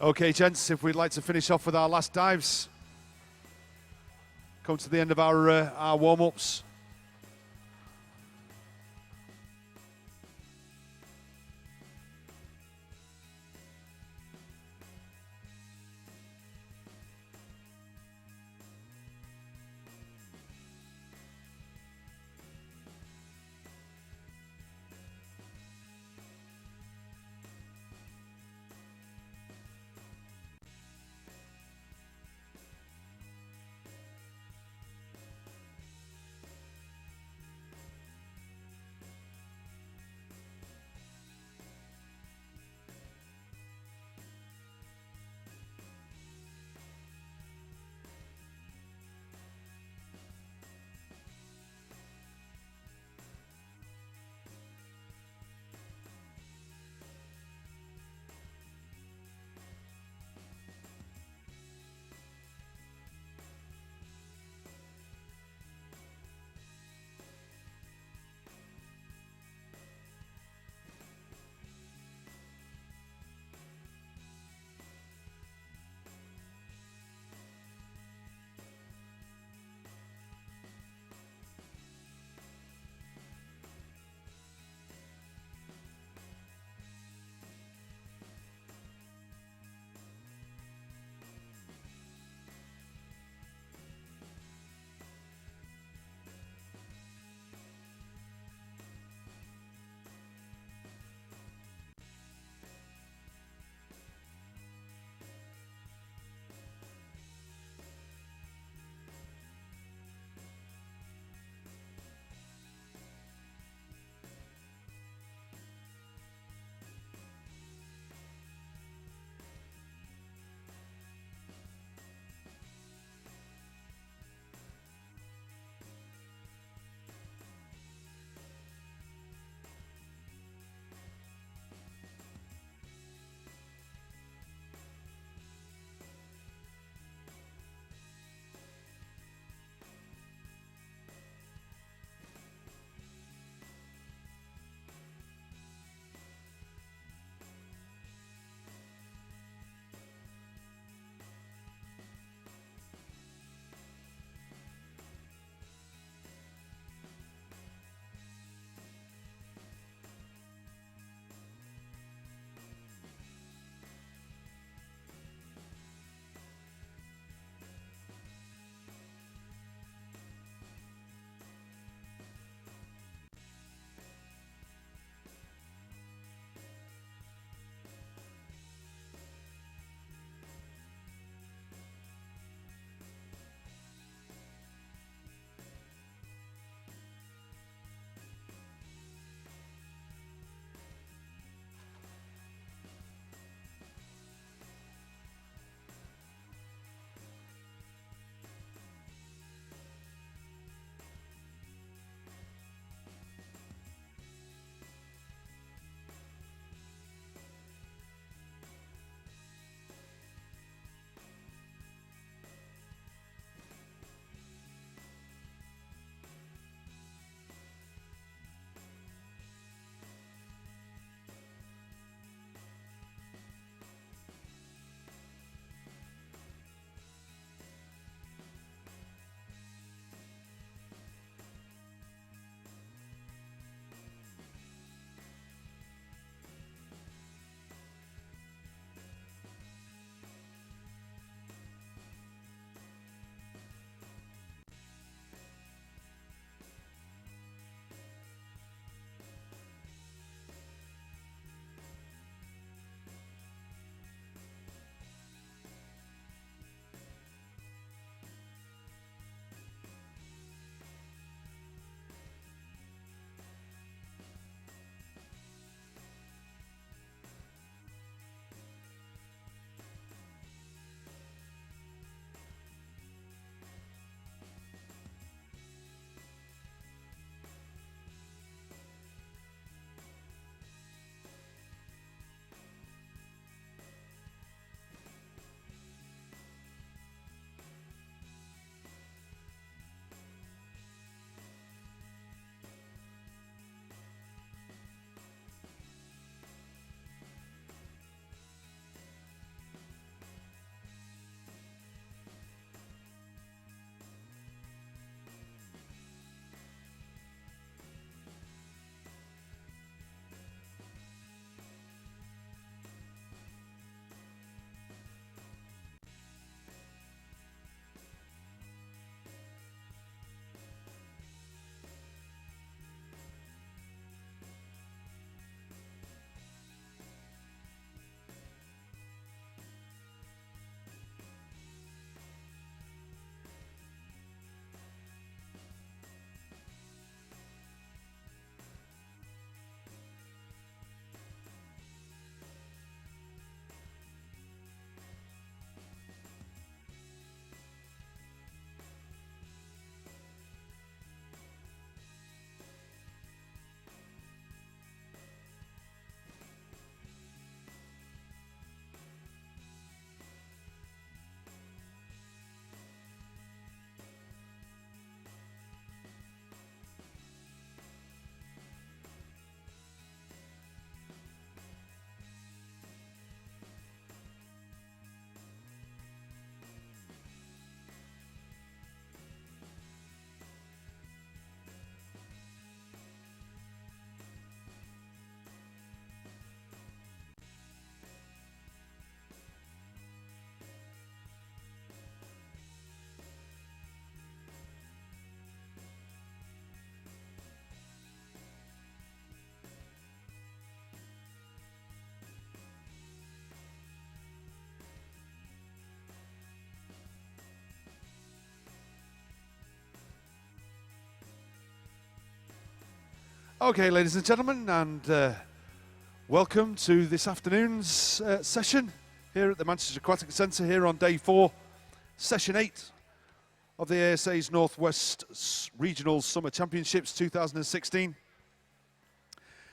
Okay, gents, if we'd like to finish off with our last dives. Come to the end of our warm-ups. Okay, ladies and gentlemen, and welcome to this afternoon's session here at the Manchester Aquatics Centre here on day 4, session 8 of the ASA's Northwest Regional Summer Championships 2016.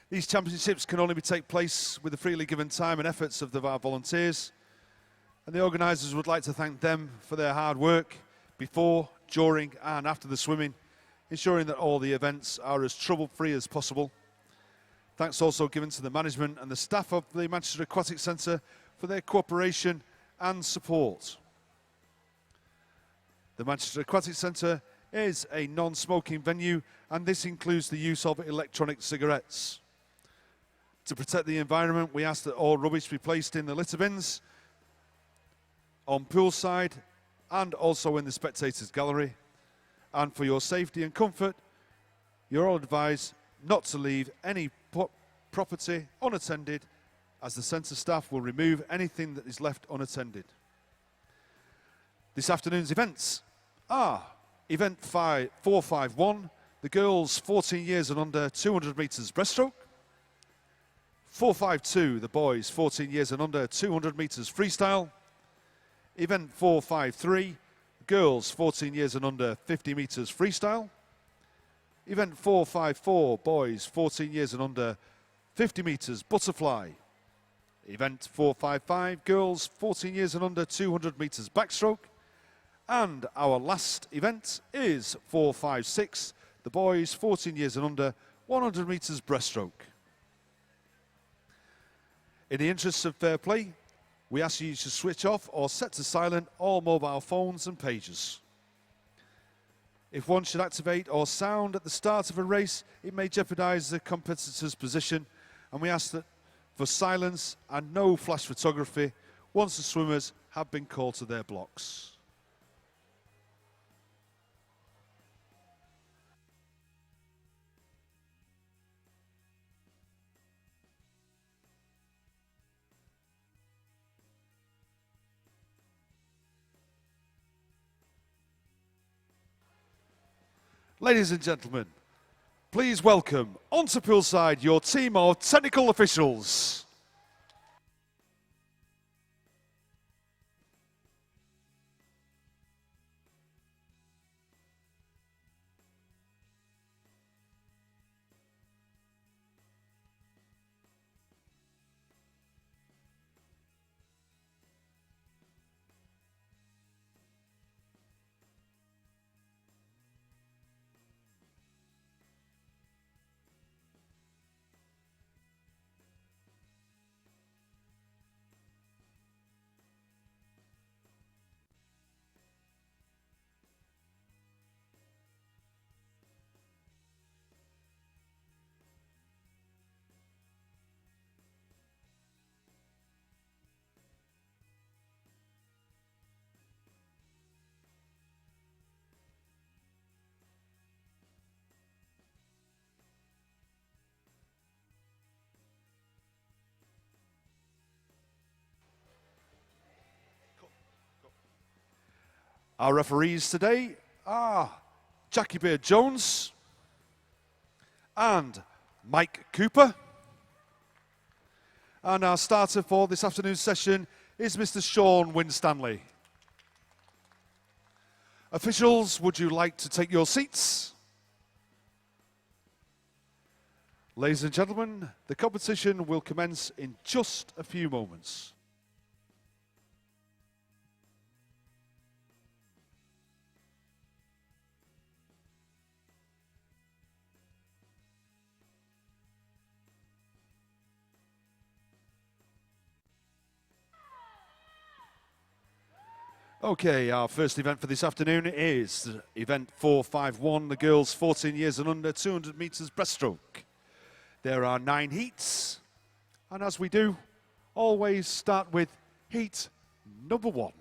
These championships can only take place with the freely given time and efforts of our volunteers, and the organisers would like to thank them for their hard work before, during and after the swimming, ensuring that all the events are as trouble-free as possible. Thanks also given to the management and the staff of the Manchester Aquatics Centre for their cooperation and support. The Manchester Aquatics Centre is a non-smoking venue, and this includes the use of electronic cigarettes. To protect the environment, we ask that all rubbish be placed in the litter bins on poolside and also in the spectators gallery. And for your safety and comfort, you're all advised not to leave any property unattended, as the centre staff will remove anything that is left unattended. This afternoon's events are Event 451, the girls 14 years and under 200 metres breaststroke. 452, the boys 14 years and under 200 metres freestyle. Event 453, girls 14 years and under 50 metres freestyle. Event 454, boys 14 years and under 50 metres butterfly. Event 455, girls 14 years and under 200 metres backstroke. And our last event is 456, the boys 14 years and under 100 metres breaststroke. In the interests of fair play, we ask you to switch off or set to silent all mobile phones and pages. If one should activate or sound at the start of a race, it may jeopardise the competitor's position, and we ask that for silence and no flash photography once the swimmers have been called to their blocks. Ladies and gentlemen, please welcome onto poolside your team of technical officials. Our referees today are Jackie Beard Jones and Mike Cooper. And our starter for this afternoon's session is Mr. Sean Winstanley. Officials, would you like to take your seats? Ladies and gentlemen, the competition will commence in just a few moments. Okay, our first event for this afternoon is event 451, the girls 14 years and under 200 metres breaststroke. There are 9 heats, and as we do, always start with heat number 1.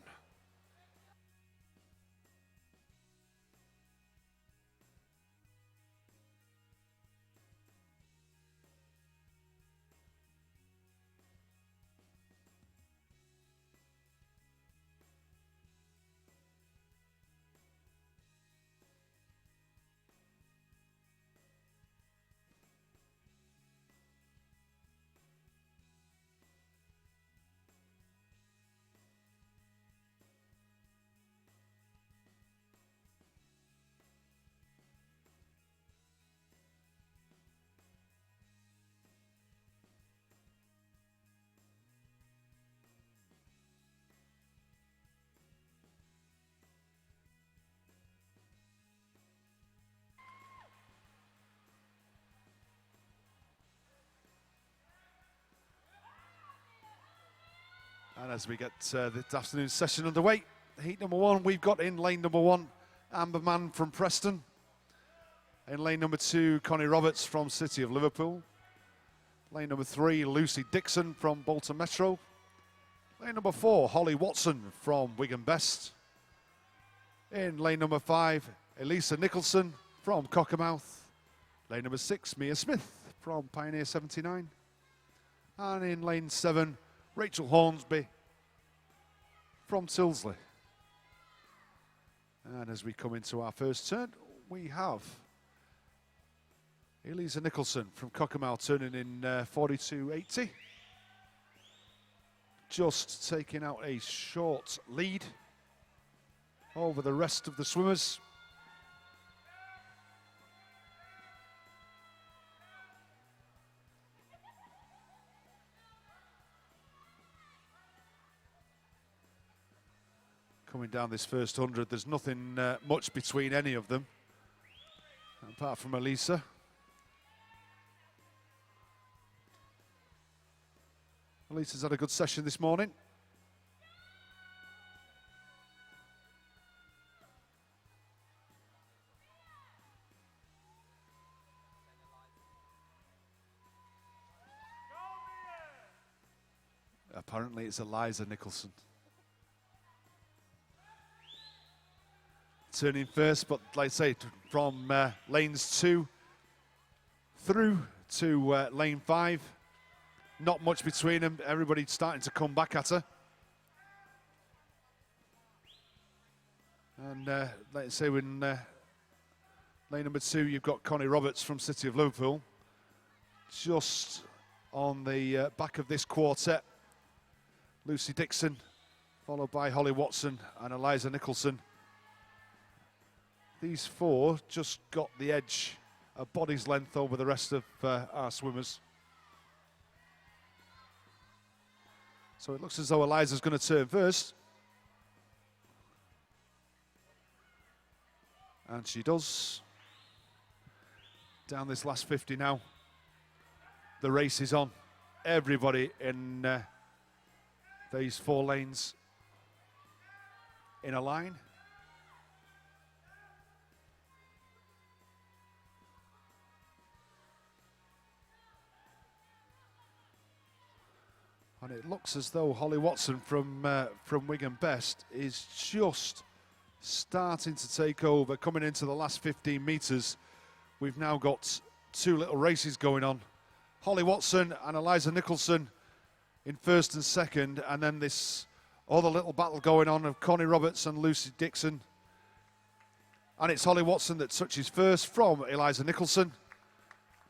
And as we get this afternoon's session underway, heat number 1, we've got in lane number 1, Amber Mann from Preston. In lane number 2, Connie Roberts from City of Liverpool. Lane number 3, Lucy Dixon from Bolton Metro. Lane number 4, Holly Watson from Wigan Best. In lane number 5, Elisa Nicholson from Cockermouth. Lane number 6, Mia Smith from Pioneer 79. And in lane 7, Rachel Hornsby from Tilsley. And as we come into our first turn, we have Elisa Nicholson from Cockermouth turning in 42.80. Just taking out a short lead over the rest of the swimmers. Coming down this first 100, there's nothing much between any of them, apart from Elisa. Elisa's had a good session this morning. Apparently it's Eliza Nicholson. Turning first, but like I say, from lanes 2 through to lane 5. Not much between them. Everybody's starting to come back at her. And like I say, in lane number 2, you've got Connie Roberts from City of Liverpool. Just on the back of this quartet, Lucy Dixon, followed by Holly Watson and Eliza Nicholson. These 4 just got the edge a body's length over the rest of our swimmers. So it looks as though Eliza's going to turn first. And she does. Down this last 50 now. The race is on. Everybody in these 4 lanes in a line. And it looks as though Holly Watson from Wigan Best is just starting to take over. Coming into the last 15 metres, we've now got 2 little races going on. Holly Watson and Eliza Nicholson in first and second, and then this other little battle going on of Connie Roberts and Lucy Dixon. And it's Holly Watson that touches first from Eliza Nicholson.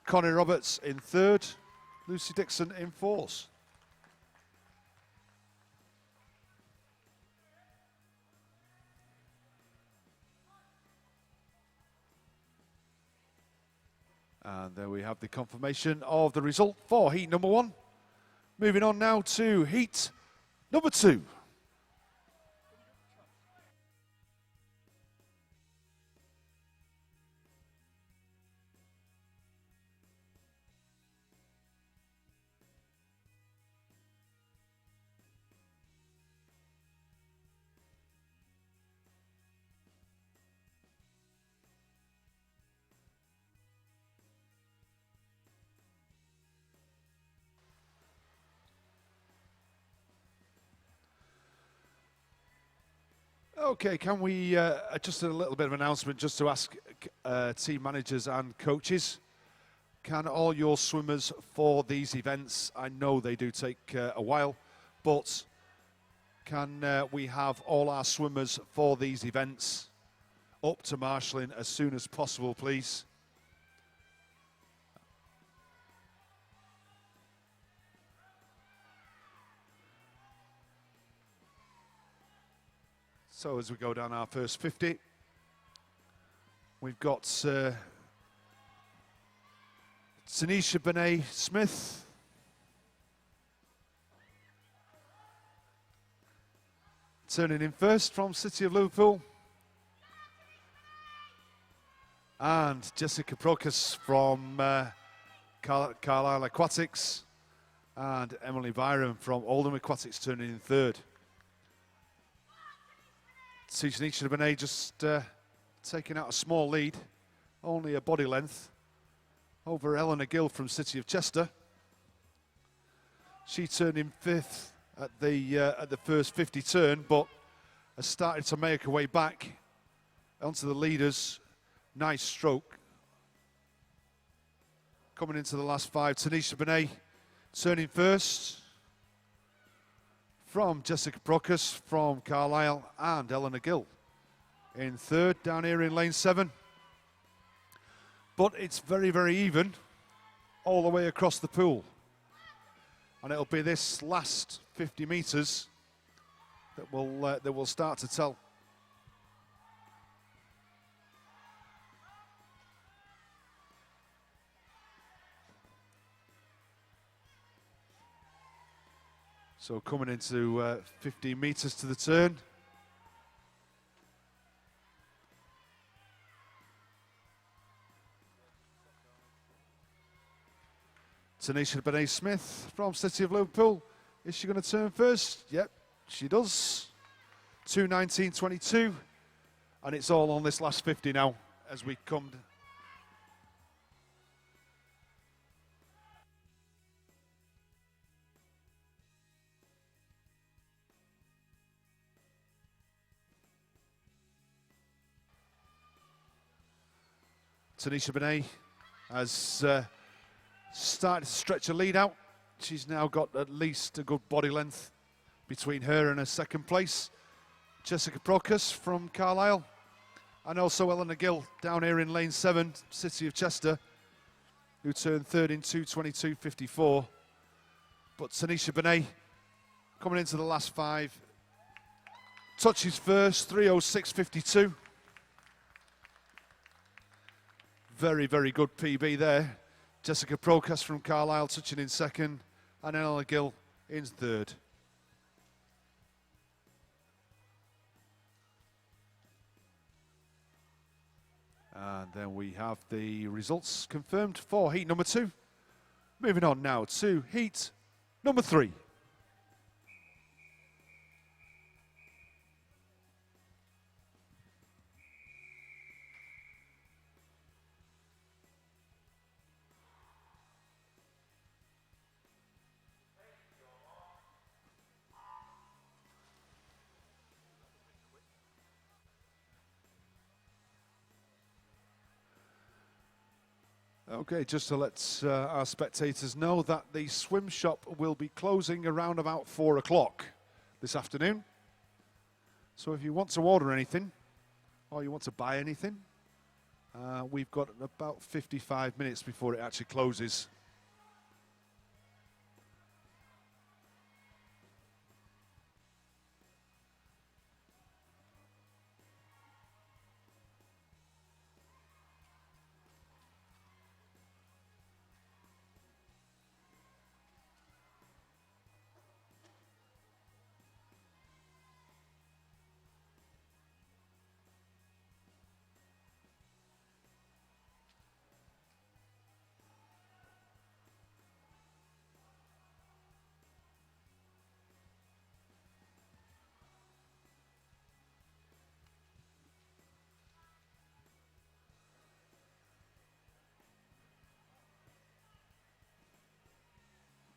Connie Roberts in third, Lucy Dixon in fourth. And there we have the confirmation of the result for heat number 1. Moving on now to heat number 2. Okay, can we just a little bit of announcement just to ask team managers and coaches, can all your swimmers for these events, I know they do take a while, but can we have all our swimmers for these events up to marshalling as soon as possible, please? So as we go down our first 50, we've got Tanisha Benet Smith, turning in first from City of Liverpool, and Jessica Procus from Carlisle Aquatics and Emily Byron from Oldham Aquatics turning in third. Tanisha Benet just taking out a small lead, only a body length, over Eleanor Gill from City of Chester. She turned in fifth at the first 50 turn, but has started to make her way back onto the leaders. Nice stroke. Coming into the last five, Tanisha Benet turning first from Jessica Procus from Carlisle, and Eleanor Gill in third down here in lane 7. But it's very, very even all the way across the pool. And it'll be this last 50 metres that will start to tell. So coming into 15 metres to the turn. Tanisha Benet Smith from City of Liverpool. Is she going to turn first? Yep, she does. 2:19.22. And it's all on this last 50 now as we come. Tanisha Benet has started to stretch her lead out. She's now got at least a good body length between her and her second place. Jessica Procus from Carlisle, and also Eleanor Gill down here in lane 7, City of Chester, who turned third in 2:22.54. But Tanisha Benet coming into the last 5. Touches first, 3:06.52. Very, very good PB there. Jessica Procas from Carlisle touching in second, and Eleanor Gill in third. And then we have the results confirmed for heat number 2. Moving on now to heat number 3. Okay, just to let our spectators know that the swim shop will be closing around about 4 o'clock this afternoon. So if you want to order anything or you want to buy anything, we've got about 55 minutes before it actually closes.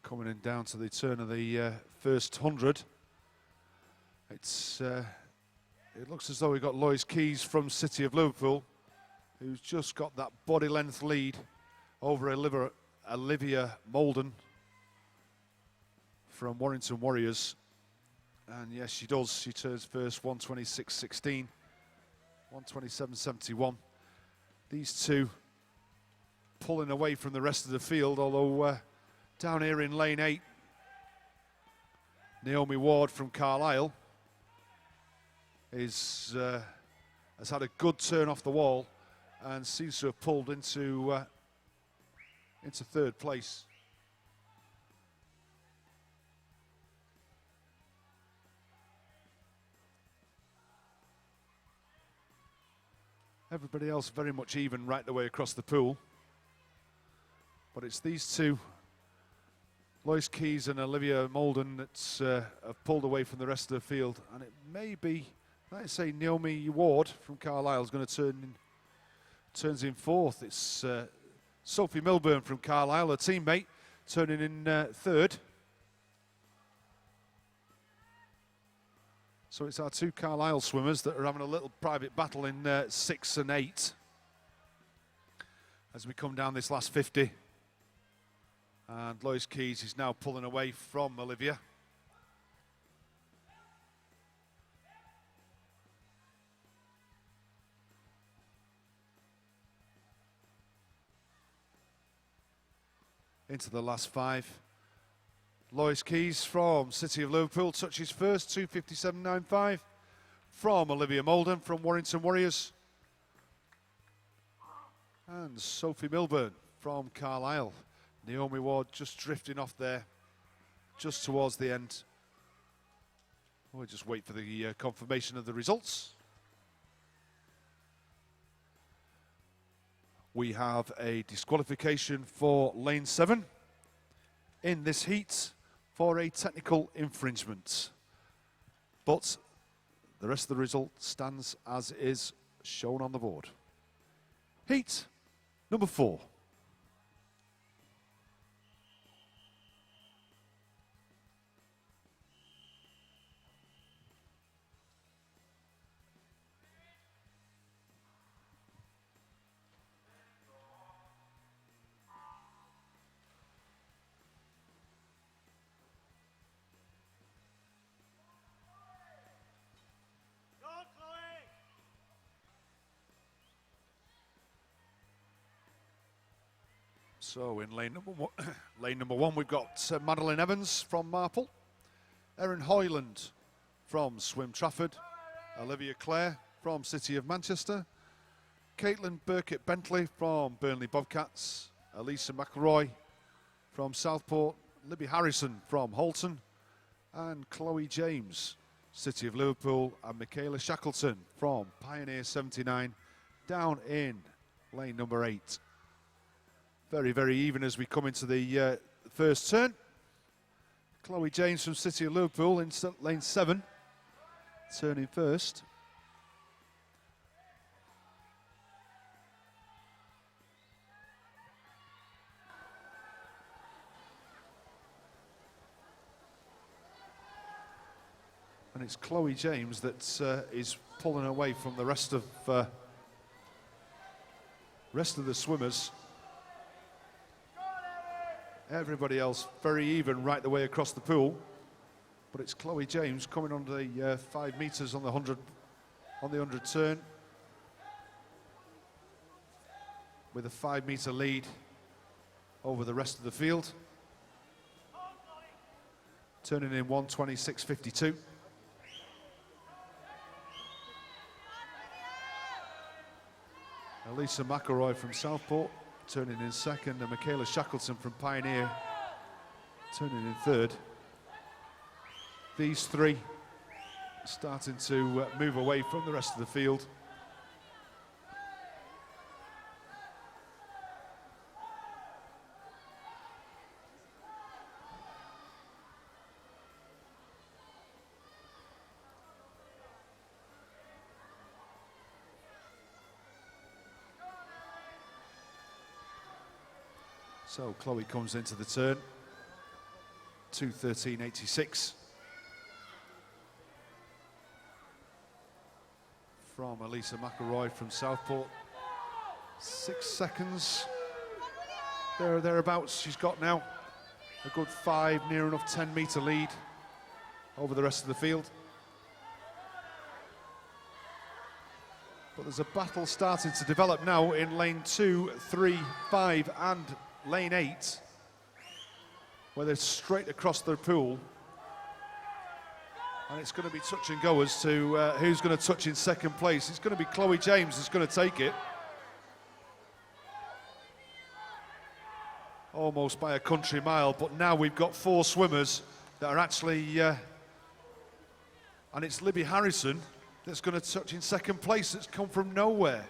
Coming in down to the turn of the first 100. It looks as though we've got Lois Keys from City of Liverpool, who's just got that body length lead over Olivia Molden from Warrington Warriors. And yes, she does. She turns first, 1:26.16, 1:27.71. These two pulling away from the rest of the field, although down here in lane 8, Naomi Ward from Carlisle has had a good turn off the wall and seems to have pulled into third place. Everybody else very much even right the way across the pool. But it's these two Lois Keys and Olivia Molden that have pulled away from the rest of the field, and it may be, let's say, Naomi Ward from Carlisle is going to turns in fourth. It's Sophie Milburn from Carlisle, a teammate, turning in third. So it's our two Carlisle swimmers that are having a little private battle in 6 and 8 as we come down this last 50. And Lois Keys is now pulling away from Olivia. Into the last 5. Lois Keys from City of Liverpool touches first, 2:57.95. From Olivia Molden from Warrington Warriors. And Sophie Milburn from Carlisle. Naomi Ward just drifting off there, just towards the end. We'll just wait for the confirmation of the results. We have a disqualification for lane 7 in this heat for a technical infringement. But the rest of the result stands as is shown on the board. Heat number 4. So in lane number one, we've got Madeline Evans from Marple, Erin Hoyland from Swim Trafford, Olivia Clare from City of Manchester, Caitlin Burkett Bentley from Burnley Bobcats, Elisa McElroy from Southport, Libby Harrison from Holton, and Chloe James, City of Liverpool, and Michaela Shackleton from Pioneer 79, down in lane number 8. Very, very even as we come into the first turn. Chloe James from City of Liverpool in lane 7, turning first. And it's Chloe James that is pulling away from the rest of the swimmers. Everybody else very even right the way across the pool, but it's Chloe James coming on the 5 meters on the 100 turn with a 5 meter lead over the rest of the field, turning in 1:26.52. Elisa McElroy from Southport turning in second, and Michaela Shackleton from Pioneer turning in third. These three starting to move away from the rest of the field. So Chloe comes into the turn, 2:13.86. From Elisa McElroy from Southport. 6 seconds, there or thereabouts she's got now. A good 5, near enough 10 meter lead over the rest of the field. But there's a battle starting to develop now in lane 2, 3, 5 and lane 8, where they're straight across the pool. And it's going to be touch and go as to who's going to touch in second place. It's going to be Chloe James that's going to take it. Almost by a country mile, but now we've got 4 swimmers that are actually, and it's Libby Harrison that's going to touch in second place, that's come from nowhere.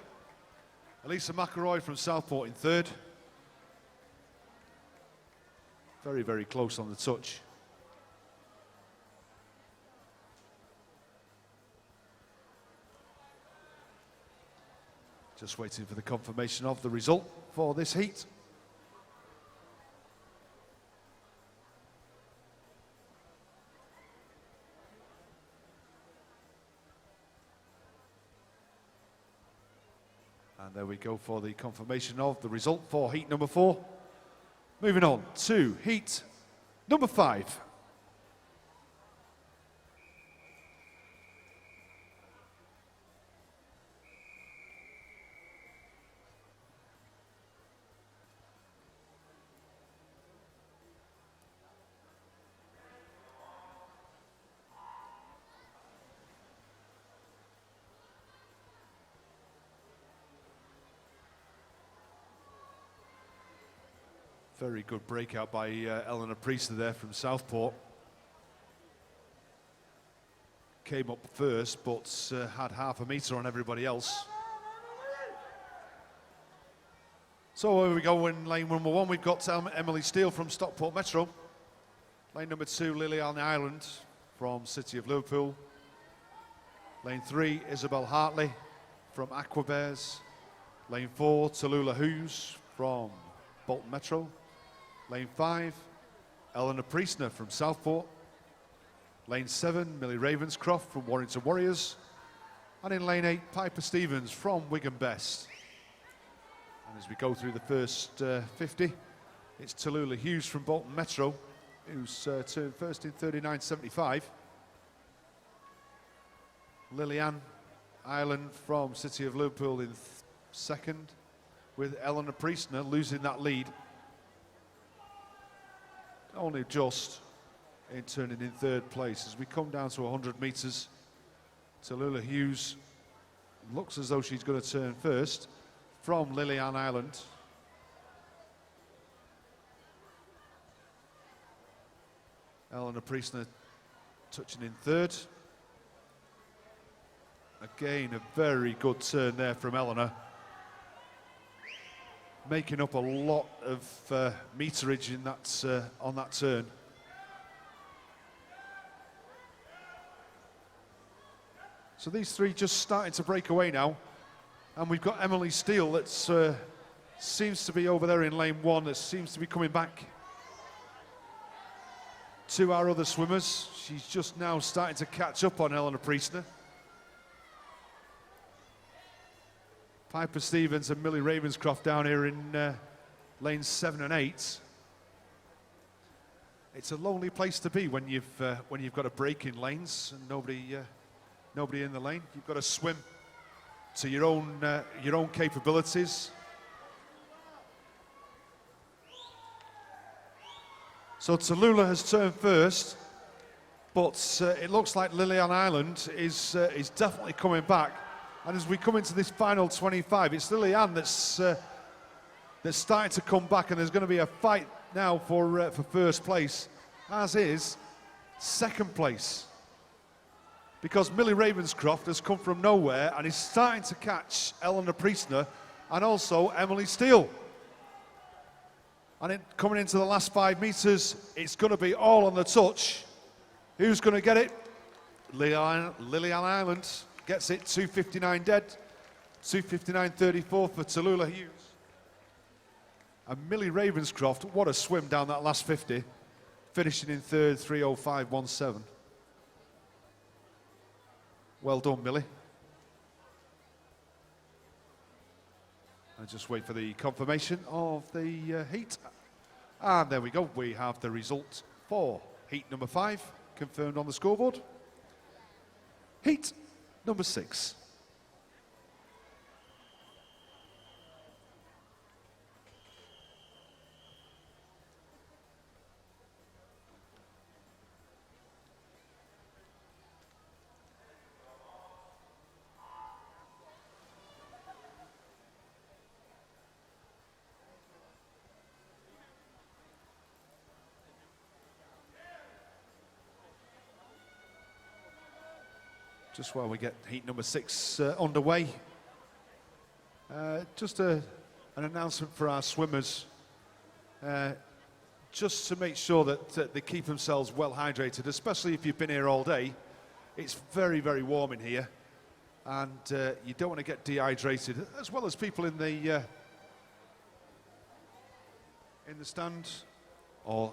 Elisa McElroy from Southport in third. Very, very close on the touch. Just waiting for the confirmation of the result for this heat. And there we go for the confirmation of the result for heat number 4. Moving on to heat number 5. Very good breakout by Eleanor Priester there from Southport. Came up first, but had half a metre on everybody else. So here we go in lane number 1. We've got Emily Steele from Stockport Metro. Lane number 2, Liliane Ireland from City of Liverpool. Lane 3, Isabel Hartley from Aquabears. Lane 4, Tallulah Hughes from Bolton Metro. Lane 5, Eleanor Priestner from Southport. Lane 7, Millie Ravenscroft from Warrington Warriors. And in lane 8, Piper Stevens from Wigan Best. And as we go through the first 50, it's Tallulah Hughes from Bolton Metro, who's turned first in 39.75. Liliane Ireland from City of Liverpool in second, with Eleanor Priestner losing that lead. Only just in turning in third place. As we come down to 100 metres, Tallulah Hughes looks as though she's going to turn first from Liliane Ireland. Eleanor Priestner touching in third. Again, a very good turn there from Eleanor, making up a lot of meterage in that on that turn. So these three just starting to break away now, and we've got Emily Steele that seems to be over there in lane 1, that seems to be coming back to our other swimmers. She's just now starting to catch up on Eleanor Priestner. Piper Stevens and Millie Ravenscroft down here in lanes 7 and 8. It's a lonely place to be when you've got a break in lanes and nobody in the lane. You've got to swim to your own capabilities. So Tallulah has turned first, but it looks like Liliane Ireland is definitely coming back. And as we come into this final 25, it's Liliane that's starting to come back, and there's going to be a fight now for first place, as is second place. Because Millie Ravenscroft has come from nowhere and is starting to catch Eleanor Priestner and also Emily Steele. And coming into the last 5 metres, it's going to be all on the touch. Who's going to get it? Liliane Ireland gets it, 2:59 dead, 2:59.34 for Tallulah Hughes. And Millie Ravenscroft, what a swim down that last 50, finishing in third, 3:05.17. Well done, Millie. And just wait for the confirmation of the heat. And there we go, we have the result for heat number 5, confirmed on the scoreboard. Heat number 6. Just while we get heat number 6 underway, just an announcement for our swimmers. just to make sure that they keep themselves well hydrated, especially if you've been here all day. It's very, very warm in here, and you don't want to get dehydrated, as well as people in the stand or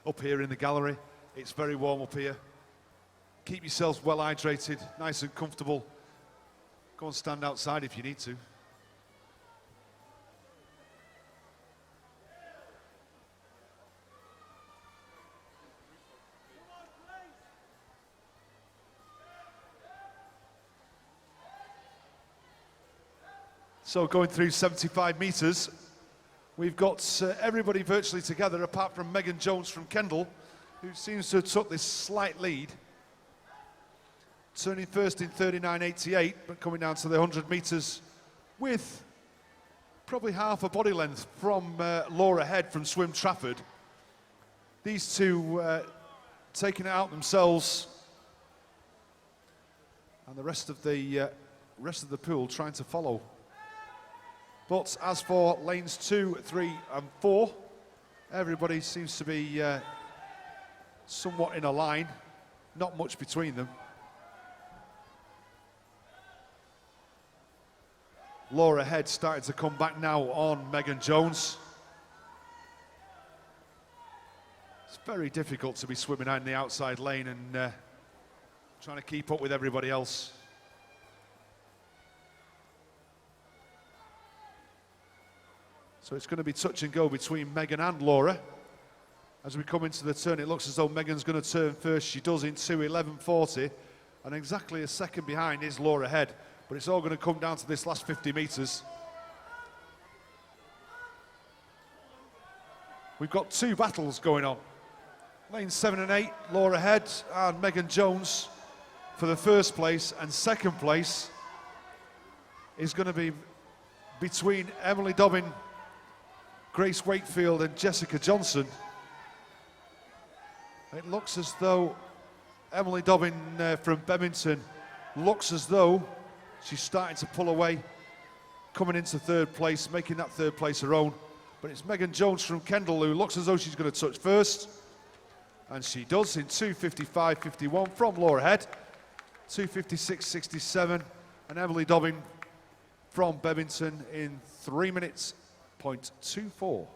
up here in the gallery. It's very warm up here. Keep yourselves well hydrated, nice and comfortable. Go and stand outside if you need to. So going through 75 metres, we've got everybody virtually together apart from Megan Jones from Kendal, who seems to have took this slight lead. Turning first in 39.88, but coming down to the 100 metres with probably half a body length from Laura Head from Swim Trafford. These two taking it out themselves, and the rest of the pool trying to follow. But as for lanes 2, 3 and 4, everybody seems to be somewhat in a line, not much between them. Laura Head starting to come back now on Megan Jones. It's very difficult to be swimming out in the outside lane and trying to keep up with everybody else. So it's going to be touch and go between Megan and Laura. As we come into the turn, it looks as though Megan's going to turn first. She does in 2:11.40, and exactly a second behind is Laura Head. But it's all going to come down to this last 50 metres. We've got two battles going on. Lanes 7 and 8, Laura Head and Megan Jones for the first place, and second place is going to be between Emily Dobbin, Grace Wakefield and Jessica Johnson. It looks as though Emily Dobbin from Bebington looks as though she's starting to pull away, coming into third place, making that third place her own. But it's Megan Jones from Kendal who looks as though she's going to touch first. And she does in 2:55.51 from Laura Head, 2:56.67, and Emily Dobbin from Bebington in 3 minutes, 0.24.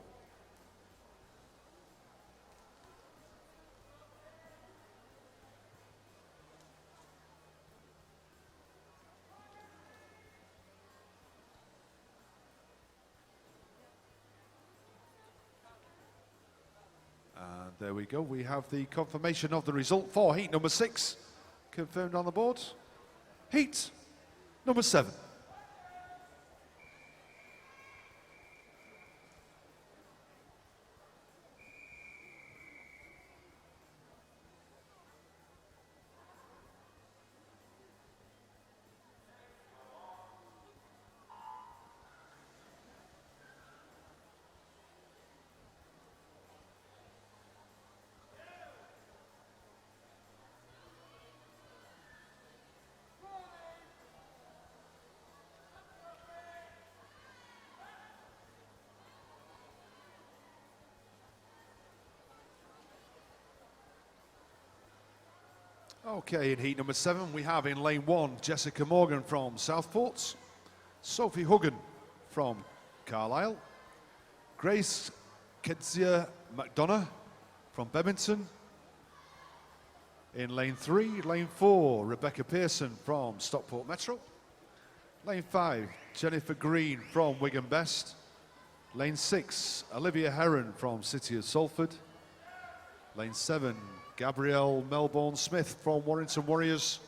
There we go, we have the confirmation of the result for heat number 6, confirmed on the board. Heat number 7. Okay, in heat number 7, we have in lane 1, Jessica Morgan from Southport, Sophie Huggan from Carlisle, Grace Kedzia McDonough from Bebington. In lane 3, lane 4, Rebecca Pearson from Stockport Metro. Lane 5, Jennifer Green from Wigan Best. Lane 6, Olivia Heron from City of Salford. Lane 7, Gabrielle Melbourne Smith from Warrington Warriors.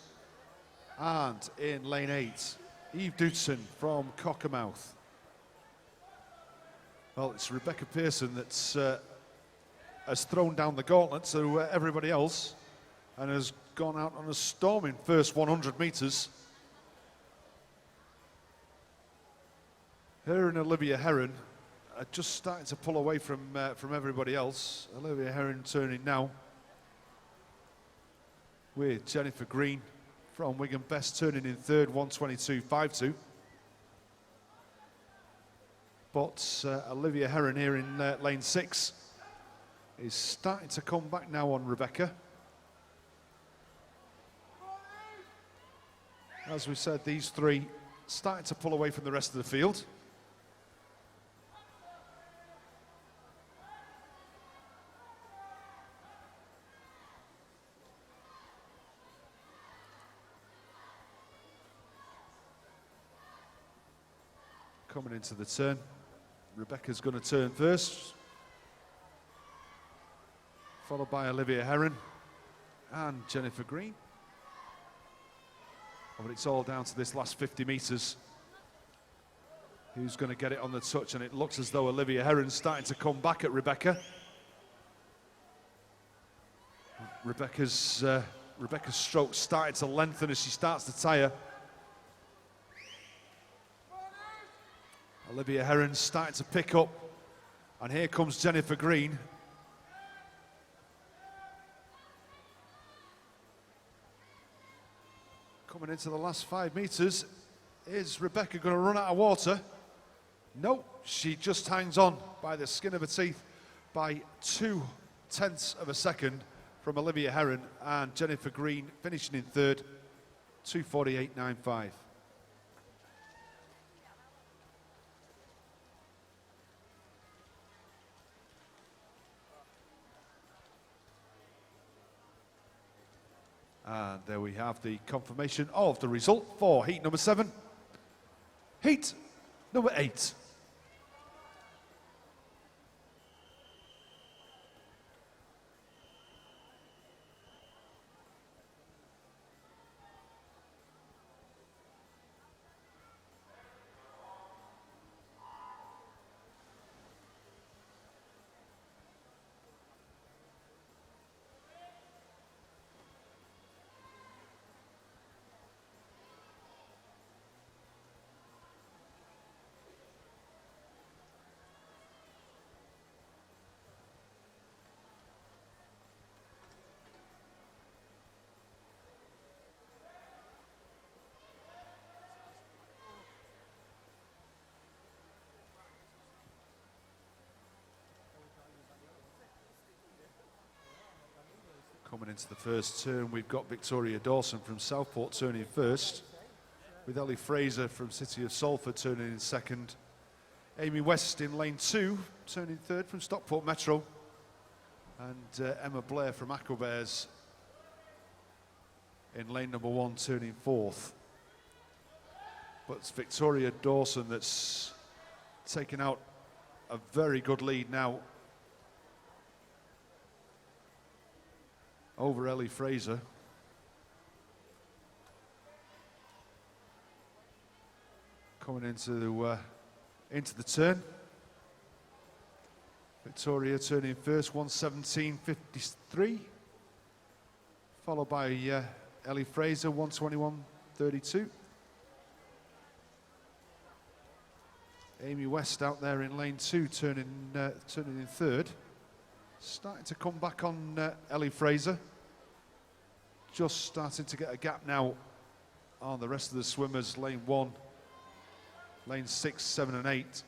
And in lane 8, Eve Doodson from Cockermouth. Well, it's Rebecca Pearson that's has thrown down the gauntlet to everybody else and has gone out on a storming first 100 metres. Her and Olivia Heron are just starting to pull away from everybody else. Olivia Heron turning now, with Jennifer Green from Wigan Best turning in third, 1:22.52. But Olivia Heron here in lane 6 is starting to come back now on Rebecca. As we said, these three starting to pull away from the rest of the field. Coming into the turn. Rebecca's going to turn first, followed by Olivia Heron and Jennifer Green. But it's all down to this last 50 metres. Who's going to get it on the touch? And it looks as though Olivia Heron's starting to come back at Rebecca. Rebecca's stroke started to lengthen as she starts to tire. Olivia Heron's starting to pick up, and here comes Jennifer Green. Coming into the last 5 metres, is Rebecca going to run out of water? No, she just hangs on by the skin of her teeth by 0.2 of a second from Olivia Heron, and Jennifer Green finishing in third, 2:48.95. And there we have the confirmation of the result for heat number 7. Heat number 8. Coming into the first turn, we've got Victoria Dawson from Southport turning first, with Ellie Fraser from City of Salford turning in second. Amy West in lane 2, turning third from Stockport Metro. And Emma Blair from Aquatics in lane number 1, turning fourth. But it's Victoria Dawson that's taken out a very good lead now over Ellie Fraser. Coming into the turn. Victoria turning first, 1:17.53. Followed by Ellie Fraser, 1:21.32. Amy West out there in lane 2, turning in third. Starting to come back on Ellie Fraser. Just starting to get a gap now on the rest of the swimmers, lane 1, lane 6, 7 and 8.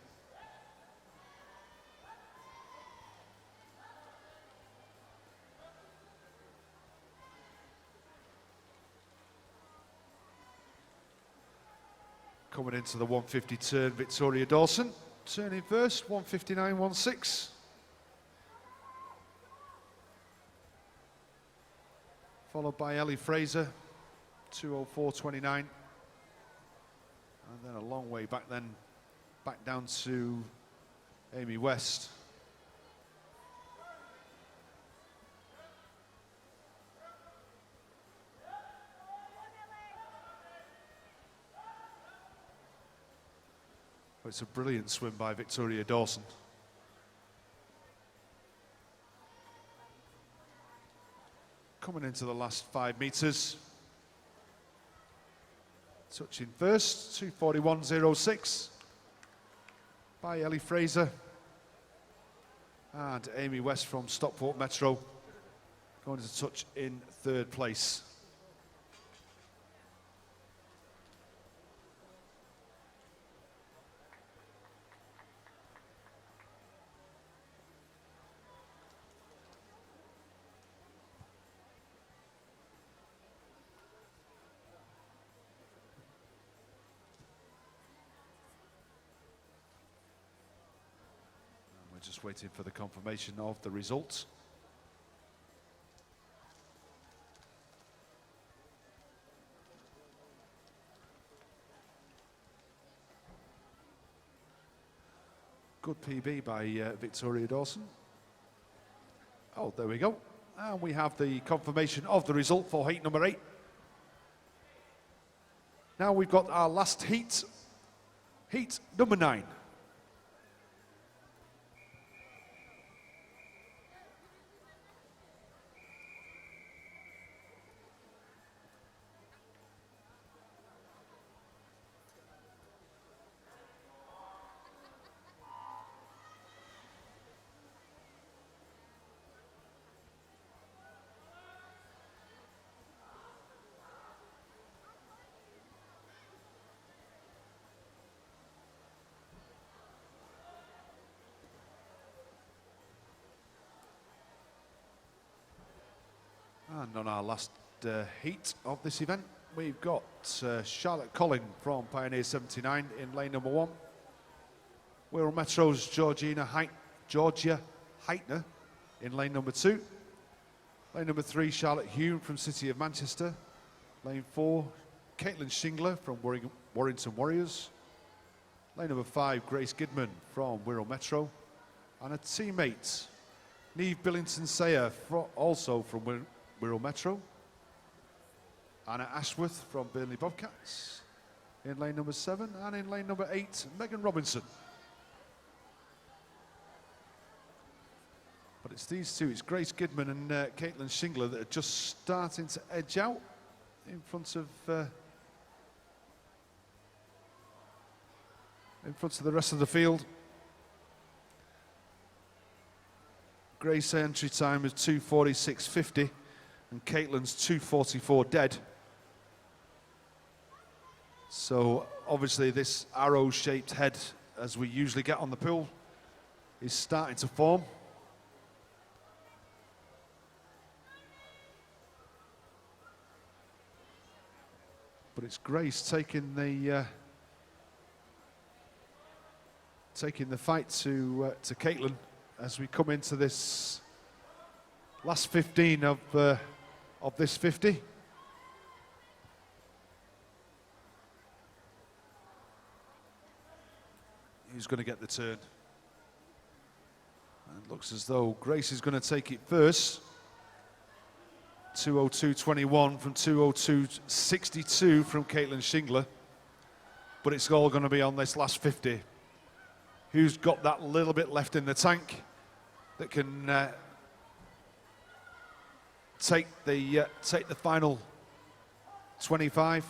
Coming into the 150 turn, Victoria Dawson turning first, 1:59.16. Followed by Ellie Fraser, 2:04.29. And then a long way back down to Amy West. Well, it's a brilliant swim by Victoria Dawson. Coming into the last 5 metres. Touching first, 2:41.06 by Ellie Fraser. And Amy West from Stockport Metro going to touch in third place. just waiting for the confirmation of the results. Good PB by Victoria Dawson. Oh, there we go. And we have the confirmation of the result for heat number 8. Now we've got our last heat, heat number 9. And on our last heat of this event, we've got Charlotte Collin from Pioneer 79 in lane number 1. Wirral Metro's Georgia Heitner in lane number 2. Lane number 3, Charlotte Hume from City of Manchester. Lane 4, Caitlin Shingler from Warrington Warriors. Lane number 5, Grace Gidman from Wirral Metro. And a teammate, Neve Billington-Sayer, also from Wirral Metro. Anna Ashworth from Burnley Bobcats in lane number 7, and in lane number 8, Megan Robinson. But it's these two, it's Grace Gidman and Caitlin Shingler that are just starting to edge out in front of the rest of the field. Grace's entry time is 2:46.50 and Caitlin's 2:44 dead. So obviously this arrow-shaped head, as we usually get on the pool, is starting to form. But it's Grace taking the fight to Caitlin as we come into this last 15 of this 50. Who's going to get the turn? And it looks as though Grace is going to take it first. 2:02.21 from 2:02.62 from Caitlin Shingler. But it's all going to be on this last 50. Who's got that little bit left in the tank that can take the final 25?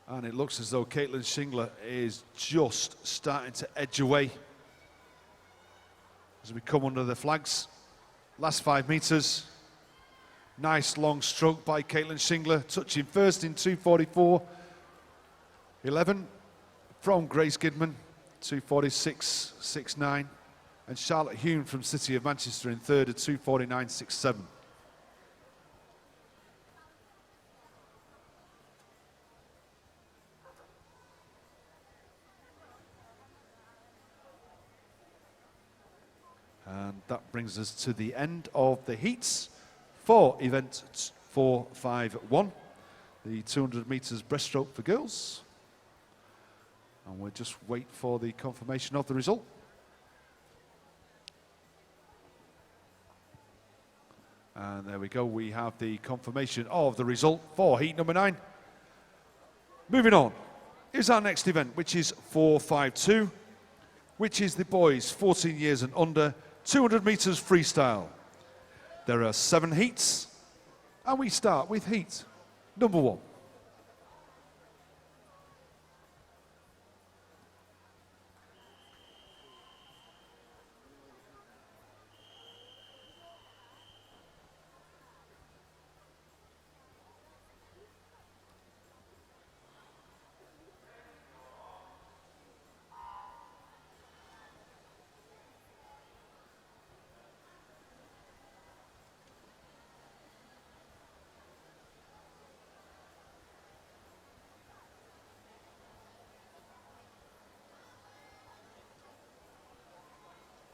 And it looks as though Caitlin Shingler is just starting to edge away as we come under the flags. Last 5 meters. Nice long stroke by Caitlin Shingler, touching first in 2:44.11 from Grace Gidman, 2:46.69, and Charlotte Hume from City of Manchester in third at 2:49.67. And that brings us to the end of the heats for event 451, the 200 meters breaststroke for girls. And we'll just wait for the confirmation of the result. And there we go, we have the confirmation of the result for heat number 9. Moving on is our next event, which is 452, which is the boys 14 years and under 200 meters freestyle. There are 7 heats, and we start with heat number 1.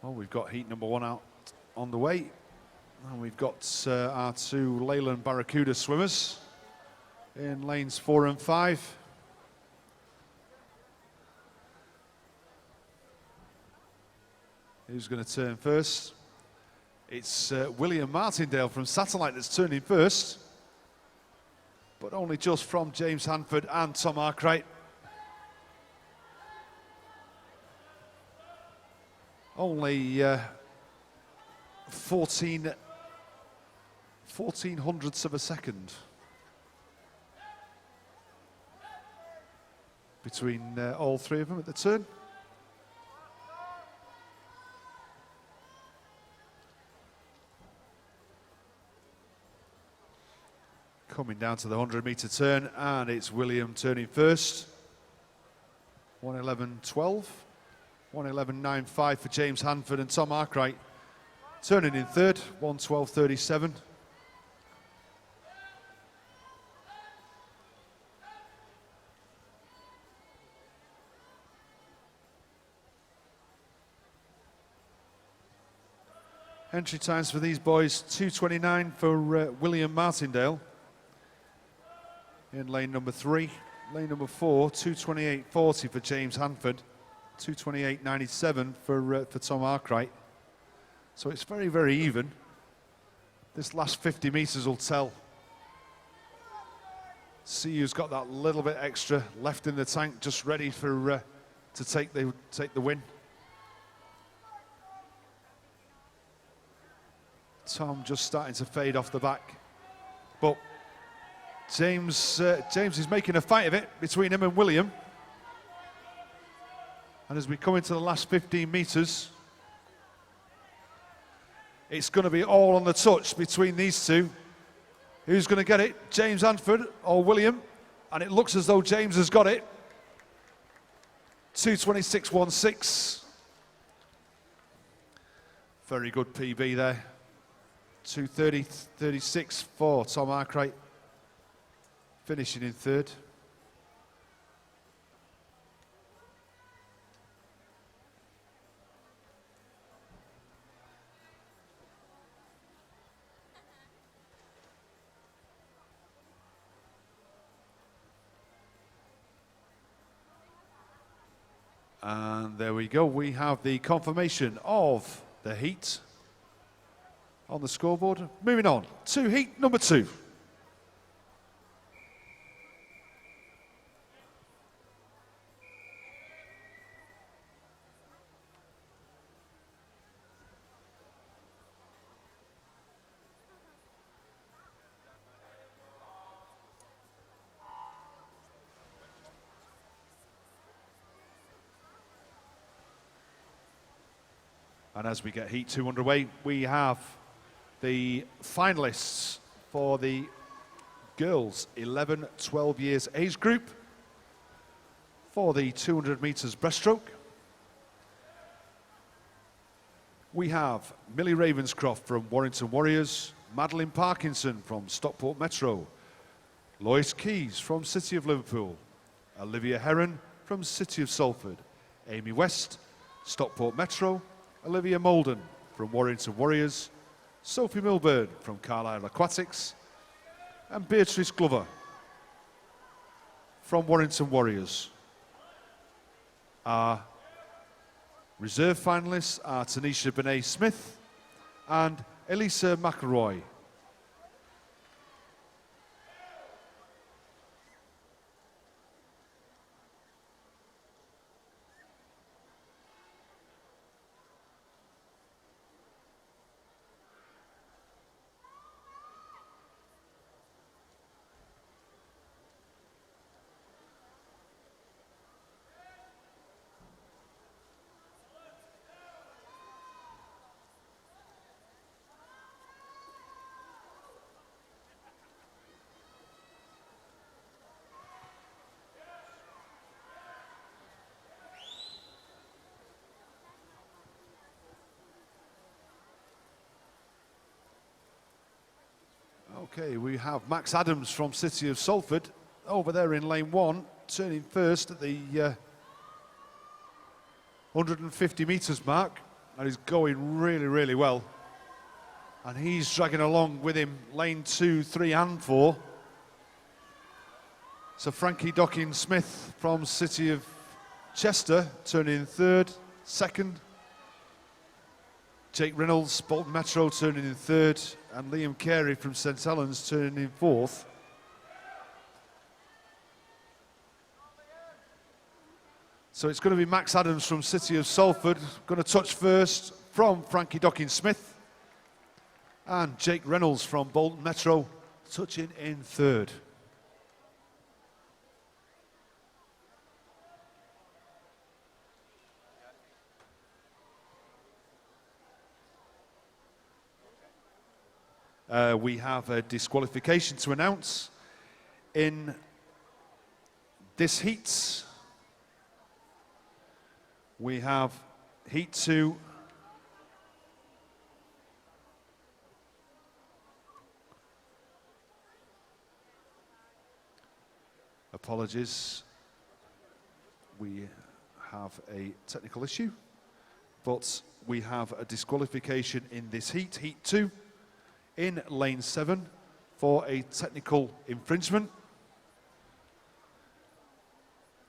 Well, we've got heat number 1 out on the way. And we've got our 2 Leyland Barracuda swimmers in lanes 4 and 5. Who's going to turn first? It's William Martindale from Satellite that's turning first, but only just from James Hanford and Tom Arkwright. Only 14 hundredths of a second between all 3 of them at the turn. Coming down to the 100-meter turn, and it's William turning first. 1:11.12. 1:11.95 for James Hanford, and Tom Arkwright turning in third. 1:12.37. Entry times for these boys: 2:29 for William Martindale in lane number 3. Lane number 4, 2:28.40 for James Hanford. 2:28.97 for Tom Arkwright. So it's very, very even. This last 50 metres will tell. See who's got that little bit extra left in the tank, just ready for to take the win. Tom just starting to fade off the back, but James is making a fight of it between him and William. And as we come into the last 15 metres, it's going to be all on the touch between these two. Who's going to get it? James Hanford or William? And it looks as though James has got it. 2:26.16. Very good PB there. 2:30.36 for Tom Arkwright, finishing in third. And there we go. We have the confirmation of the heat on the scoreboard. Moving on to heat number 2. And as we get heat 2 underway, we have the finalists for the girls 11-12 years age group for the 200 metres breaststroke. We have Millie Ravenscroft from Warrington Warriors, Madeline Parkinson from Stockport Metro, Lois Keys from City of Liverpool, Olivia Heron from City of Salford, Amy West, Stockport Metro, Olivia Molden from Warrington Warriors, Sophie Milburn from Carlisle Aquatics, and Beatrice Glover from Warrington Warriors. Our reserve finalists are Tanisha Benet-Smith and Elisa McElroy. Okay, we have Max Adams from City of Salford over there in lane 1, turning first at the 150 metres mark. and he's going really, really well. And he's dragging along with him lane 2, 3 and 4. So Frankie Docking-Smith from City of Chester turning in third, second. Jake Reynolds, Bolton Metro turning in third, and Liam Carey from St Helens turning in fourth. So it's going to be Max Adams from City of Salford, going to touch first from Frankie Docking-Smith, and Jake Reynolds from Bolton Metro touching in third. We have a disqualification to announce in this heat. We have heat 2. Apologies. We have a technical issue, but we have a disqualification in this heat, heat 2. In lane 7 for a technical infringement.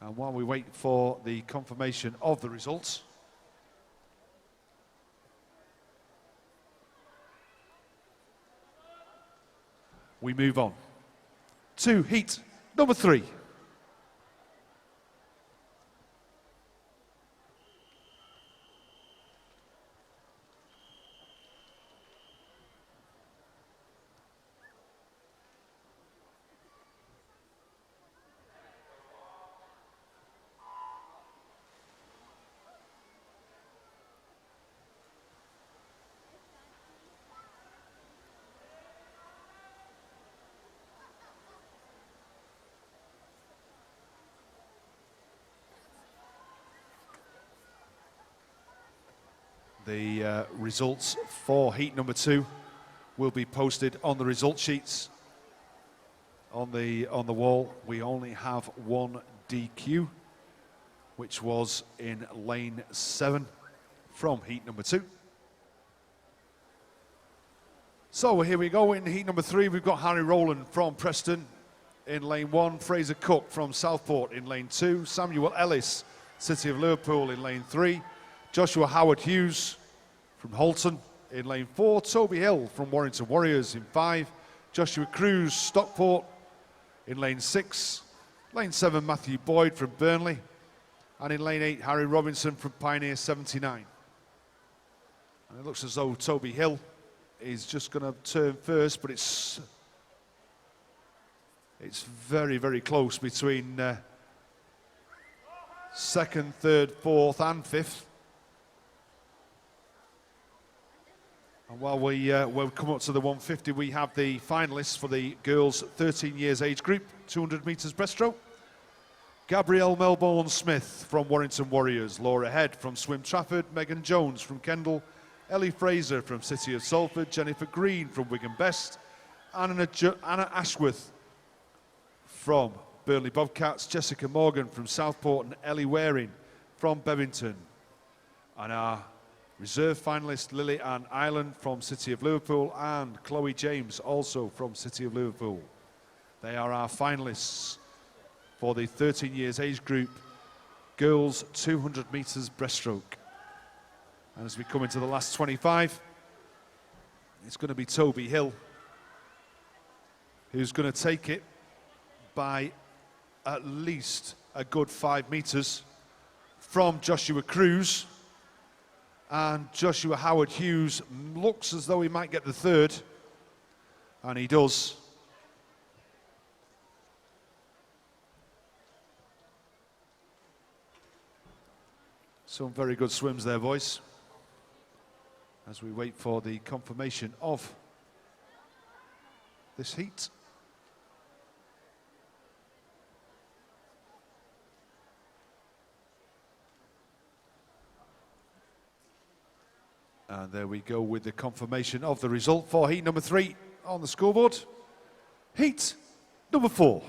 And while we wait for the confirmation of the results, we move on to heat number 3. The results for heat number 2 will be posted on the result sheets on the wall. We only have one DQ, which was in lane 7 from heat number 2. So here we go. In heat number 3, we've got Harry Rowland from Preston in lane 1, Fraser Cook from Southport in lane 2, Samuel Ellis, City of Liverpool in lane 3, Joshua Howard-Hughes from Holton in lane 4, Toby Hill from Warrington Warriors in 5, Joshua Cruz, Stockport in lane 6, lane 7, Matthew Boyd from Burnley, and in lane 8, Harry Robinson from Pioneer 79. And it looks as though Toby Hill is just going to turn first, but it's very, very close between second, third, fourth and fifth. And while we'll come up to the 150, we have the finalists for the girls 13 years age group, 200 metres breaststroke. Gabrielle Melbourne Smith from Warrington Warriors, Laura Head from Swim Trafford, Megan Jones from Kendal, Ellie Fraser from City of Salford, Jennifer Green from Wigan Best, Anna Ashworth from Burnley Bobcats, Jessica Morgan from Southport, and Ellie Waring from Bevington. And our reserve finalist Lily Ann Ireland from City of Liverpool and Chloe James also from City of Liverpool. They are our finalists for the 13 years age group girls 200 metres breaststroke. And as we come into the last 25, it's going to be Toby Hill who's going to take it by at least a good 5 metres from Joshua Cruz. And Joshua Howard-Hughes looks as though he might get the third, and he does. Some very good swims there, boys, as we wait for the confirmation of this heat. And there we go with the confirmation of the result for heat number 3 on the scoreboard. Heat number 4.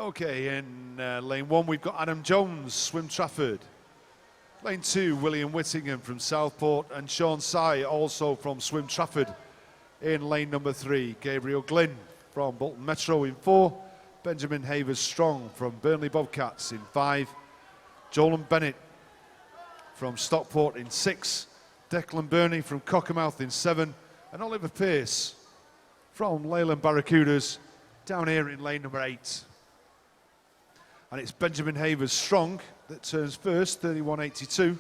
Okay, in lane 1 we've got Adam Jones, Swim Trafford. Lane 2, William Whittingham from Southport, and Sean Sy, also from Swim Trafford. In lane number 3, Gabriel Glynn from Bolton Metro in 4, Benjamin Havers Strong from Burnley Bobcats in 5, Joel Bennett from Stockport in 6, Declan Burney from Cockermouth in 7, and Oliver Pearce from Leyland Barracudas down here in lane number 8. And it's Benjamin Havers Strong that turns first, 31.82.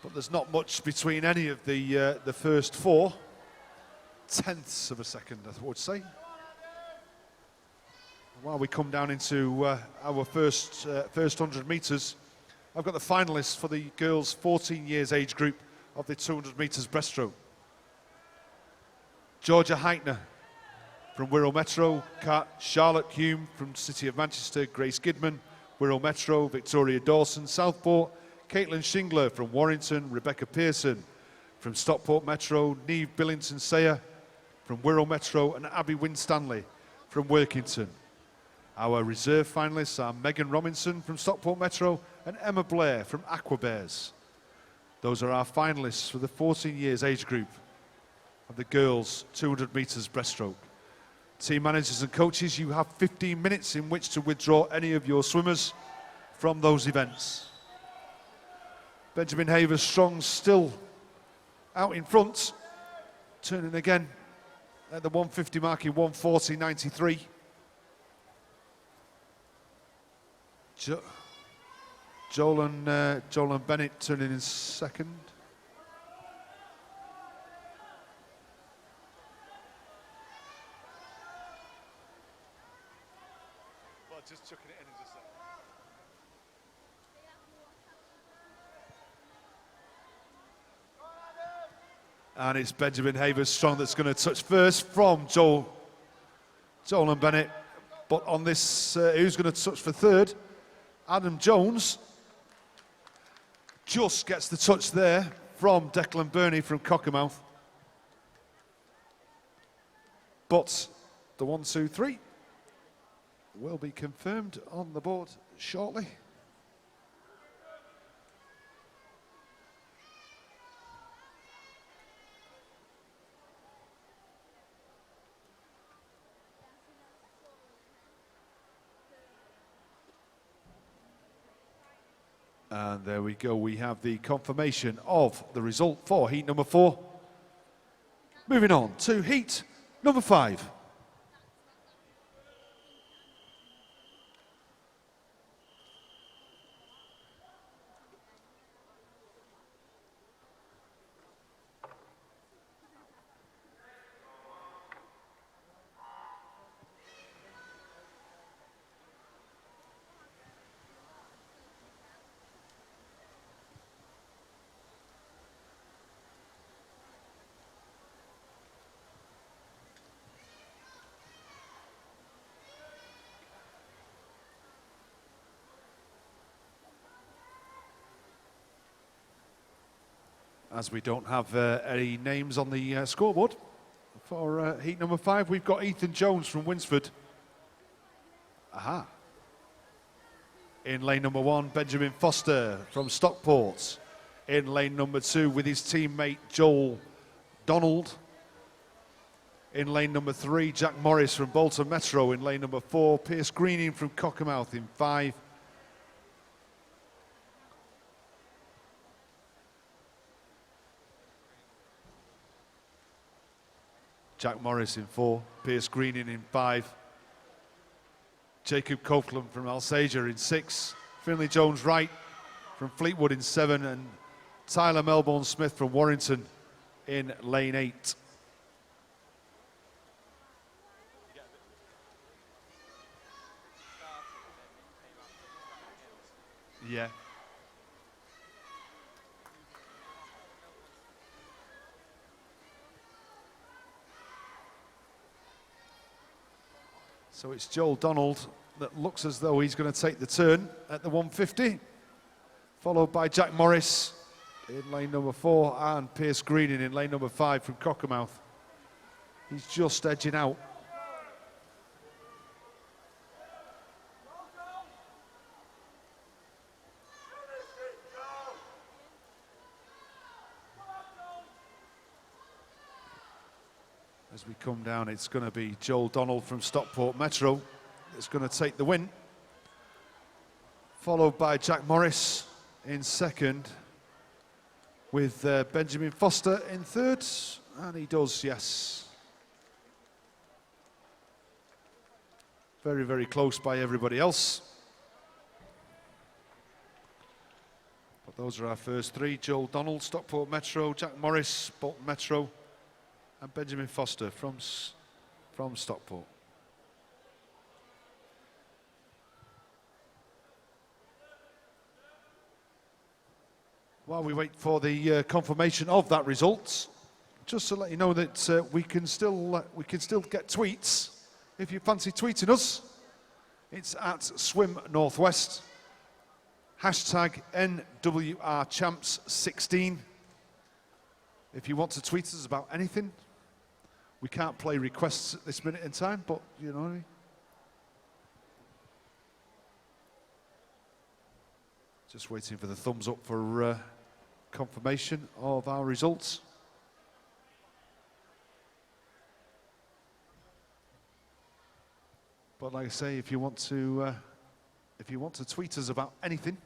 But there's not much between any of the first 4. Tenths of a second, I would say. While we come down into our first 100 metres, I've got the finalists for the girls' 14 years age group of the 200 metres breaststroke. Georgia Heitner from Wirral Metro, Charlotte Hume from City of Manchester, Grace Gidman, Wirral Metro, Victoria Dawson, Southport, Caitlin Shingler from Warrington, Rebecca Pearson from Stockport Metro, Neve Billington-Sayer from Wirral Metro, and Abby Winstanley from Workington. Our reserve finalists are Megan Robinson from Stockport Metro and Emma Blair from Aquabears. Those are our finalists for the 14 years age group of the girls' 200 metres breaststroke. Team managers and coaches, you have 15 minutes in which to withdraw any of your swimmers from those events. Benjamin Havers Strong still out in front, turning again at the 150 mark in 140.93. Joel and Bennett turning in second. Just chucking it in just a second. And it's Benjamin Havers Strong that's going to touch first from Joel and Bennett. But on this, who's going to touch for third? Adam Jones just gets the touch there from Declan Burney from Cockermouth. But the 1, 2, 3 will be confirmed on the board shortly. And there we go, we have the confirmation of the result for heat number 4. Moving on to heat number 5. As we don't have any names on the scoreboard for heat number 5, we've got Ethan Jones from Winsford. Aha. In lane number 1, Benjamin Foster from Stockport. In lane number 2 with his teammate Joel Donald. In lane number 3, Jack Morris from Bolton Metro. In lane number 4, Pierce Greening from Cockermouth in 5. Jack Morris in 4, Pierce Greening in 5, Jacob Copeland from Alsager in 6, Finley Jones-Wright from Fleetwood in 7, and Tyler Melbourne-Smith from Warrington in lane 8. Yeah. So it's Joel Donald that looks as though he's going to take the turn at the 150, followed by Jack Morris in lane number 4 and Pierce Greening in lane number 5 from Cockermouth. He's just edging out. As we come down, it's going to be Joel Donald from Stockport Metro that's going to take the win, followed by Jack Morris in second, with Benjamin Foster in third, and he does, yes. Very, very close by everybody else. But those are our first three: Joel Donald, Stockport Metro; Jack Morris, Bolton Metro; and Benjamin Foster from Stockport. While we wait for the confirmation of that result, just to let you know that we can still get tweets if you fancy tweeting us. It's at Swim Northwest, hashtag NWRChamps16. If you want to tweet us about anything. We can't play requests at this minute in time, but you know what I mean. Just waiting for the thumbs up for confirmation of our results. But like I say, if you want to tweet us about anything,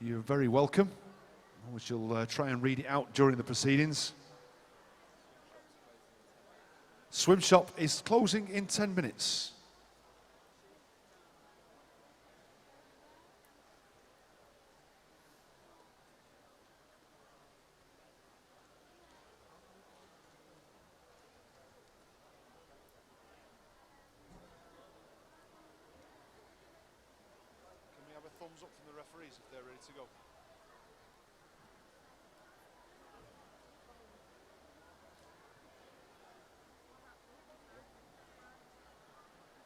you're very welcome. We shall try and read it out during the proceedings. Swim shop is closing in 10 minutes. Can we have a thumbs up from the referees if they're ready to go?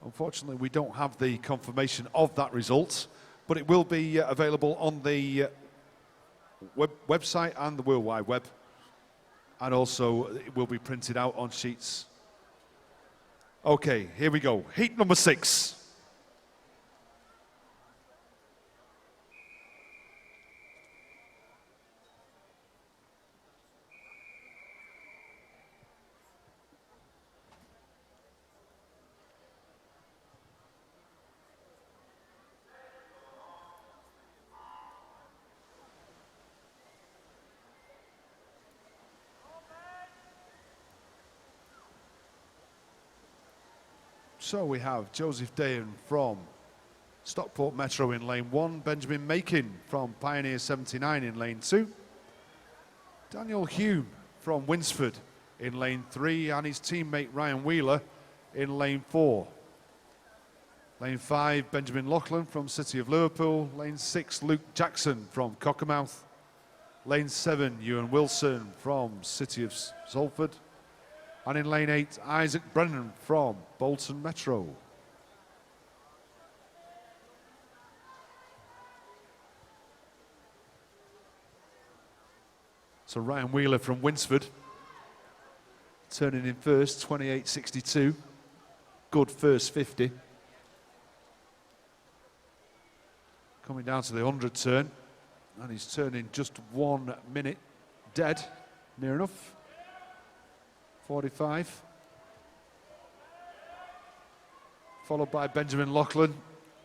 Unfortunately, we don't have the confirmation of that result, but it will be available on the website and the World Wide Web, and also it will be printed out on sheets. Okay, here we go. Heat number 6. So we have Joseph Dayan from Stockport Metro in lane 1, Benjamin Makin from Pioneer 79 in lane 2, Daniel Hume from Winsford in lane 3, and his teammate Ryan Wheeler in lane 4. Lane 5, Benjamin Loughlin from City of Liverpool. Lane 6, Luke Jackson from Cockermouth. Lane 7, Ewan Wilson from City of Salford. And in lane 8, Isaac Brennan from Bolton Metro. So Ryan Wheeler from Winsford turning in first, 28.62. Good first 50. Coming down to the 100 turn, and he's turning just 1 minute dead, near enough. 45. Followed by Benjamin Loughlin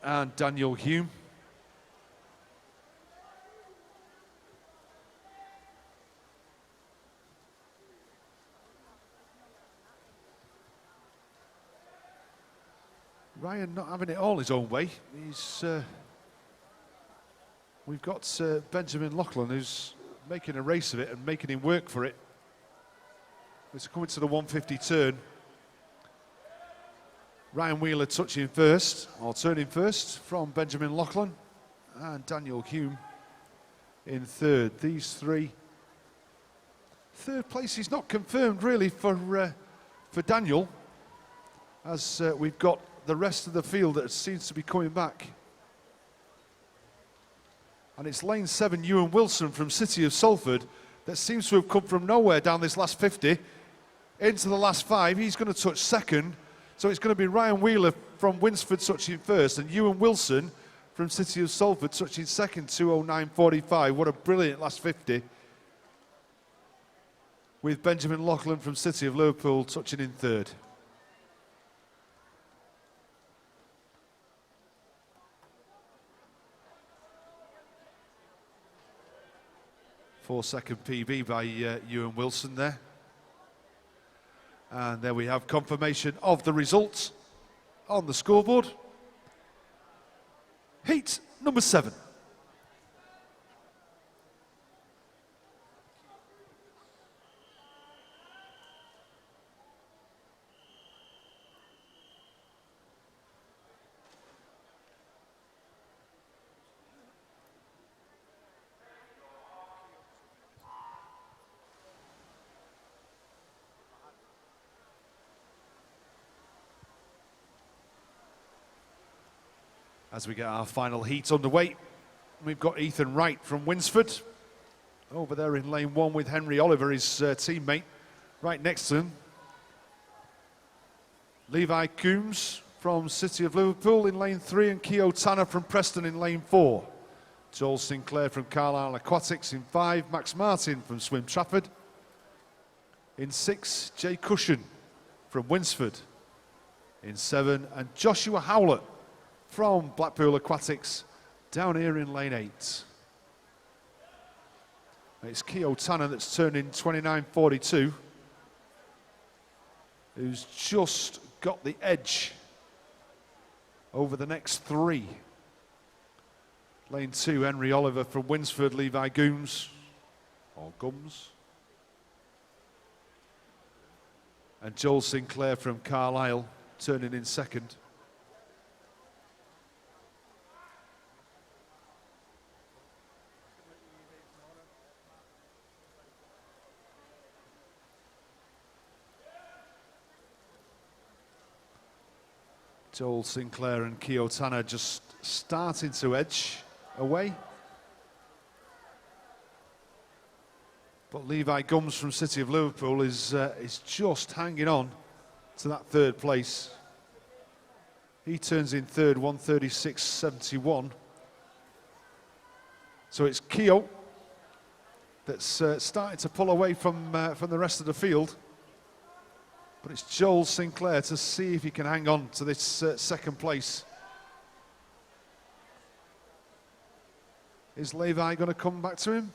and Daniel Hume. Ryan not having it all his own way. He's we've got Benjamin Loughlin who's making a race of it and making him work for it. It's coming to the 150 turn. Ryan Wheeler touching first, or turning first, from Benjamin Loughlin, and Daniel Hume in third. These three. Third place is not confirmed really for Daniel, as we've got the rest of the field that seems to be coming back. And it's lane 7, Ewan Wilson from City of Salford, that seems to have come from nowhere down this last 50 into the last 5. He's going to touch second, so it's going to be Ryan Wheeler from Winsford touching first, and Ewan Wilson from City of Salford touching second, 2:09.45. What a brilliant last 50. with Benjamin Loughlin from City of Liverpool touching in third. Four-second PB by Ewan Wilson there. And there we have confirmation of the results on the scoreboard. Heat number 7. As we get our final heat underway, we've got Ethan Wright from Winsford over there in lane 1 with Henry Oliver, his teammate, right next to him. Levi Coombs from City of Liverpool in lane 3 and Keogh Tanner from Preston in lane 4. Joel Sinclair from Carlisle Aquatics in 5, Max Martin from Swim Trafford. In 6, Jay Cushion from Winsford. In 7, and Joshua Howlett from Blackpool Aquatics down here in lane 8. It's Keogh Tanner that's turned in 29.42, who's just got the edge over the next 3. Lane 2, Henry Oliver from Winsford, Levi Gooms, or Gums. And Joel Sinclair from Carlisle turning in 2nd. Joel Sinclair and Keogh Tanner just starting to edge away. But Levi Gums from City of Liverpool is just hanging on to that 3rd place. He turns in 3rd, 1:36.71. So it's Keogh that's starting to pull away from the rest of the field. But it's Joel Sinclair to see if he can hang on to this 2nd place. Is Levi going to come back to him?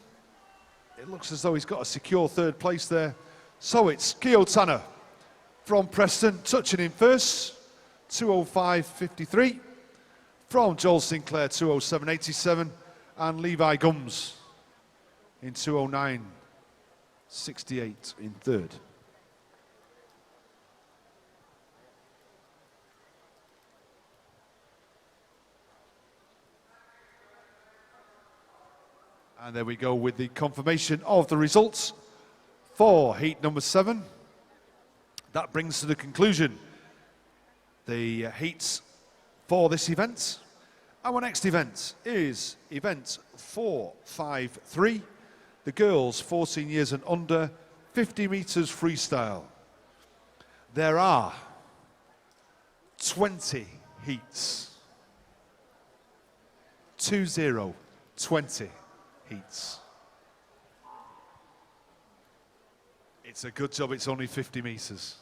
It looks as though he's got a secure 3rd place there. So it's Keogh Tanner from Preston touching in first, 2:05.53. From Joel Sinclair, 2:07.87. And Levi Gums in 2:09.68 in 3rd. And there we go with the confirmation of the results for heat number 7. That brings to the conclusion the heats for this event. Our next event is event 453, the girls 14 years and under, 50 meters freestyle. There are 20 heats. 20 heats. It's a good job it's only 50 meters.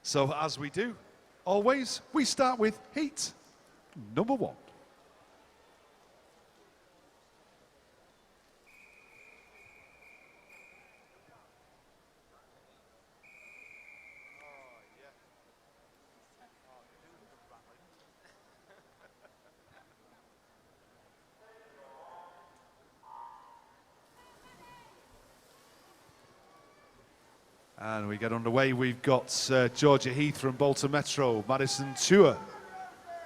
So as we do, always, we start with heat number 1. And we get underway. We've got Georgia Heath from Bolton Metro, Madison Tour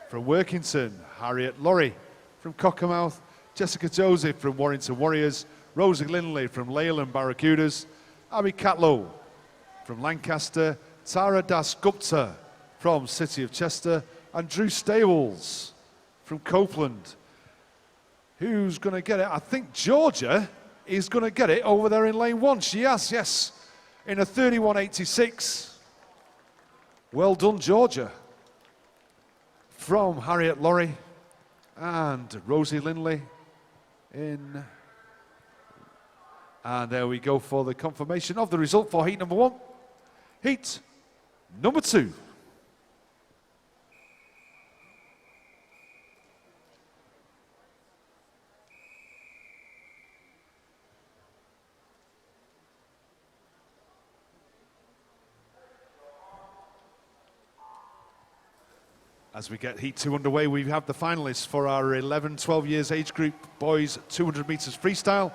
from Workington, Harriet Laurie from Cockermouth, Jessica Joseph from Warrington Warriors, Rosie Lindley from Leyland Barracudas, Abby Catlow from Lancaster, Tara Das Gupta from City of Chester, and Drew Stables from Copeland. Who's going to get it? I think Georgia is going to get it over there in lane 1. She has, yes, in a 31.86. Well done, Georgia. From Harriet Laurie and Rosie Lindley in. And there we go for the confirmation of the result for heat number 1. Heat number 2. As we get heat 2 underway, we have the finalists for our 11-12 years age group, boys 200 metres freestyle.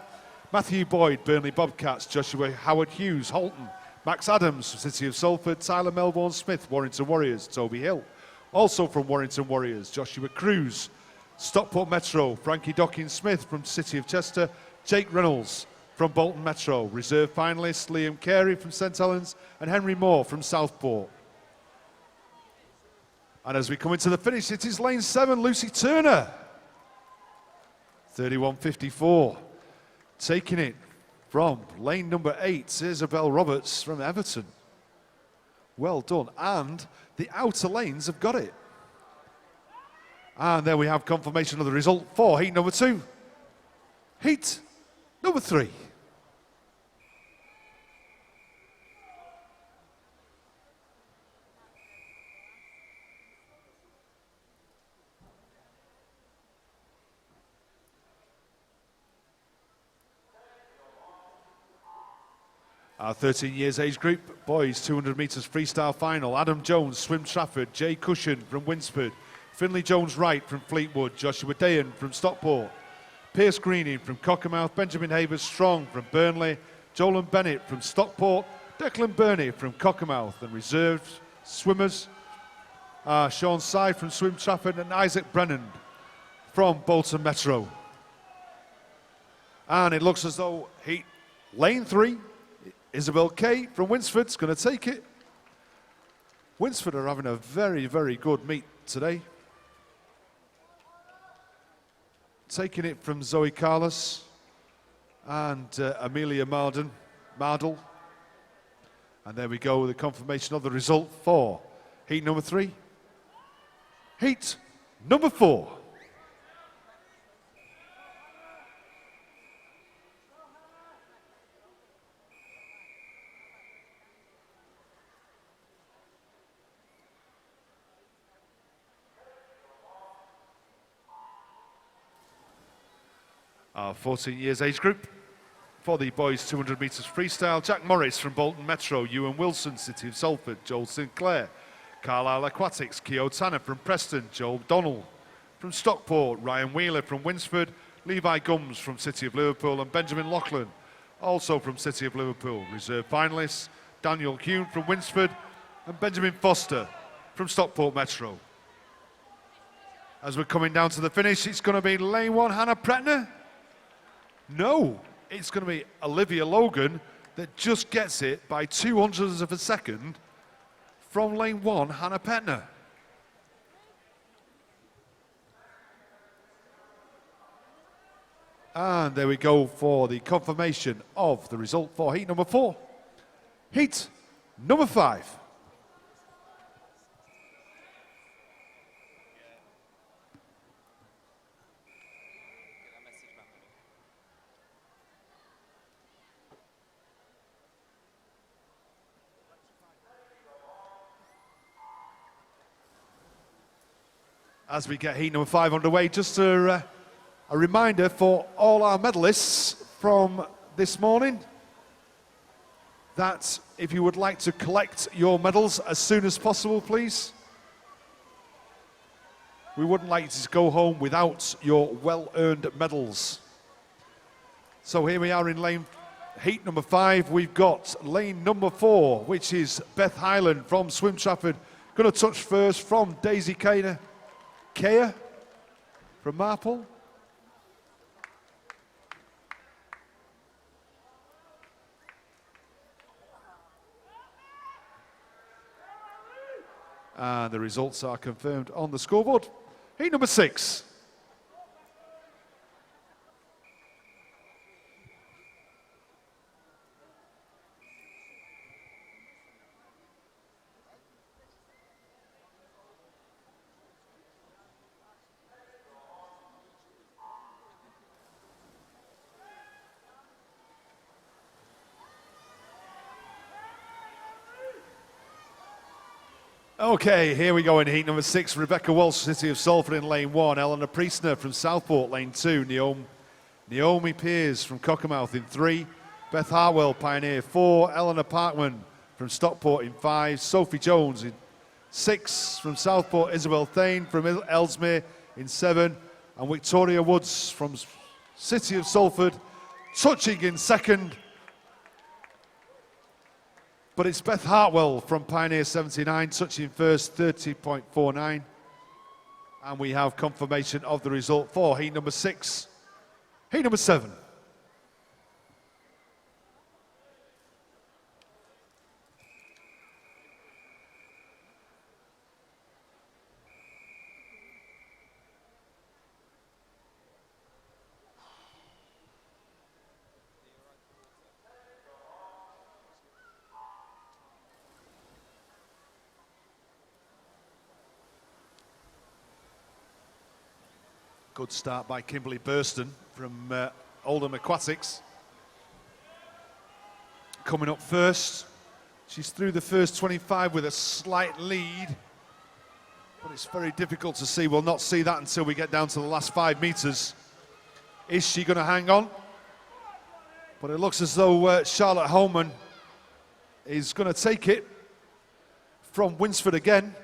Matthew Boyd, Burnley Bobcats, Joshua Howard Hughes, Halton, Max Adams, City of Salford, Tyler Melbourne Smith, Warrington Warriors, Toby Hill. Also from Warrington Warriors, Joshua Cruz, Stockport Metro, Frankie Docking Smith from City of Chester, Jake Reynolds from Bolton Metro. Reserve finalists, Liam Carey from St Helens and Henry Moore from Southport. And as we come into the finish, it is lane 7, Lucy Turner, 31.54. Taking it from lane number 8, Isabel Roberts from Everton. Well done. And the outer lanes have got it. And there we have confirmation of the result for heat number 2. Heat number 3. Our 13 years age group, boys 200 metres freestyle final. Adam Jones, Swim Trafford, Jay Cushion from Winsford, Finley Jones-Wright from Fleetwood, Joshua Dayan from Stockport, Pierce Greening from Cockermouth, Benjamin Havers-Strong from Burnley, Jolan Bennett from Stockport, Declan Burney from Cockermouth, and reserved swimmers Sean Side from Swim Trafford and Isaac Brennan from Bolton Metro. And it looks as though lane 3, Isabel Kay from Winsford's going to take it. Winsford are having a very, very good meet today. Taking it from Zoe Carlos and Amelia Mardle. And there we go, the confirmation of the result for heat number 3. Heat number 4. Our 14 years age group for the boys 200 metres freestyle, Jack Morris from Bolton Metro, Ewan Wilson, City of Salford, Joel Sinclair, Carlisle Aquatics, Keogh Tanner from Preston, Joel Donnell from Stockport, Ryan Wheeler from Winsford, Levi Gums from City of Liverpool and Benjamin Loughlin, also from City of Liverpool. Reserve finalists, Daniel Hume from Winsford and Benjamin Foster from Stockport Metro. As we're coming down to the finish, it's going to be lane 1, Hannah Pretner. No, it's going to be Olivia Logan that just gets it by 200ths of a second from lane 1, Hannah Petner. And there we go for the confirmation of the result for heat number 4. Heat number 5. As we get heat number 5 underway, just a reminder for all our medalists from this morning that if you would like to collect your medals as soon as possible, please. We wouldn't like you to go home without your well-earned medals. So here we are in heat number 5. We've got lane number 4, which is Beth Highland from Swim Trafford. Going to touch first from Daisy Kaya from Marple. And the results are confirmed on the scoreboard. Heat number 6. Okay, here we go in heat number 6. Rebecca Walsh, City of Salford in lane 1. Eleanor Priestner from Southport, lane 2. Naomi Pears from Cockermouth in 3. Beth Harwell, Pioneer 4. Eleanor Parkman from Stockport in 5. Sophie Jones in 6. From Southport, Isabel Thane from Ellesmere in 7. And Victoria Woods from City of Salford, touching in 2nd. But it's Beth Hartwell from Pioneer 79, touching 1st, 30.49. And we have confirmation of the result for heat number 6. Heat number 7. Good start by Kimberly Burston from Oldham Aquatics. Coming up first. She's through the first 25 with a slight lead. But it's very difficult to see. We'll not see that until we get down to the last 5 metres. Is she going to hang on? But it looks as though Charlotte Holman is going to take it from Winsford again.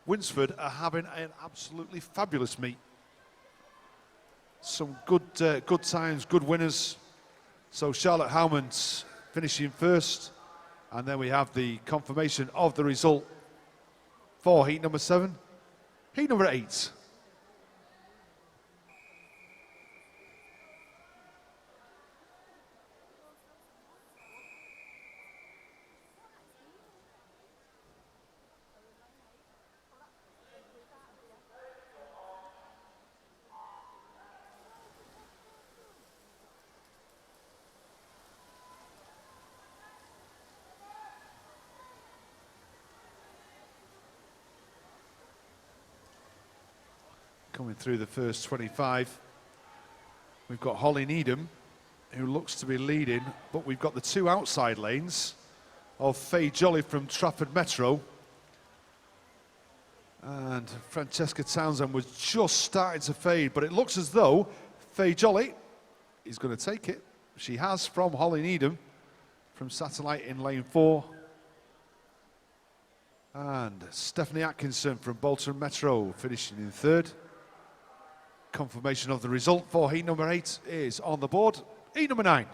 Winsford are having an absolutely fabulous meet. Some good times, good winners. So Charlotte Howman's finishing first. And then we have the confirmation of the result for heat number 7. Heat number 8. Coming through the first 25, we've got Holly Needham, who looks to be leading, but we've got the 2 outside lanes of Faye Jolly from Trafford Metro. And Francesca Townsend was just starting to fade, but it looks as though Faye Jolly is going to take it. She has, from Holly Needham, from Satellite in lane 4. And Stephanie Atkinson from Bolton Metro finishing in 3rd. Confirmation of the result for heat number 8 is on the board. Heat number 9.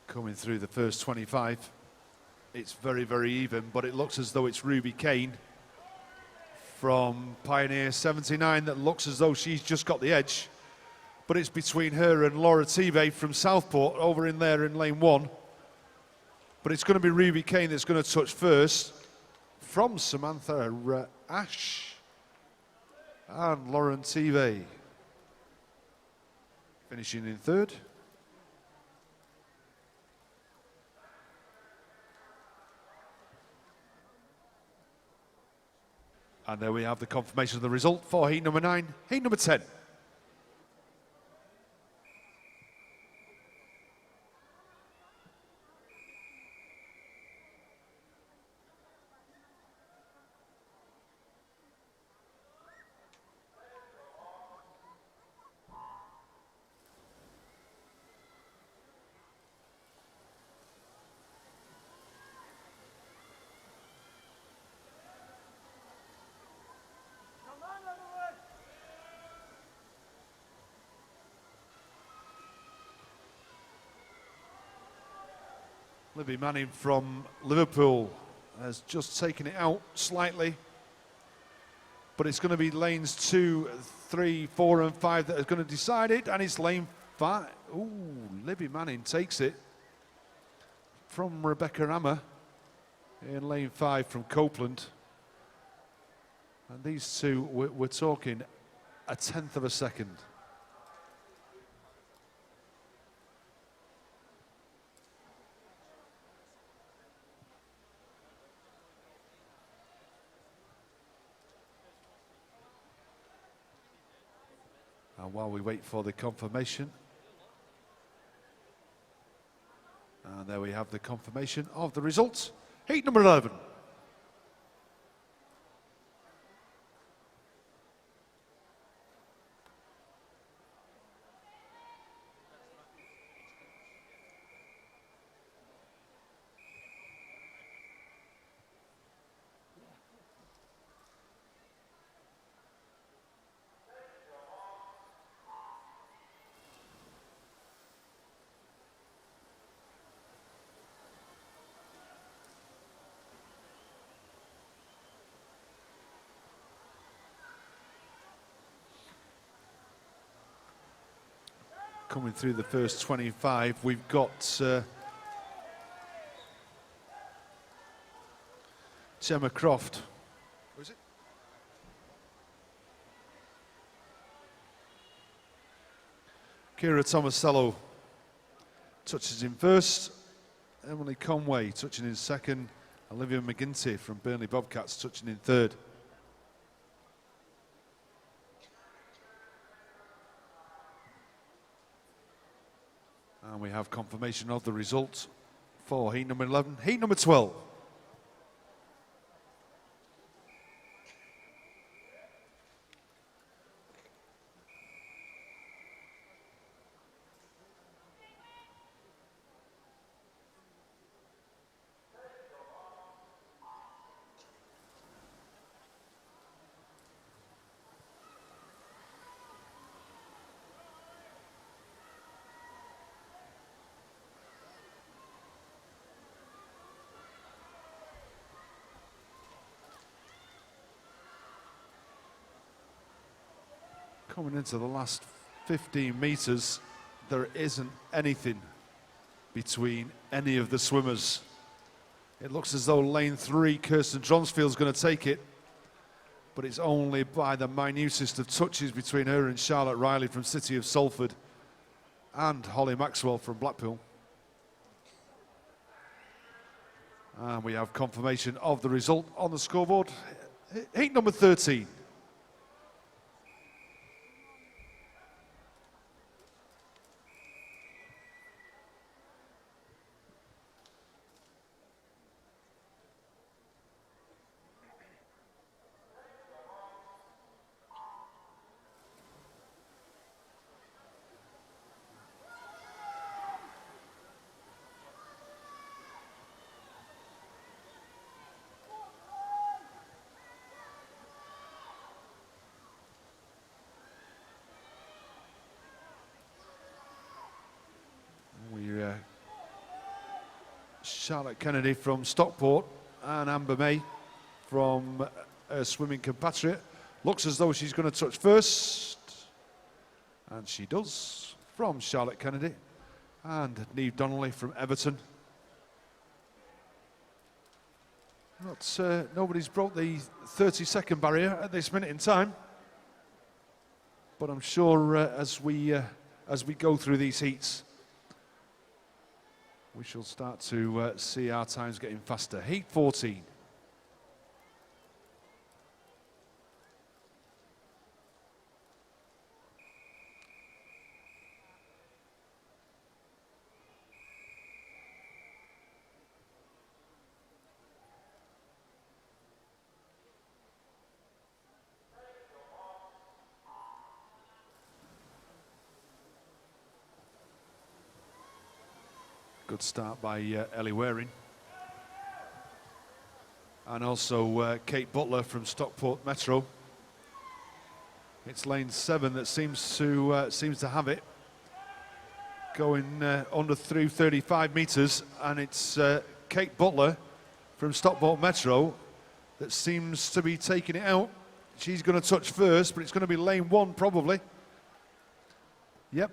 Coming through the first 25, it's very, very even, but it looks as though it's Ruby Kane from Pioneer 79 that looks as though she's just got the edge. But it's between her and Laura Tive from Southport over in there in lane 1. But it's going to be Ruby Kane that's going to touch first from Samantha Ash and Lauren Tive finishing in 3rd. And there we have the confirmation of the result for heat number 9, heat number 10. Libby Manning from Liverpool has just taken it out slightly. But it's going to be lanes 2, 3, 4 and 5 that are going to decide it. And it's lane 5. Ooh, Libby Manning takes it from Rebecca Hammer in lane 5 from Copeland. And these two, we're talking a tenth of a second. And while we wait for the confirmation, and there we have the confirmation of the results. Heat number 11. Coming through the first 25, we've got Gemma Croft. Who is it? Kira Tomasello touches in first. Emily Conway touching in second. Olivia McGinty from Burnley Bobcats touching in third. And we have confirmation of the results for heat number 11. Heat number 12. Coming into the last 15 metres, there isn't anything between any of the swimmers. It looks as though lane 3, Kirsten Dronsfield's going to take it, but it's only by the minutest of touches between her and Charlotte Riley from City of Salford and Holly Maxwell from Blackpool. And we have confirmation of the result on the scoreboard. Heat number 13. Charlotte Kennedy from Stockport and Amber May from a swimming compatriot. Looks as though she's going to touch first, and she does, from Charlotte Kennedy. And Niamh Donnelly from Everton. Nobody's broke the 30-second barrier at this minute in time, but I'm sure as we go through these heats, we shall start to see our times getting faster. Heat 14. Good start by Ellie Waring. And also Kate Butler from Stockport Metro. It's lane 7 that seems to have it. Going under through 35 metres, and it's Kate Butler from Stockport Metro that seems to be taking it out. She's going to touch first, but it's going to be lane 1 probably. Yep.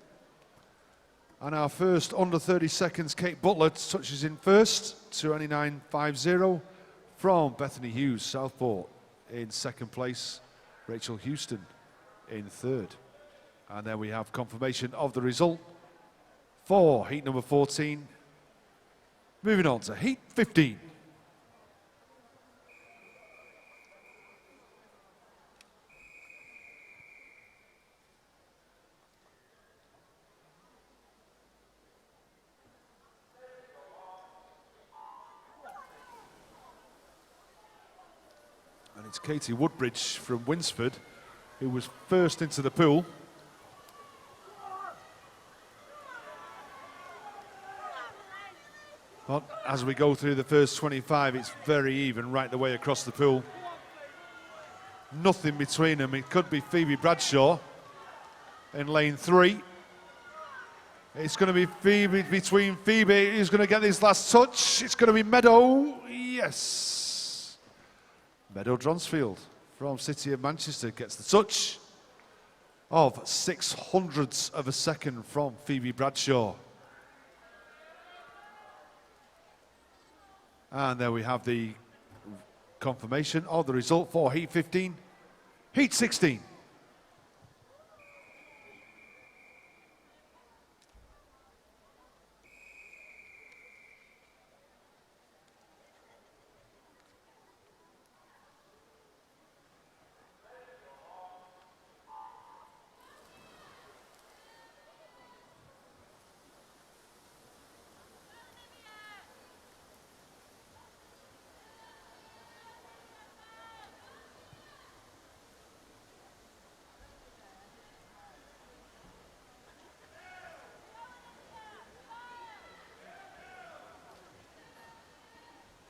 And our first under 30 seconds, Kate Butler touches in first, 29.50 from Bethany Hughes, Southport. in second place, Rachel Houston in third. And then we have confirmation of the result for heat number 14. Moving on to heat 15. And it's Katie Woodbridge from Winsford who was first into the pool. But as we go through the first 25, it's very even right the way across the pool. Nothing between them. It could be Phoebe Bradshaw in lane 3. It's going to be Phoebe between Phoebe. Who's going to get this last touch? It's going to be Meadow. Yes. Meadow Dronsfield from City of Manchester gets the touch of 0.06 of a second from Phoebe Bradshaw. And there we have the confirmation of the result for heat 15. Heat 16.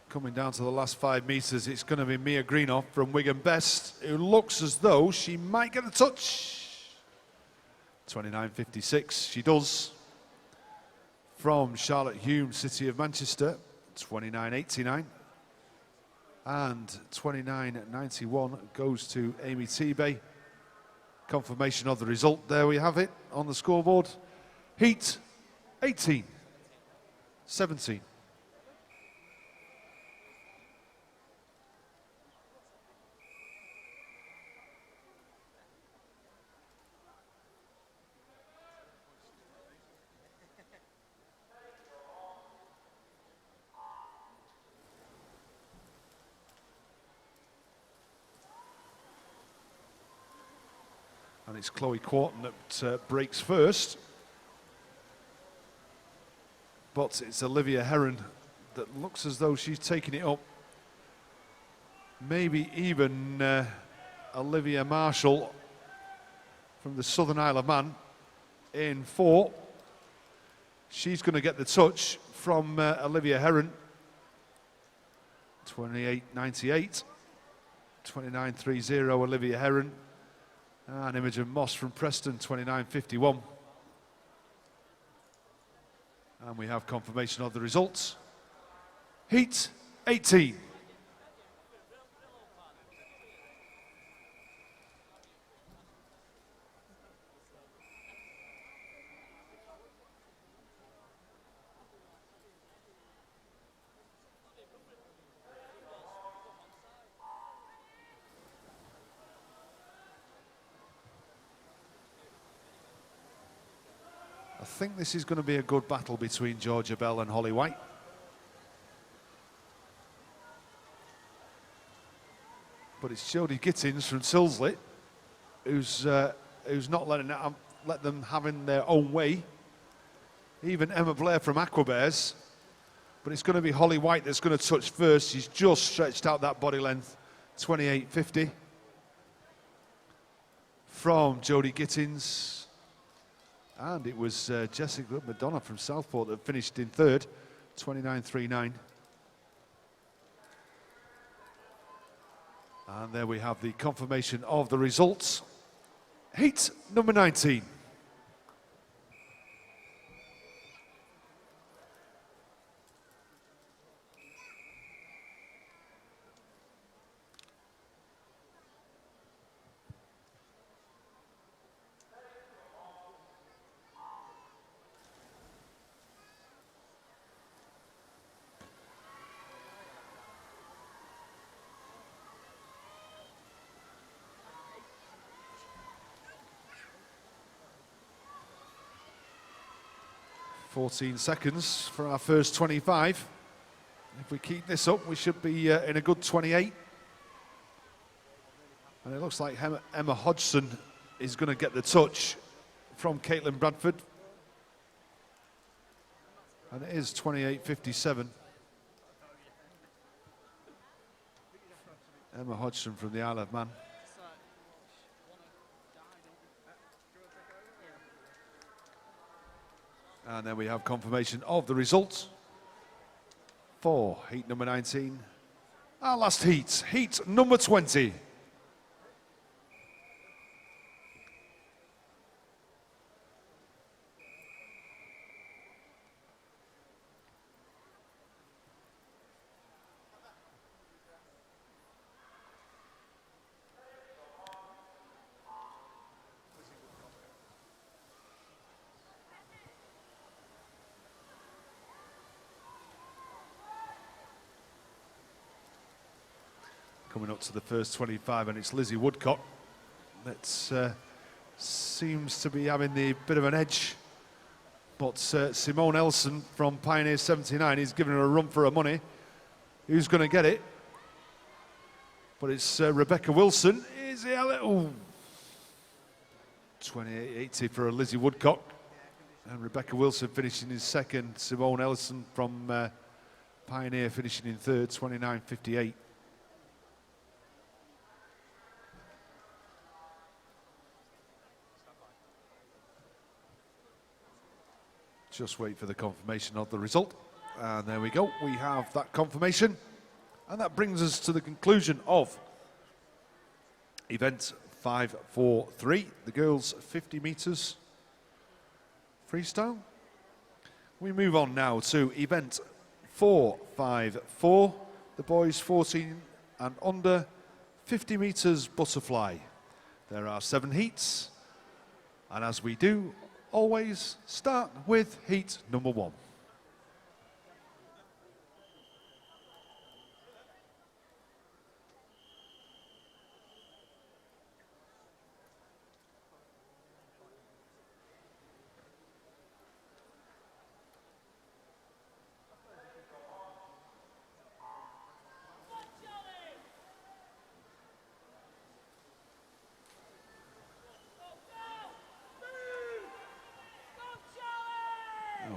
Coming down to the last 5 metres, it's going to be Mia Greenoff from Wigan Best, who looks as though she might get a touch. 29.56, she does. From Charlotte Hume, City of Manchester, 29.89. And 29.91 goes to Amy Tebay. Confirmation of the result, there we have it on the scoreboard. Heat 18, 17. And it's Chloe Quarton that breaks first. But it's Olivia Heron that looks as though she's taking it up. Maybe even Olivia Marshall from the Southern Isle of Man in 4. She's going to get the touch from Olivia Heron. 28.98. 29.30 Olivia Heron. And Imogen Moss from Preston, 29.51. And we have confirmation of the results. Heat 18. I think this is going to be a good battle between Georgia Bell and Holly White. But it's Jodie Gittins from Silsley who's not let them have in their own way. Even Emma Blair from Aquabears. But it's going to be Holly White that's going to touch first. She's just stretched out that body length, 28.50. From Jodie Gittins. And it was Jessica Madonna from Southport that finished in third, 29.39. And there we have the confirmation of the results. Heat number 19. 14 seconds for our first 25. If we keep this up, we should be in a good 28. And it looks like Emma Hodgson is going to get the touch from Caitlin Bradford. And it is 28.57. Emma Hodgson from the Isle of Man. And then we have confirmation of the results for heat number 19. Our last heat, heat number 20. Coming up to the first 25, and it's Lizzie Woodcock that seems to be having the bit of an edge. But Simone Elson from Pioneer 79 is giving her a run for her money. Who's going to get it? But it's Rebecca Wilson. Is it a little 28.80 for Lizzie Woodcock, and Rebecca Wilson finishing in second. Simone Elson from Pioneer finishing in third, 29.58. Just wait for the confirmation of the result. And there we go, we have that confirmation. And that brings us to the conclusion of event 543, the girls 50 meters freestyle. We move on now to event 454, the boys 14 and under 50 meters butterfly. There are 7 heats, and as we do, always start with heat number 1.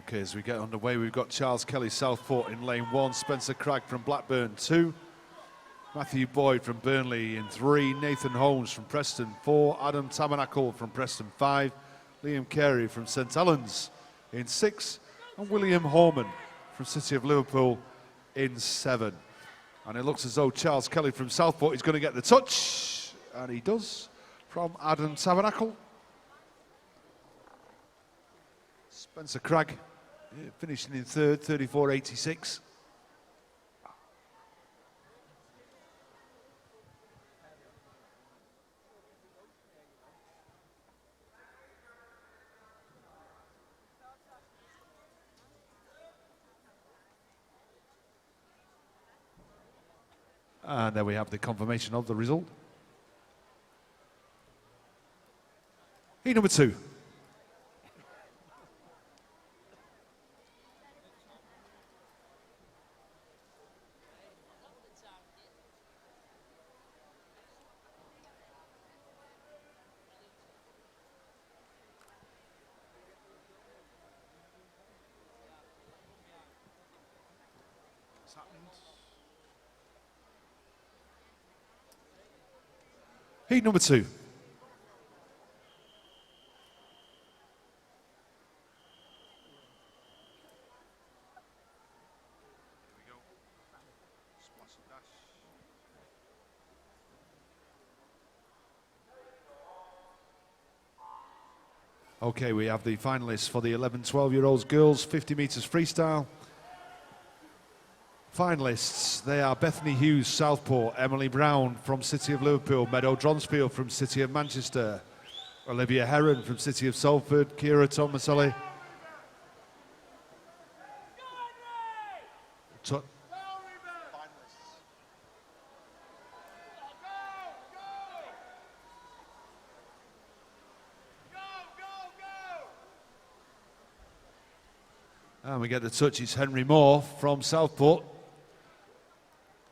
Okay, as we get underway, we've got Charles Kelly Southport in lane 1, Spencer Cragg from Blackburn 2, Matthew Boyd from Burnley in 3, Nathan Holmes from Preston 4, Adam Tabernacle from Preston 5, Liam Carey from St Helens in 6, and William Horman from City of Liverpool in 7. And it looks as though Charles Kelly from Southport is going to get the touch, and he does, from Adam Tabernacle. Spencer Cragg finishing in third, 34.86. And there we have the confirmation of the result. Heat number 2. Heat number 2. Okay, we have the finalists for the 11-12-year-olds girls 50 meters freestyle. Finalists, they are Bethany Hughes, Southport, Emily Brown from City of Liverpool, Meadow Dronsfield from City of Manchester, Olivia Heron from City of Salford, Kira Tomaselli. And we get the touch. It's Henry Moore from Southport.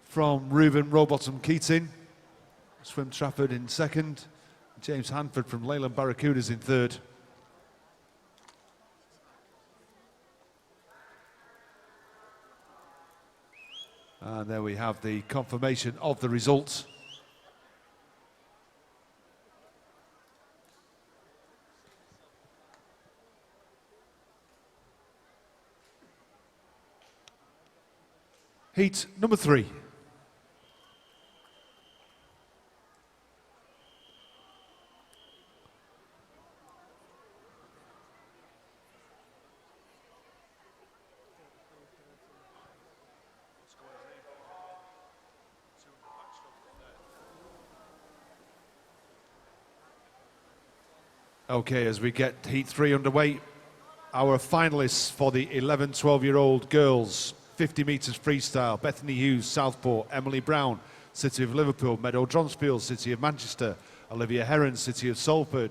From Reuben Rowbottom Keating. Swim Trafford in second. James Hanford from Leyland Barracudas in third. And there we have the confirmation of the results. Heat number 3. Okay, as we get Heat 3 underway, our finalists for the 11, 12-year-old girls, 50 metres freestyle, Bethany Hughes, Southport, Emily Brown, City of Liverpool, Meadow Dronsfield, City of Manchester, Olivia Heron, City of Salford,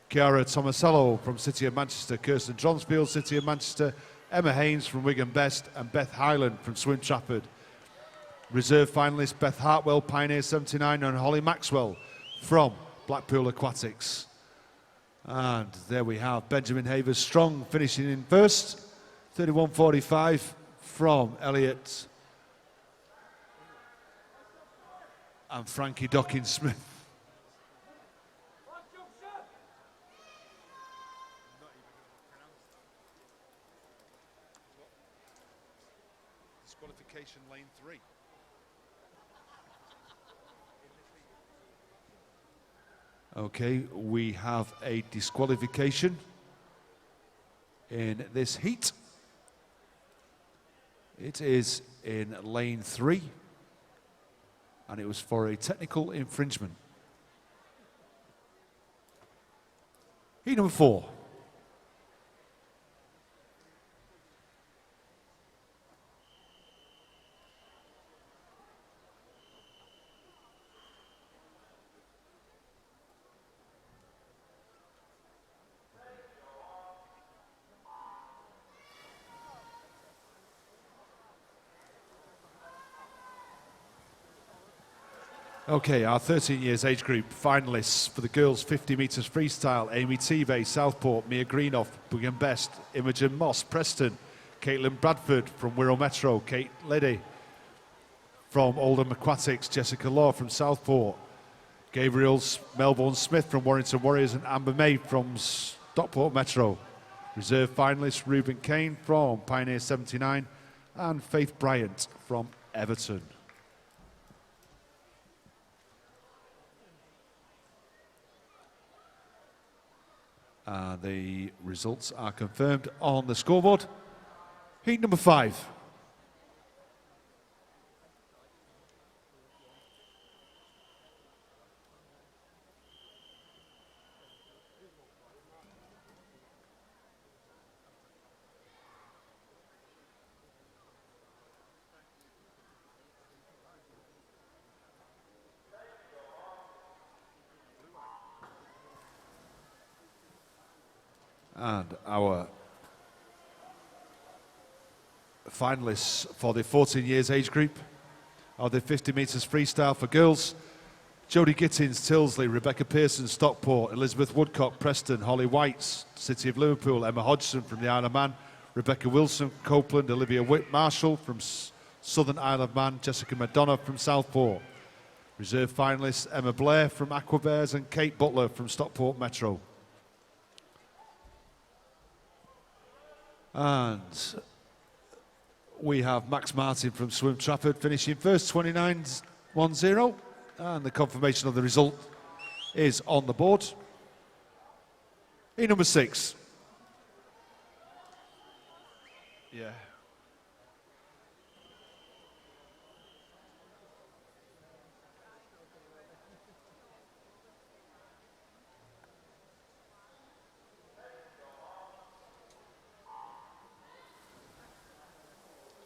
Chiara Tomasello from City of Manchester, Kirsten Dronsfield, City of Manchester, Emma Haynes from Wigan Best, and Beth Highland from Swim Trafford. Reserve finalists Beth Hartwell, Pioneer 79, and Holly Maxwell from Blackpool Aquatics. And there we have Benjamin Havers Strong finishing in first, 31.45 from Elliot and Frankie Dockin-Smith. Disqualification lane 3. Okay, we have a disqualification in this heat. It is in lane 3, and it was for a technical infringement. Heat number 4. Okay, our 13 years age group finalists for the girls 50 metres freestyle, Amy Tive, Southport, Mia Greenoff, Wigan Best, Imogen Moss, Preston, Caitlin Bradford from Wirral Metro, Kate Leddy from Oldham Aquatics, Jessica Law from Southport, Gabriel Melbourne Smith from Warrington Warriors, and Amber May from Stockport Metro. Reserve finalists Reuben Kane from Pioneer 79 and Faith Bryant from Everton. The results are confirmed on the scoreboard. Heat number 5. And our finalists for the 14 years age group are the 50 metres freestyle for girls. Jodie Gittins, Tilsley, Rebecca Pearson, Stockport, Elizabeth Woodcock, Preston, Holly Whites, City of Liverpool, Emma Hodgson from the Isle of Man, Rebecca Wilson, Copeland, Olivia Witt Marshall from Southern Isle of Man, Jessica Madonna from Southport. Reserve finalists Emma Blair from Aquabears and Kate Butler from Stockport Metro. And we have Max Martin from Swim Trafford finishing first, 29.10. And the confirmation of the result is on the board. Heat number 6. Yeah.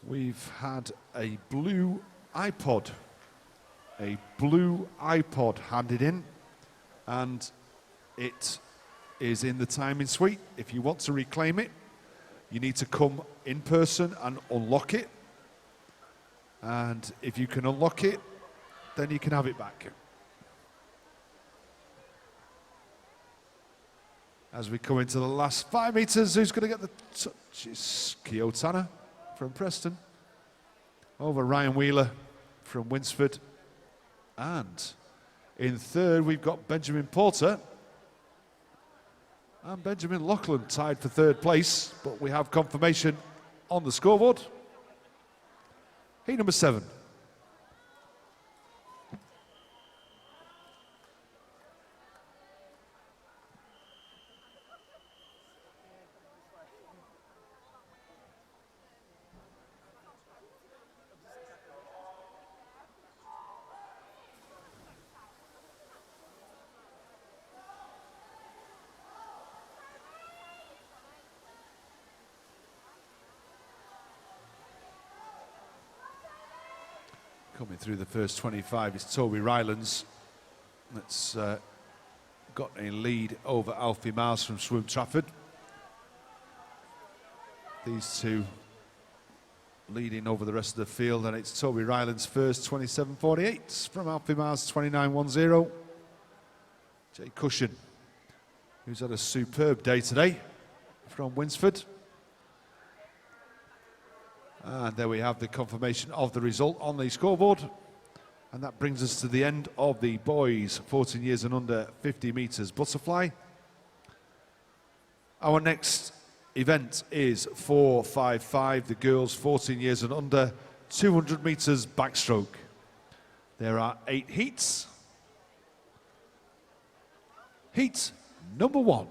We've had a blue iPod handed in, and it is in the timing suite. If you want to reclaim it, you need to come in person and unlock it. And if you can unlock it, then you can have it back. As we come into the last 5 meters, who's going to get the touch? It's Keotana from Preston. Over Ryan Wheeler from Winsford. And in third, we've got Benjamin Porter. And Benjamin Loughlin tied for third place, but we have confirmation on the scoreboard. Heat number 7. Coming through the first 25 is Toby Rylands. That's got a lead over Alfie Mars from Swim Trafford. These two leading over the rest of the field, and it's Toby Rylands first, 27.48 from Alfie Mars, 29.10. Jay Cushion, who's had a superb day today from Winsford. And there we have the confirmation of the result on the scoreboard. And that brings us to the end of the boys 14 years and under 50 metres butterfly. Our next event is 455, the girls 14 years and under 200 metres backstroke. There are 8 heats. Heat number 1.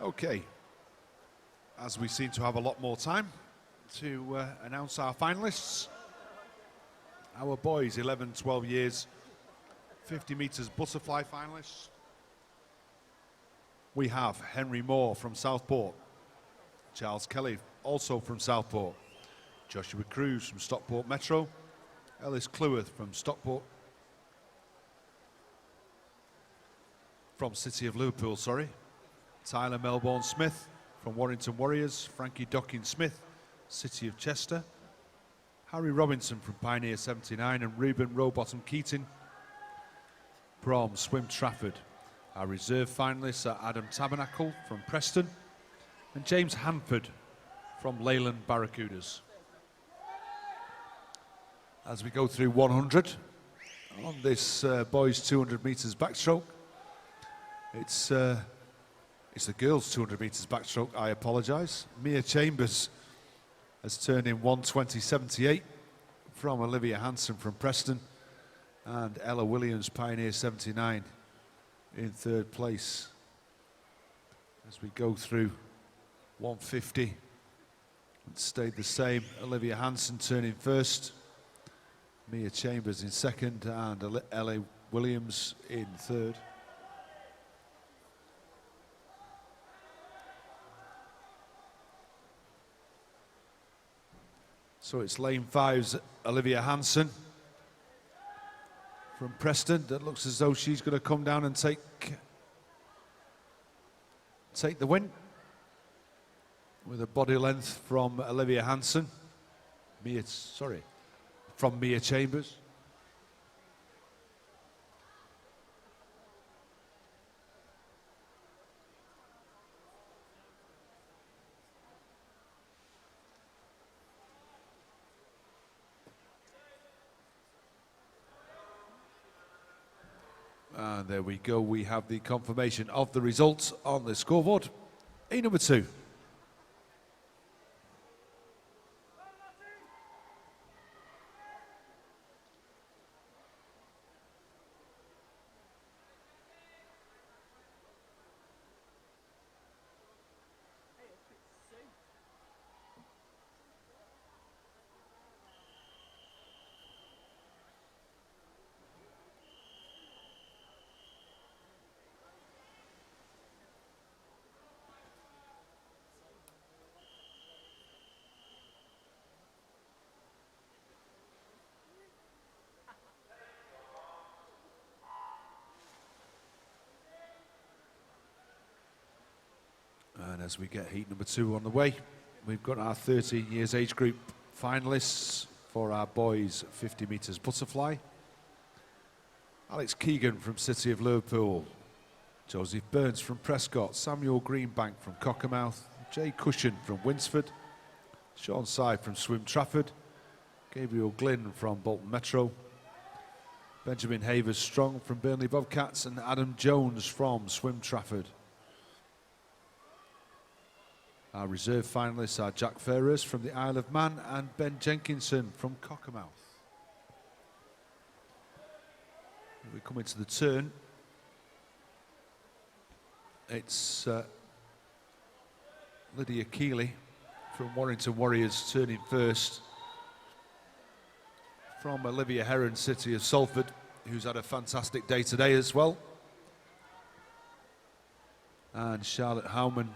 Okay, as we seem to have a lot more time to announce our finalists. Our boys, 11, 12 years, 50 metres butterfly finalists. We have Henry Moore from Southport, Charles Kelly, also from Southport, Joshua Cruz from Stockport Metro, Ellis Cleworth from Stockport, from City of Liverpool, sorry, Tyler Melbourne Smith from Warrington Warriors, Frankie Docking Smith, City of Chester, Harry Robinson from Pioneer 79, and Reuben Rowbottom Keating from Swim Trafford. Our reserve finalists are Adam Tabernacle from Preston and James Hanford from Leyland Barracudas. As we go through 100 on this boys 200 metres backstroke, it's the girls 200 metres backstroke, I apologise. Mia Chambers has turned in 1:20.78 from Olivia Hanson from Preston, and Ella Williams, Pioneer 79, in third place. As we go through 150, it stayed the same. Olivia Hansen turning first, Mia Chambers in second, and Ellie Williams in third. So it's lane 5's Olivia Hansen from Preston. That looks as though she's going to come down and take the win with a body length from Olivia Hansen. From Mia Chambers. And there we go, we have the confirmation of the results on the scoreboard. A number 2. And as we get heat number 2 on the way, we've got our 13 years age group finalists for our boys 50 metres butterfly. Alex Keegan from City of Liverpool, Joseph Burns from Prescott, Samuel Greenbank from Cockermouth, Jay Cushion from Winsford, Sean Sy from Swim Trafford, Gabriel Glynn from Bolton Metro, Benjamin Havers Strong from Burnley Bobcats, and Adam Jones from Swim Trafford. Our reserve finalists are Jack Ferrers from the Isle of Man and Ben Jenkinson from Cockermouth. We come into the turn. It's Lydia Keeley from Warrington Warriors turning first. From Olivia Heron, City of Salford, who's had a fantastic day today as well. And Charlotte Howman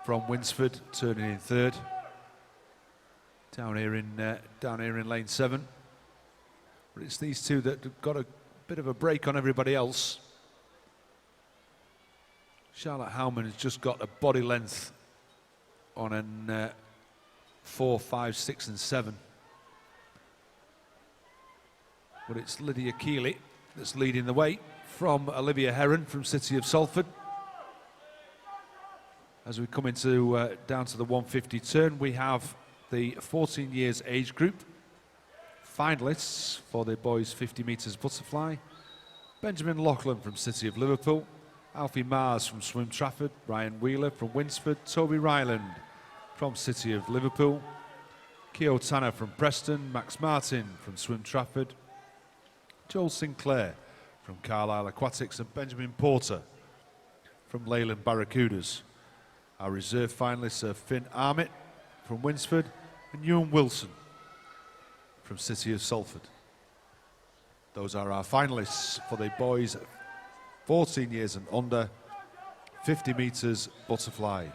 from Winsford turning in third. Down here in lane 7. But it's these two that have got a bit of a break on everybody else. Charlotte Howman has just got a body length on an 4, 5, 6 and 7. But it's Lydia Keeley that's leading the way from Olivia Heron from City of Salford. As we come into down to the 150 turn, we have the 14 years age group finalists for the boys 50 metres butterfly. Benjamin Loughlin from City of Liverpool, Alfie Mars from Swim Trafford, Ryan Wheeler from Winsford, Toby Ryland from City of Liverpool, Keo Tanner from Preston, Max Martin from Swim Trafford, Joel Sinclair from Carlisle Aquatics, and Benjamin Porter from Leyland Barracudas. Our reserve finalists are Finn Armitt from Winsford and Ewan Wilson from City of Salford. Those are our finalists for the boys 14 years and under 50 metres butterfly.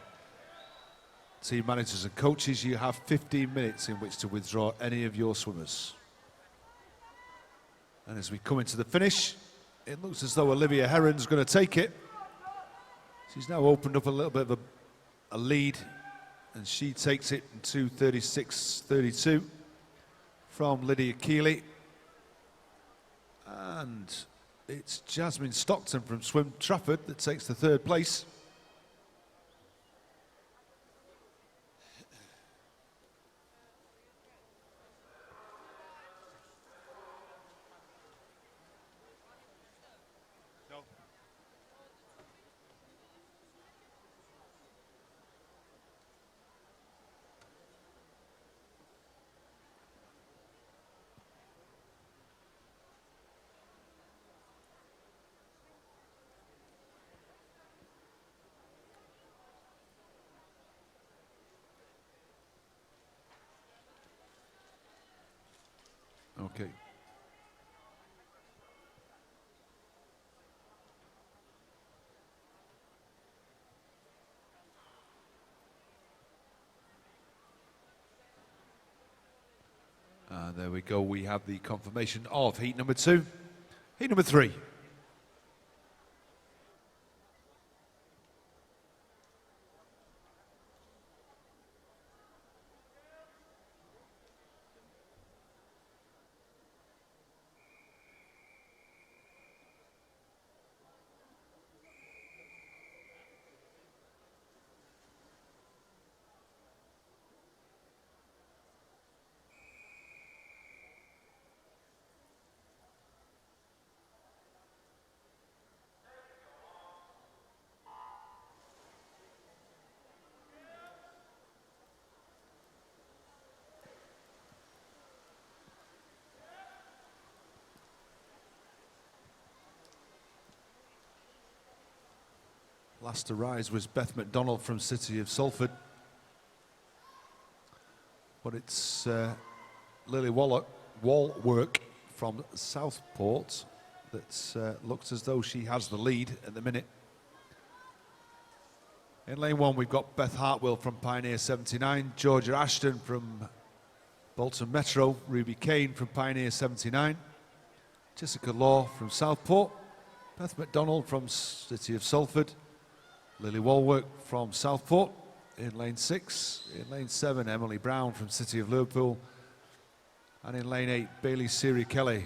Team managers and coaches, you have 15 minutes in which to withdraw any of your swimmers. And as we come into the finish, it looks as though Olivia Heron's going to take it. She's now opened up a little bit of a lead, and she takes it in 2:36.32 from Lydia Keeley. And it's Jasmine Stockton from Swim Trafford that takes the third place. Okay. There we go. We have the confirmation of heat number 2. Heat number 3. Last to rise was Beth McDonald from City of Salford. But it's Lily Walwork from Southport that looks as though she has the lead at the minute. In lane 1, we've got Beth Hartwell from Pioneer 79, Georgia Ashton from Bolton Metro, Ruby Kane from Pioneer 79, Jessica Law from Southport, Beth McDonald from City of Salford, Lily Walwork from Southport in lane 6. In lane 7, Emily Brown from City of Liverpool. And in lane 8, Bailey Siri Kelly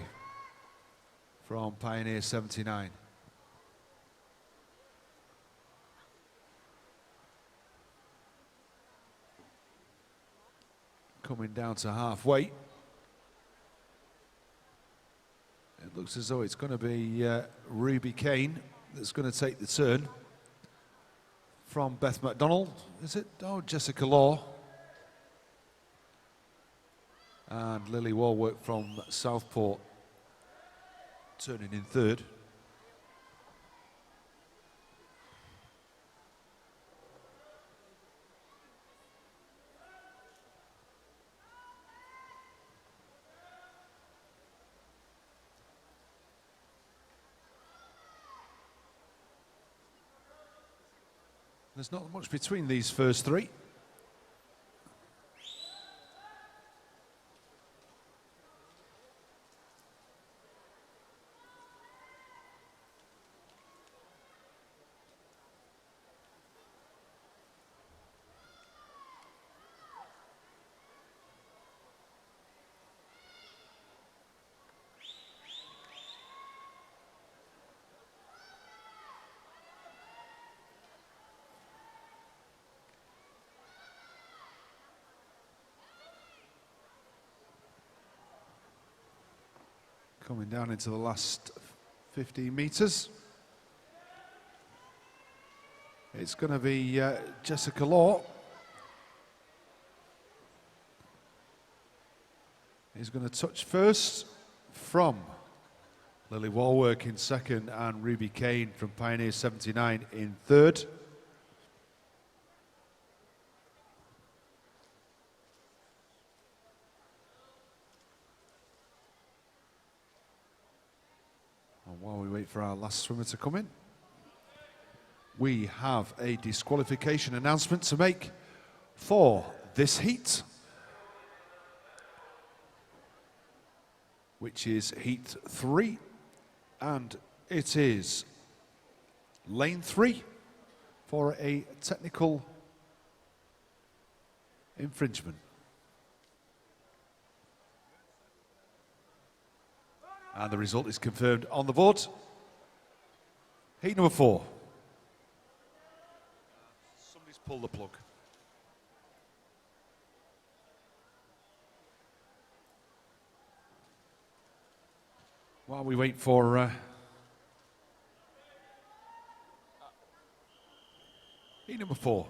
from Pioneer 79. Coming down to halfway. It looks as though it's going to be Ruby Kane that's going to take the turn from Beth McDonald, is it? Oh, Jessica Law. And Lily Walwork from Southport turning in third. There's not much between these first 3. Coming down into the last 15 metres. It's going to be Jessica Law. He's going to touch first from Lily Walwork in second and Ruby Kane from Pioneer 79 in third. While we wait for our last swimmer to come in, we have a disqualification announcement to make for this heat, which is heat 3, and it is lane 3 for a technical infringement. And the result is confirmed on the board. Heat number 4. Somebody's pulled the plug. While we wait for heat number 4.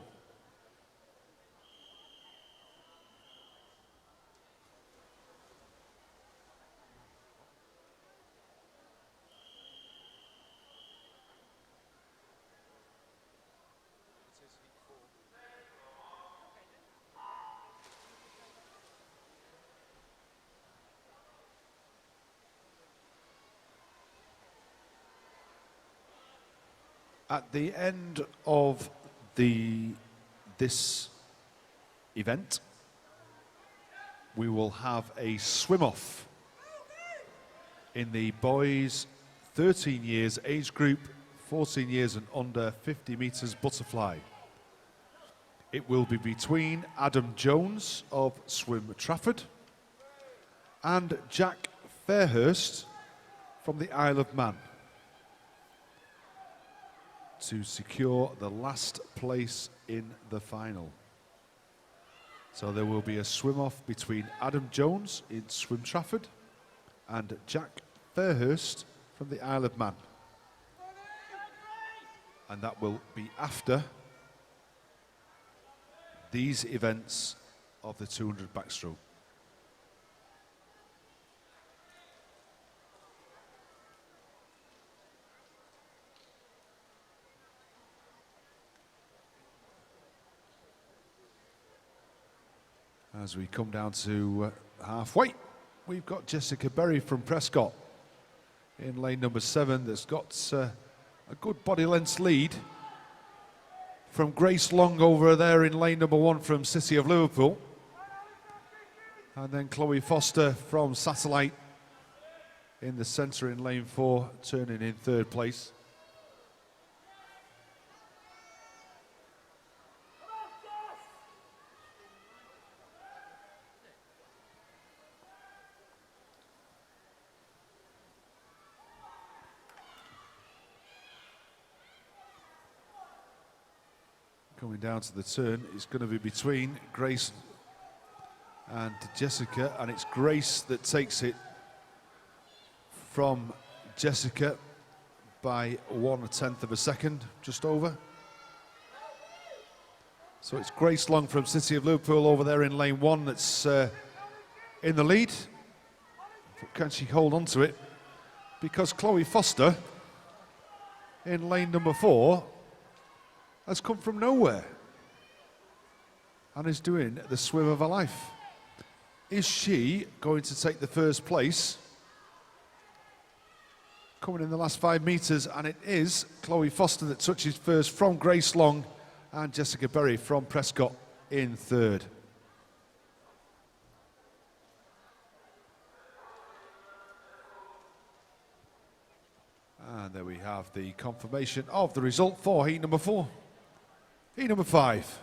At the end of this event, we will have a swim-off in the boys 13 years age group, 14 years and under, 50 metres butterfly. It will be between Adam Jones of Swim Trafford and Jack Fairhurst from the Isle of Man to secure the last place in the final. So there will be a swim-off between Adam Jones in Swim Trafford and Jack Fairhurst from the Isle of Man. And that will be after these events of the 200 backstroke. As we come down to halfway, we've got Jessica Berry from Prescott in lane number 7 that's got a good body length lead from Grace Long over there in lane number 1 from City of Liverpool. And then Chloe Foster from Satellite in the centre in lane 4, turning in 3rd place. Coming down to the turn, it's going to be between Grace and Jessica, and it's Grace that takes it from Jessica by 1/10 of a second, just over. So it's Grace Long from City of Liverpool over there in lane 1 that's in the lead. But can she hold on to it? Because Chloe Foster in lane number 4 has come from nowhere and is doing the swim of her life. Is she going to take the first place? Coming in the last 5 metres, and it is Chloe Foster that touches first from Grace Long and Jessica Berry from Prescott in 3rd. And there we have the confirmation of the result for heat number 4. Heat number 5.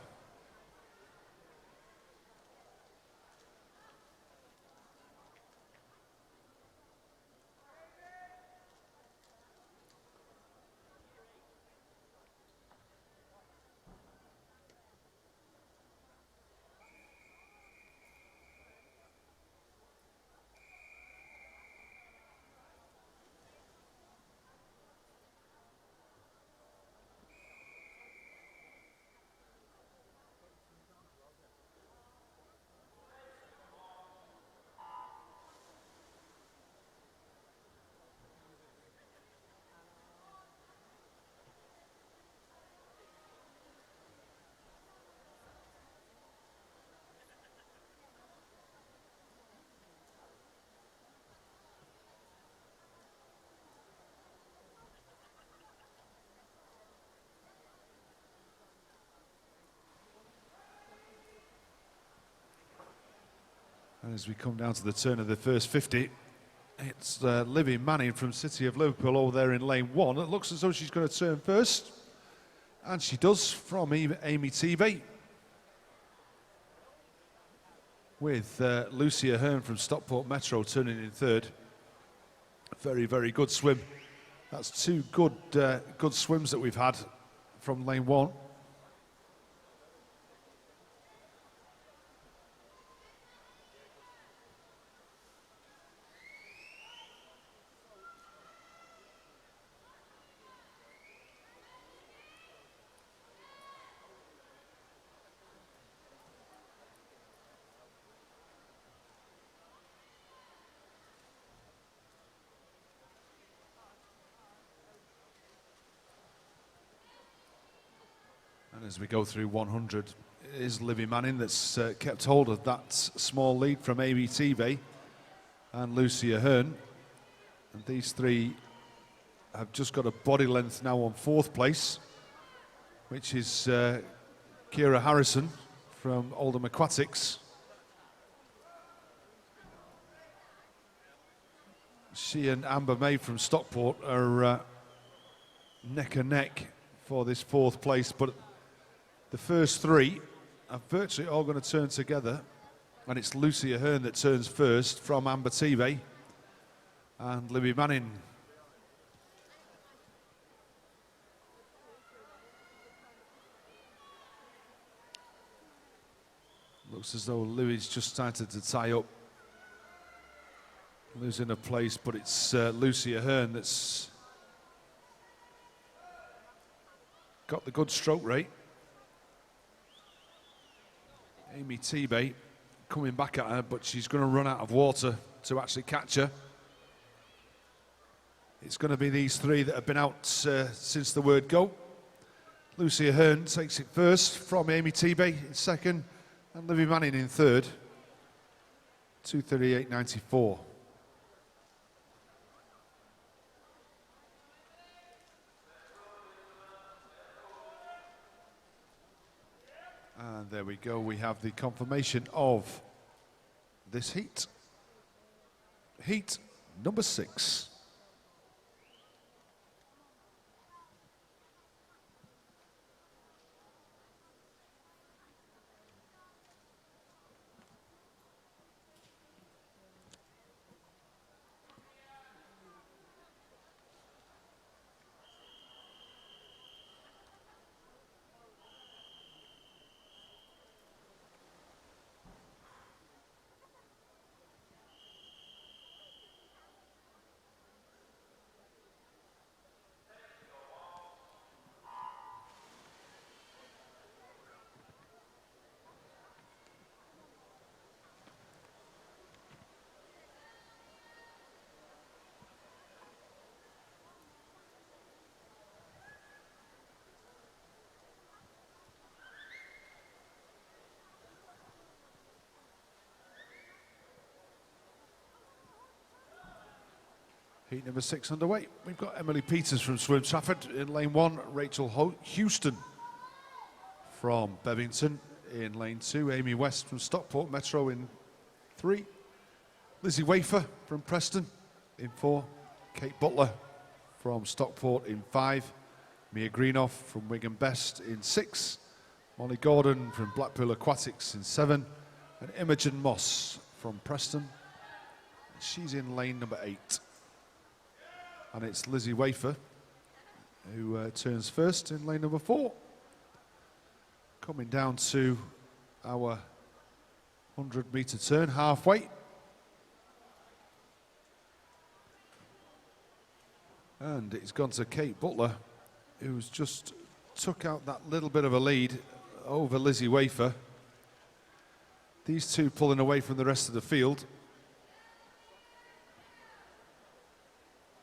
And as we come down to the turn of the first 50, it's Livy Manning from City of Liverpool over there in lane 1. It looks as though she's going to turn first, and she does, from Amy Tebay, with Lucia Hearn from Stockport Metro turning in 3rd. Very, very good swim. That's 2 good swims that we've had from lane 1. And as we go through 100, it is Livy Manning that's kept hold of that small lead from Amy Tebay and Lucia Hearn. And these 3 have just got a body length now on 4th place, which is Kira Harrison from Oldham Aquatics. She and Amber May from Stockport are neck and neck for this 4th place, but the first 3 are virtually all going to turn together, and it's Lucy Ahern that turns first from Amber Tebey and Libby Manning. Looks as though Louis just started to tie up, losing a place, but it's Lucy Ahern that's got the good stroke rate. Amy Tebey coming back at her, but she's going to run out of water to actually catch her. It's going to be these 3 that have been out since the word go. Lucy Ahern takes it first from Amy Tebey in 2nd, and Libby Manning in 3rd, 2:38.94. And there we go, we have the confirmation of this heat. Heat number 6. Heat number 6 underway. We've got Emily Peters from Swim Trafford in lane 1, Rachel Houston from Bevington in lane 2, Amy West from Stockport Metro in 3, Lizzie Wafer from Preston in 4, Kate Butler from Stockport in 5, Mia Greenoff from Wigan Best in 6, Molly Gordon from Blackpool Aquatics in 7, and Imogen Moss from Preston. She's in lane number 8. And it's Lizzie Wafer who turns first in lane number 4. Coming down to our 100-metre turn, halfway. And it's gone to Kate Butler, who's just took out that little bit of a lead over Lizzie Wafer. These 2 pulling away from the rest of the field.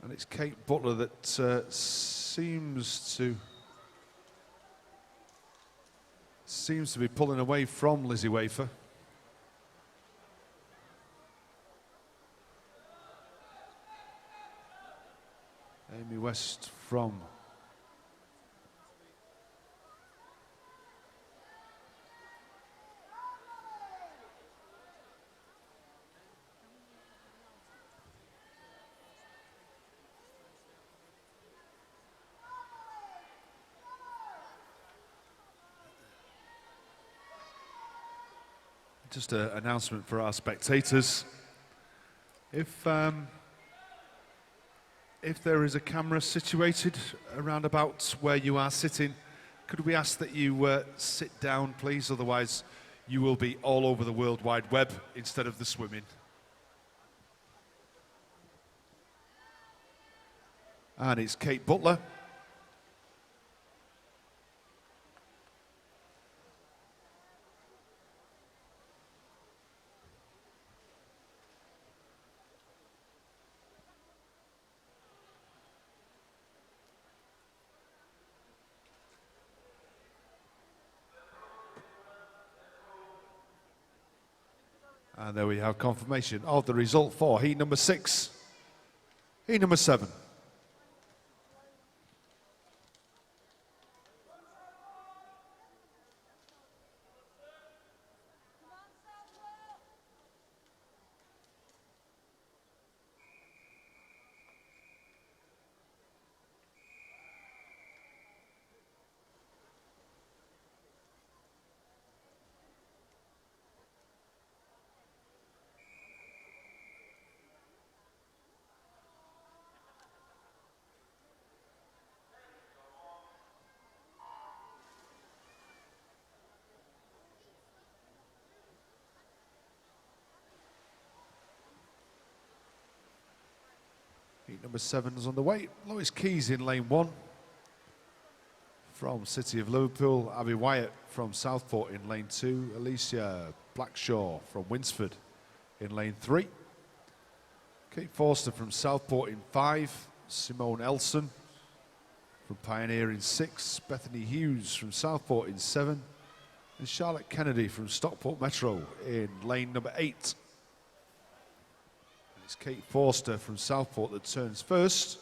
And it's Kate Butler that seems to be pulling away from Lizzie Wafer. Amy West from just an announcement for our spectators. If there is a camera situated around about where you are sitting, could we ask that you sit down, please? Otherwise, you will be all over the World Wide Web instead of the swimming. And it's Kate Butler. And there we have confirmation of the result for heat number 6. Heat number 7. number 7 is on the way. Lois Keys in lane 1 from City of Liverpool. Abby Wyatt from Southport in lane 2. Alicia Blackshaw from Winsford in lane 3. Kate Forster from Southport in 5. Simone Elson from Pioneer in 6. Bethany Hughes from Southport in 7. And Charlotte Kennedy from Stockport Metro in lane number 8. It's Kate Forster from Southport that turns first,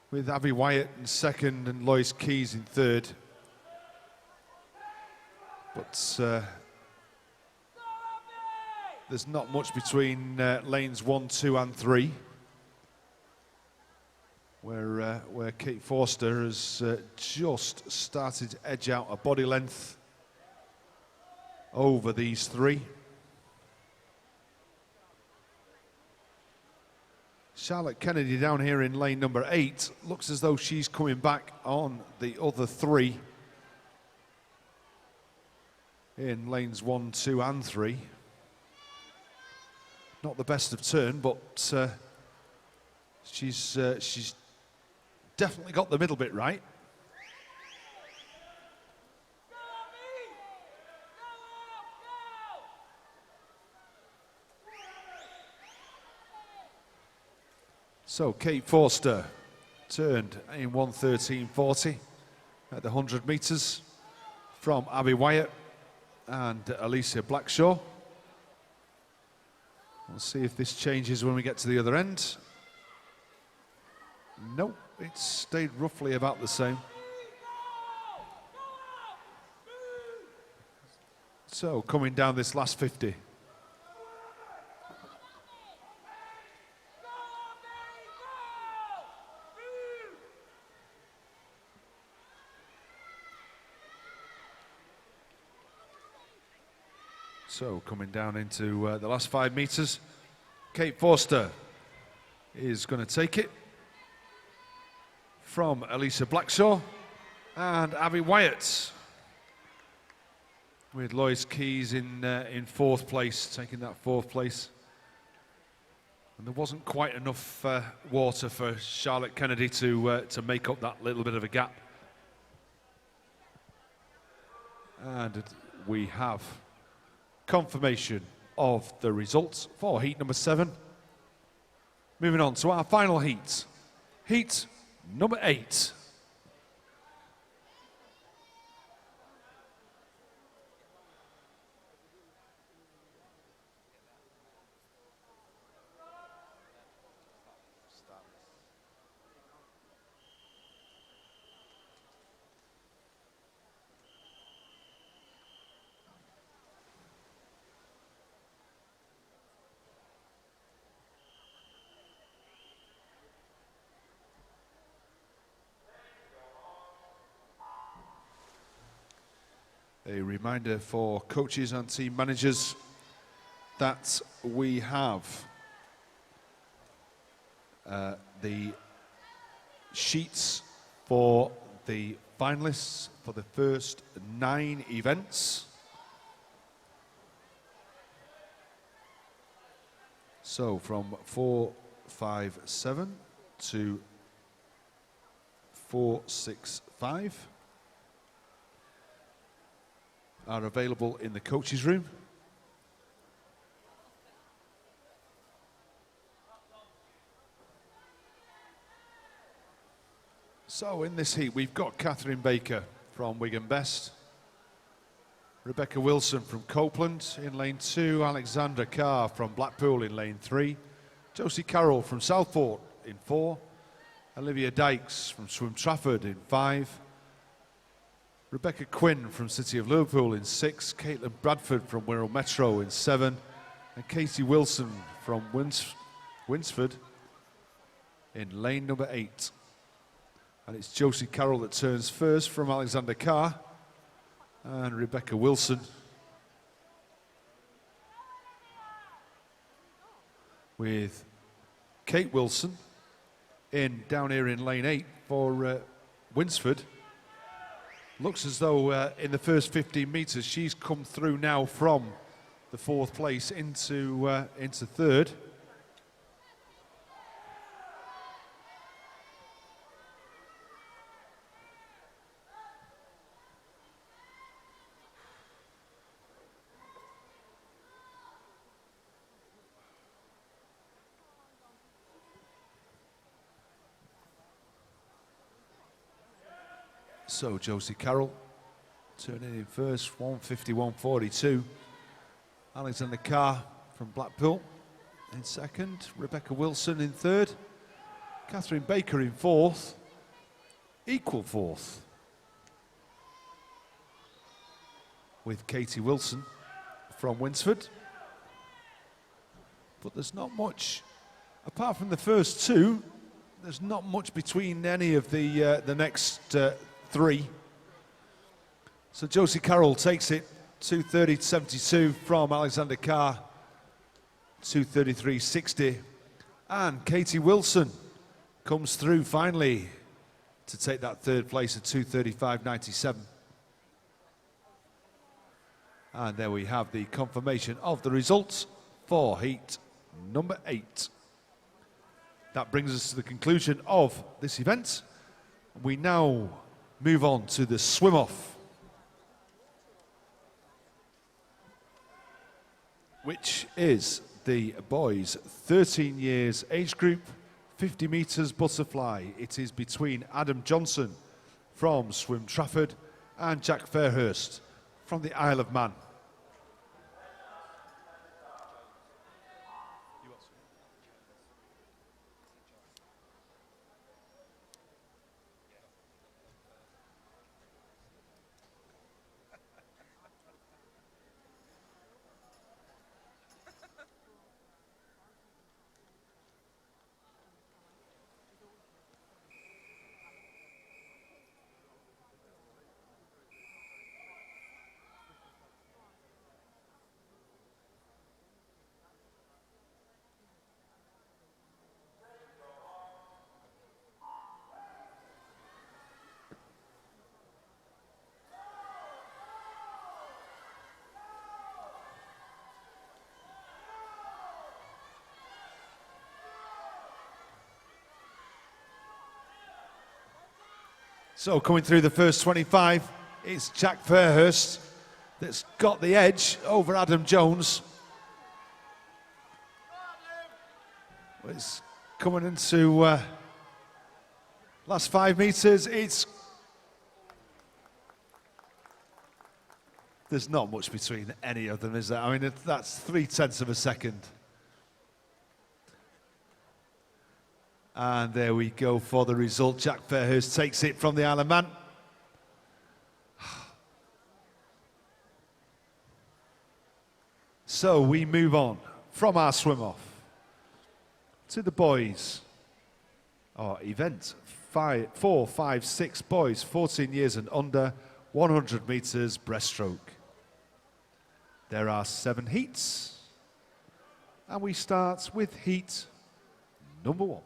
with Abby Wyatt in 2nd and Lois Keys in 3rd. But there's not much between lanes 1, 2 and 3, where Kate Forster has just started to edge out a body length over these 3. Charlotte Kennedy down here in lane number 8 looks as though she's coming back on the other 3 in lanes 1, 2 and 3. Not the best of turn, but she's definitely got the middle bit right. So Kate Forster turned in 1:13.40 at the 100 metres from Abby Wyatt and Alicia Blackshaw. We'll see if this changes when we get to the other end. Nope, it's stayed roughly about the same. So coming down this last 50. So coming down into the last 5 metres, Kate Forster is going to take it from Alicia Blackshaw and Abby Wyatt, with Lois Keys in 4th place, taking that 4th place. And there wasn't quite enough water for Charlotte Kennedy to make up that little bit of a gap. And we have confirmation of the results for heat number 7. Moving on to our final heat, heat number 8. A reminder for coaches and team managers that we have the sheets for the finalists for the first 9 events. So from 457 to 465 are available in the coaches' room. So in this heat, we've got Catherine Baker from Wigan Best, Rebecca Wilson from Copeland in lane 2, Alexandra Carr from Blackpool in lane 3, Josie Carroll from Southport in 4, Olivia Dykes from Swim Trafford in 5, Rebecca Quinn from City of Liverpool in 6, Caitlin Bradford from Wirral Metro in 7, and Casey Wilson from Winsford in lane number 8. And it's Josie Carroll that turns first from Alexander Carr, and Rebecca Wilson with Kate Wilson down here in lane 8 for Winsford. Looks as though in the first 15 metres she's come through now from the 4th place into 3rd. So Josie Carroll turning in first, 1:51.42. Alexander Carr from Blackpool in second. Rebecca Wilson in third. Catherine Baker in fourth. Equal fourth with Katie Wilson from Winsford. But there's not much, apart from the first two, there's not much between any of the next three. So Josie Carroll takes it 2:30.72 from Alexander Carr, 2:33.60. And Katie Wilson comes through finally to take that third place at 2:35.97. And there we have the confirmation of the results for heat number 8. That brings us to the conclusion of this event. We now move on to the swim-off, which is the boys 13 years age group, 50 metres butterfly. It is between Adam Johnson from Swim Trafford and Jack Fairhurst from the Isle of Man. So coming through the first 25, it's Jack Fairhurst that's got the edge over Adam Jones. It's coming into last 5 metres. There's not much between any of them, is there? I mean, that's 0.3 of a second. And there we go for the result. Jack Fairhurst takes it from the Isle of Man. So we move on from our swim-off to the boys. Our event, 4, 5, 6 boys, 14 years and under, 100 metres breaststroke. There are 7 heats. And we start with heat number 1.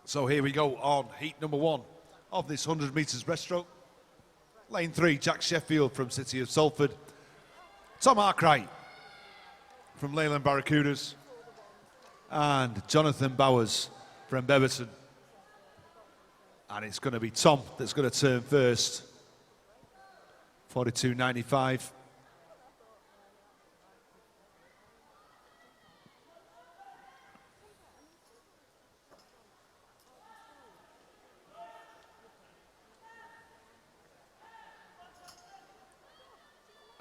So here we go on heat number 1 of this 100 metres breaststroke. Lane 3, Jack Sheffield from City of Salford. Tom Arkwright from Leyland Barracudas. And Jonathan Bowers from Beverton. And it's going to be Tom that's going to turn first. 42.95.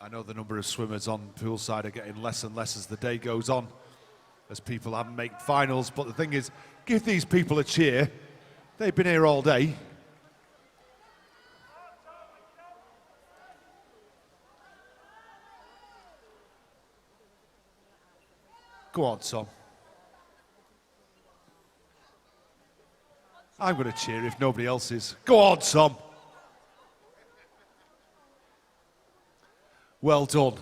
I know the number of swimmers on poolside are getting less and less as the day goes on, as people haven't made finals. But the thing is, give these people a cheer. They've been here all day. Go on, Tom. I'm going to cheer if nobody else is. Go on, Tom. Well done.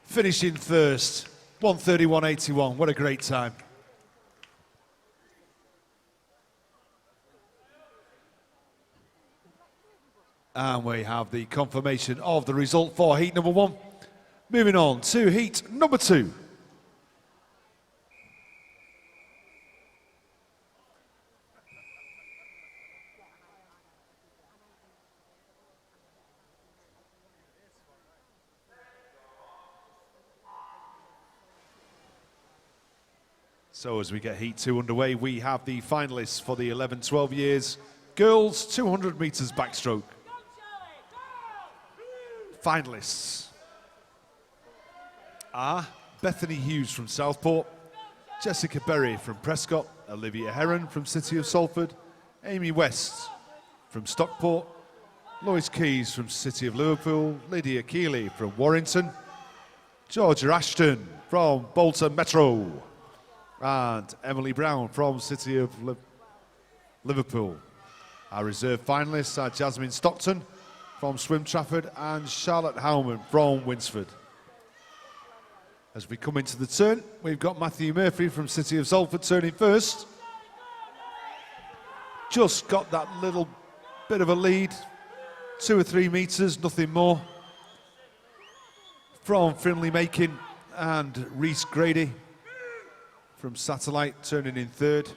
Finishing first. 1:31.81. What a great time. And we have the confirmation of the result for heat number 1. Moving on to heat number 2. So as we get heat 2 underway, we have the finalists for the 11-12 years girls 200 meters backstroke. Finalists are Bethany Hughes from Southport, Jessica Berry from Prescott, Olivia Heron from City of Salford, Amy West from Stockport, Lois Keys from City of Liverpool, Lydia Keeley from Warrington, Georgia Ashton from Bolton Metro, and Emily Brown from City of Liverpool. Our reserve finalists are Jasmine Stockton from Swim Trafford and Charlotte Howman from Winsford. As we come into the turn, we've got Matthew Murphy from City of Salford turning first. Just got that little bit of a lead, 2 or 3 metres, nothing more. From Finley Makin and Reese Grady from Satellite turning in third.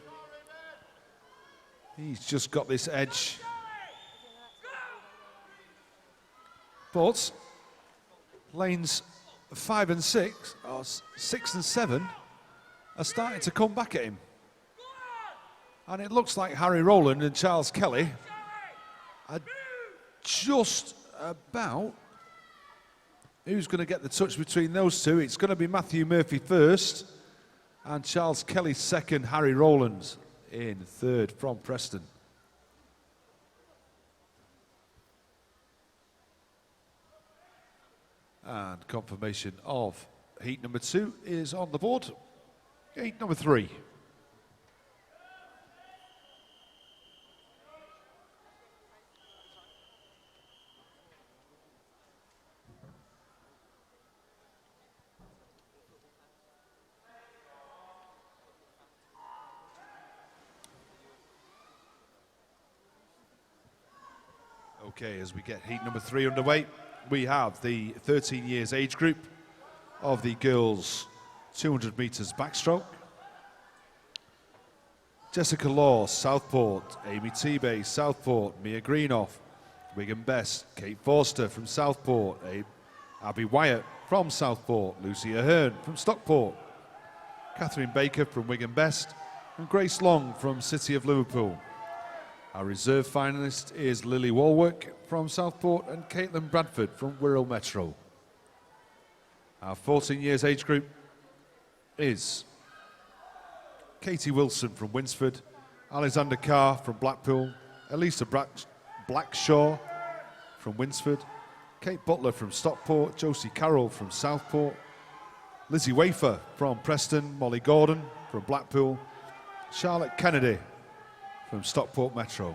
He's just got this edge. But lanes 5 and 6, or 6 and 7, are starting to come back at him. And it looks like Harry Rowland and Charles Kelly are just about who's going to get the touch between those two. It's going to be Matthew Murphy first, and Charles Kelly second, Harry Rowland in third from Preston. And confirmation of heat number 2 is on the board. Heat number 3. Okay, as we get heat number 3 underway, we have the 13 years age group of the girls 200 meters backstroke. Jessica Law, Southport, Amy Tebay, Southport, Mia Greenoff, Wigan Best, Kate Forster from Southport, Abby Wyatt from Southport, Lucy Ahern from Stockport, Catherine Baker from Wigan Best, and Grace Long from City of Liverpool. Our reserve finalist is Lily Walwork from Southport and Caitlin Bradford from Wirral Metro. Our 14 years age group is Katie Wilson from Winsford, Alexander Carr from Blackpool, Elisa Blackshaw from Winsford, Kate Butler from Stockport, Josie Carroll from Southport, Lizzie Wafer from Preston, Molly Gordon from Blackpool, Charlotte Kennedy from Stockport Metro.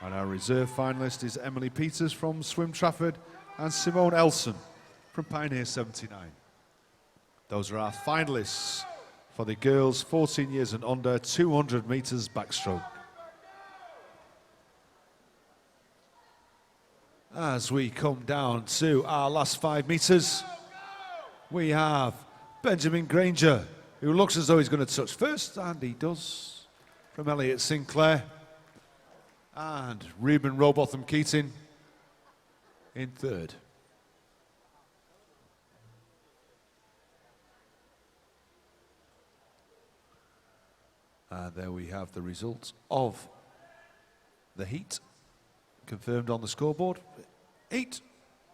And our reserve finalist is Emily Peters from Swim Trafford and Simone Elson from Pioneer 79. Those are our finalists for the girls 14 years and under 200 meters backstroke. As we come down to our last 5 meters, we have Benjamin Granger, who looks as though he's going to touch first, and he does, from Elliot Sinclair, and Reuben Robotham Keating in third. And there we have the results of the heat confirmed on the scoreboard. Heat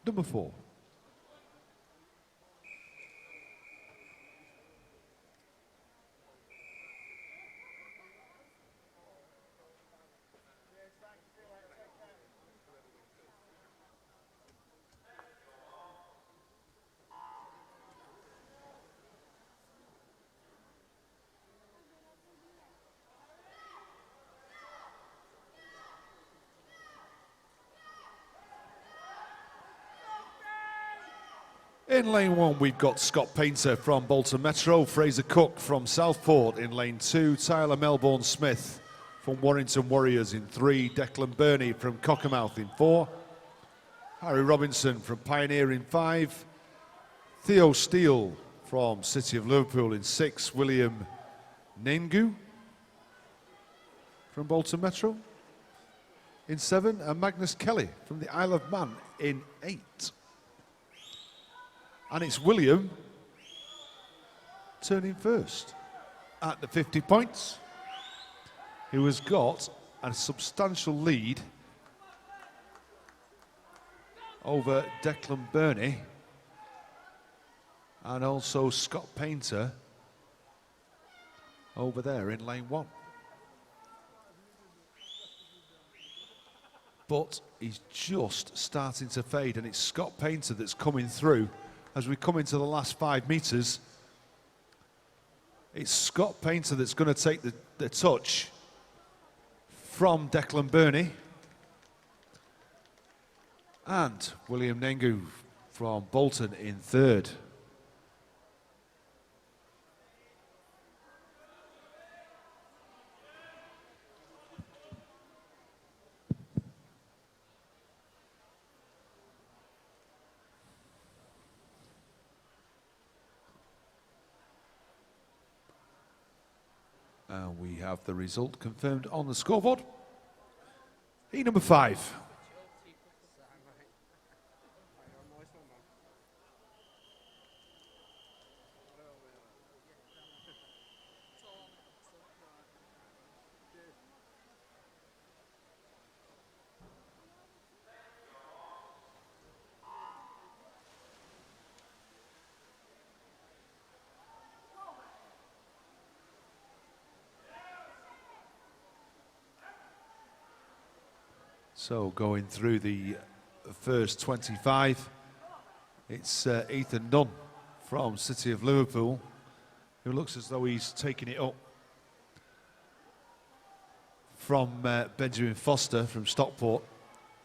number 4. In lane 1, we've got Scott Painter from Bolton Metro, Fraser Cook from Southport in lane 2, Tyler Melbourne Smith from Warrington Warriors in 3, Declan Burney from Cockermouth in 4, Harry Robinson from Pioneer in 5, Theo Steele from City of Liverpool in 6, William Nengu from Bolton Metro in 7, and Magnus Kelly from the Isle of Man in 8. And it's William turning first at the 50 points, who has got a substantial lead over Declan Burney and also Scott Painter over there in lane 1. But he's just starting to fade, and it's Scott Painter that's coming through as we come into the last 5 meters. It's Scott Painter that's going to take the touch from Declan Burney, and William Nengu from Bolton in 3rd. And we have the result confirmed on the scoreboard. Heat number 5. So going through the first 25, it's Ethan Nunn from City of Liverpool, who looks as though he's taking it up from Benjamin Foster from Stockport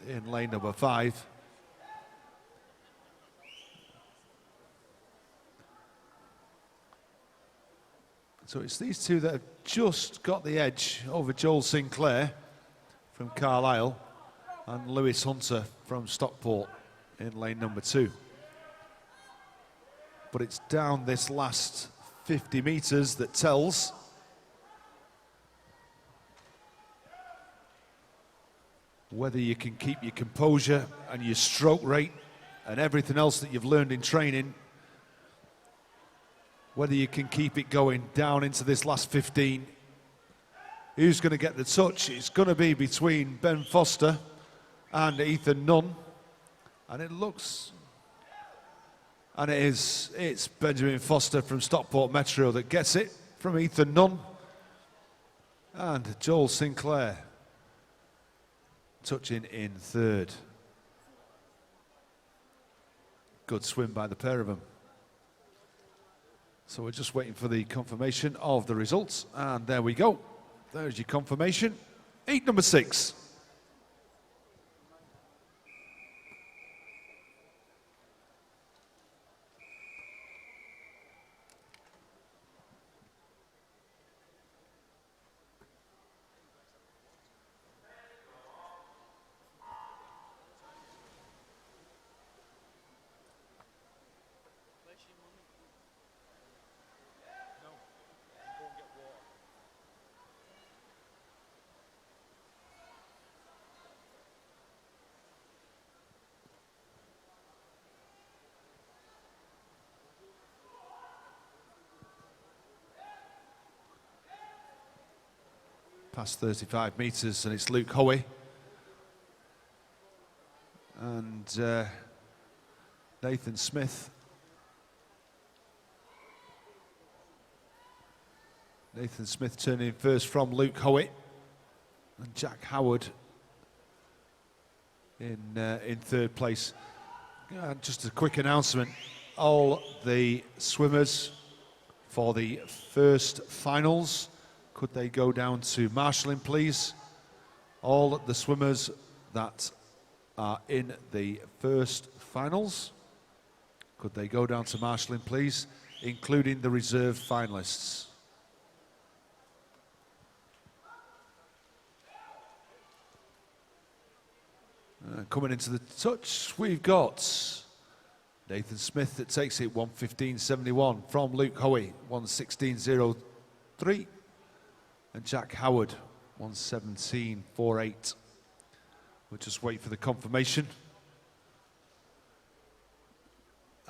in lane number 5. So it's these two that have just got the edge over Joel Sinclair from Carlisle and Lewis Hunter from Stockport in lane number 2. But it's down this last 50 metres that tells. Whether you can keep your composure and your stroke rate and everything else that you've learned in training, whether you can keep it going down into this last 15. Who's going to get the touch? It's going to be between Ben Foster and Ethan Nunn, and it's Benjamin Foster from Stockport Metro that gets it from Ethan Nunn, and Joel Sinclair touching in 3rd. Good swim by the pair of them. So we're just waiting for the confirmation of the results, and there we go. There's your confirmation. Heat number 6. Past 35 metres, and it's Luke Hoey and Nathan Smith. Nathan Smith turning first from Luke Hoey, and Jack Howard in 3rd place. Just a quick announcement: all the swimmers for the first finals, could they go down to marshalling, please? All the swimmers that are in the first finals, Could they go down to marshalling, please, including the reserve finalists? Coming into the touch, we've got Nathan Smith that takes it 1:15.71 from Luke Hoey, 1:16.03, and Jack Howard, 1:17.48. We'll just wait for the confirmation.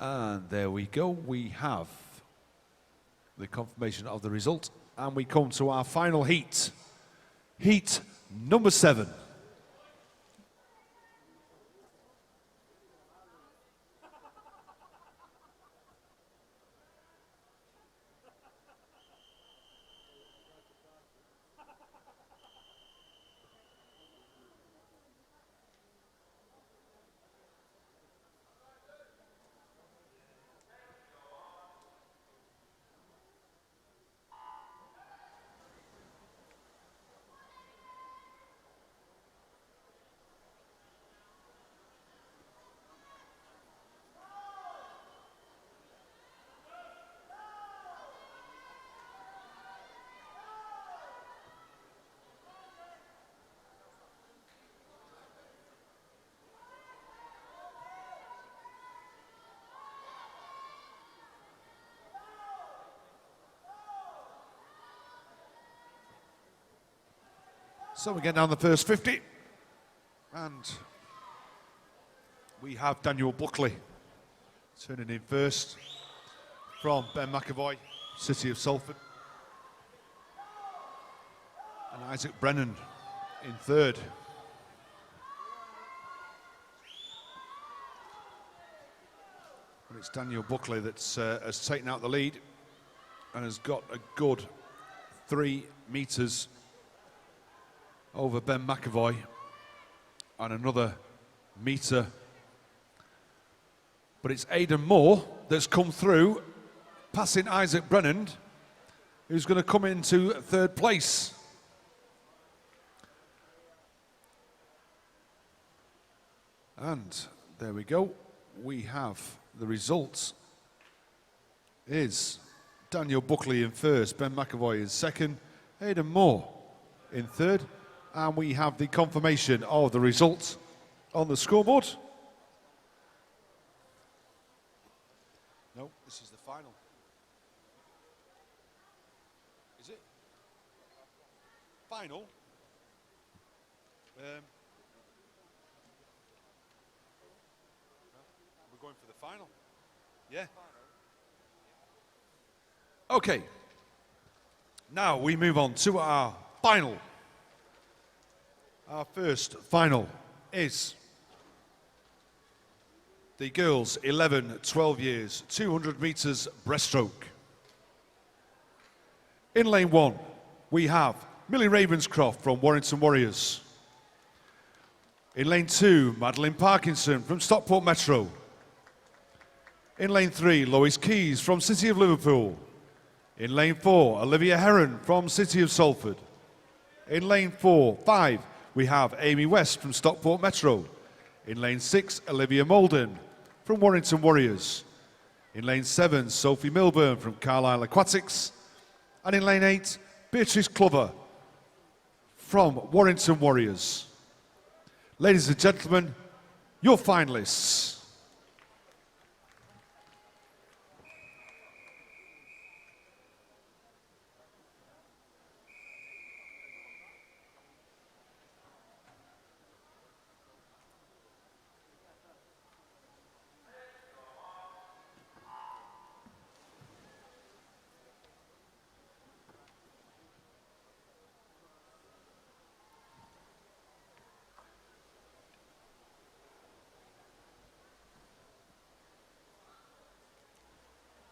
And there we go, we have the confirmation of the result, and we come to our final heat, heat number 7. So we get down the first 50, and we have Daniel Buckley turning in first from Ben McAvoy, City of Salford, and Isaac Brennan in third. And it's Daniel Buckley that has taken out the lead and has got a good 3 meters over Ben McAvoy and another metre. But it's Aidan Moore that's come through, passing Isaac Brennan, who's going to come into third place. And there we go. We have the results. Is Daniel Buckley in first, Ben McAvoy in second, Aidan Moore in third. And we have the confirmation of the results on the scoreboard. No, this is the final. Is it? Final? We're going for the final. Yeah. Okay. Now we move on to our final. Our first final is the girls 11-12 years, 200 metres breaststroke. In lane 1, we have Millie Ravenscroft from Warrington Warriors. In lane 2, Madeline Parkinson from Stockport Metro. In lane 3, Lois Keys from City of Liverpool. In lane 4, Olivia Heron from City of Salford. In lane 5, we have Amy West from Stockport Metro. In lane 6, Olivia Molden from Warrington Warriors. In lane 7, Sophie Milburn from Carlisle Aquatics. And in lane 8, Beatrice Clover from Warrington Warriors. Ladies and gentlemen, your finalists.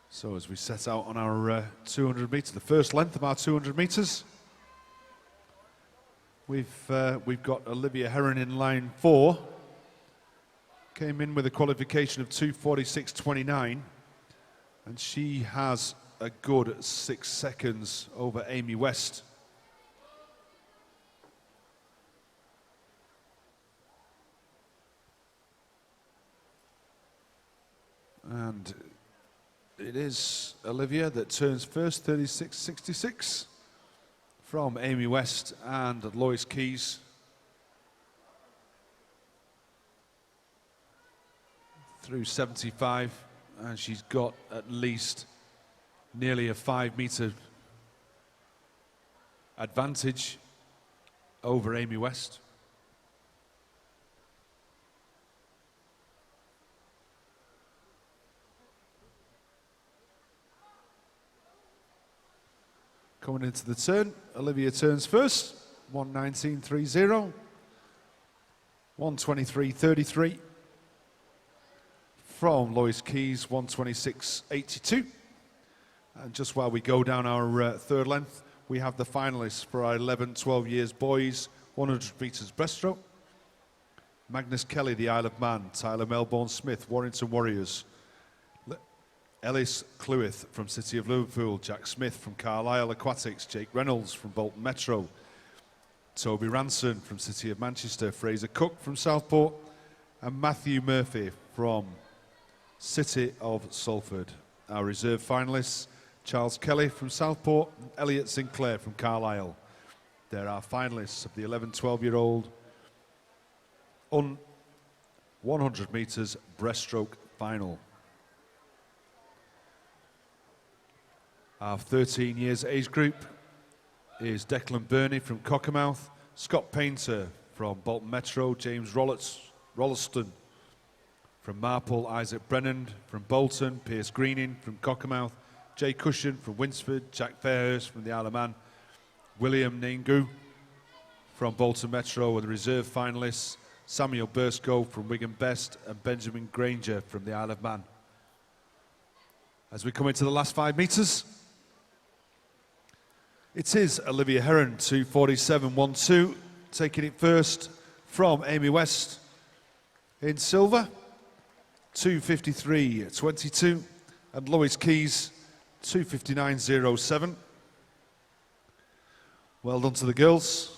So as we set out on our 200 metres, the first length of our 200 metres, we've got Olivia Heron in line 4. Came in with a qualification of 2:46.29, and she has a good 6 seconds over Amy West. And it is Olivia that turns first, 36.66 from Amy West and Lois Keys. Through 75, and she's got at least nearly a 5-meter advantage over Amy West. Coming into the turn, Olivia turns first, 1:19.30, 1:23.33. From Lois Keys, 1:26.82. And just while we go down our third length, we have the finalists for our 11-12 years boys 100 metres breaststroke. Magnus Kelly, the Isle of Man. Tyler Melbourne Smith, Warrington Warriors. Ellis Clewith from City of Liverpool. Jack Smith from Carlisle Aquatics. Jake Reynolds from Bolton Metro. Toby Ranson from City of Manchester. Fraser Cook from Southport. And Matthew Murphy from City of Salford. Our reserve finalists, Charles Kelly from Southport and Elliot Sinclair from Carlisle. They're our finalists of the 11-12-year-old 100 metres breaststroke final. Our 13 years age group is Declan Burney from Cockermouth, Scott Painter from Bolton Metro, James Rolleston from Marple, Isaac Brennan from Bolton, Pierce Greening from Cockermouth, Jay Cushion from Winsford, Jack Fairhurst from the Isle of Man, William Nengu from Bolton Metro, and the reserve finalists Samuel Bursko from Wigan Best and Benjamin Granger from the Isle of Man. As we come into the last 5 metres, it is Olivia Heron, 2:47.12, taking it first from Amy West in silver, 2:53.22, and Lois Keys, 2:59.07. Well done to the girls.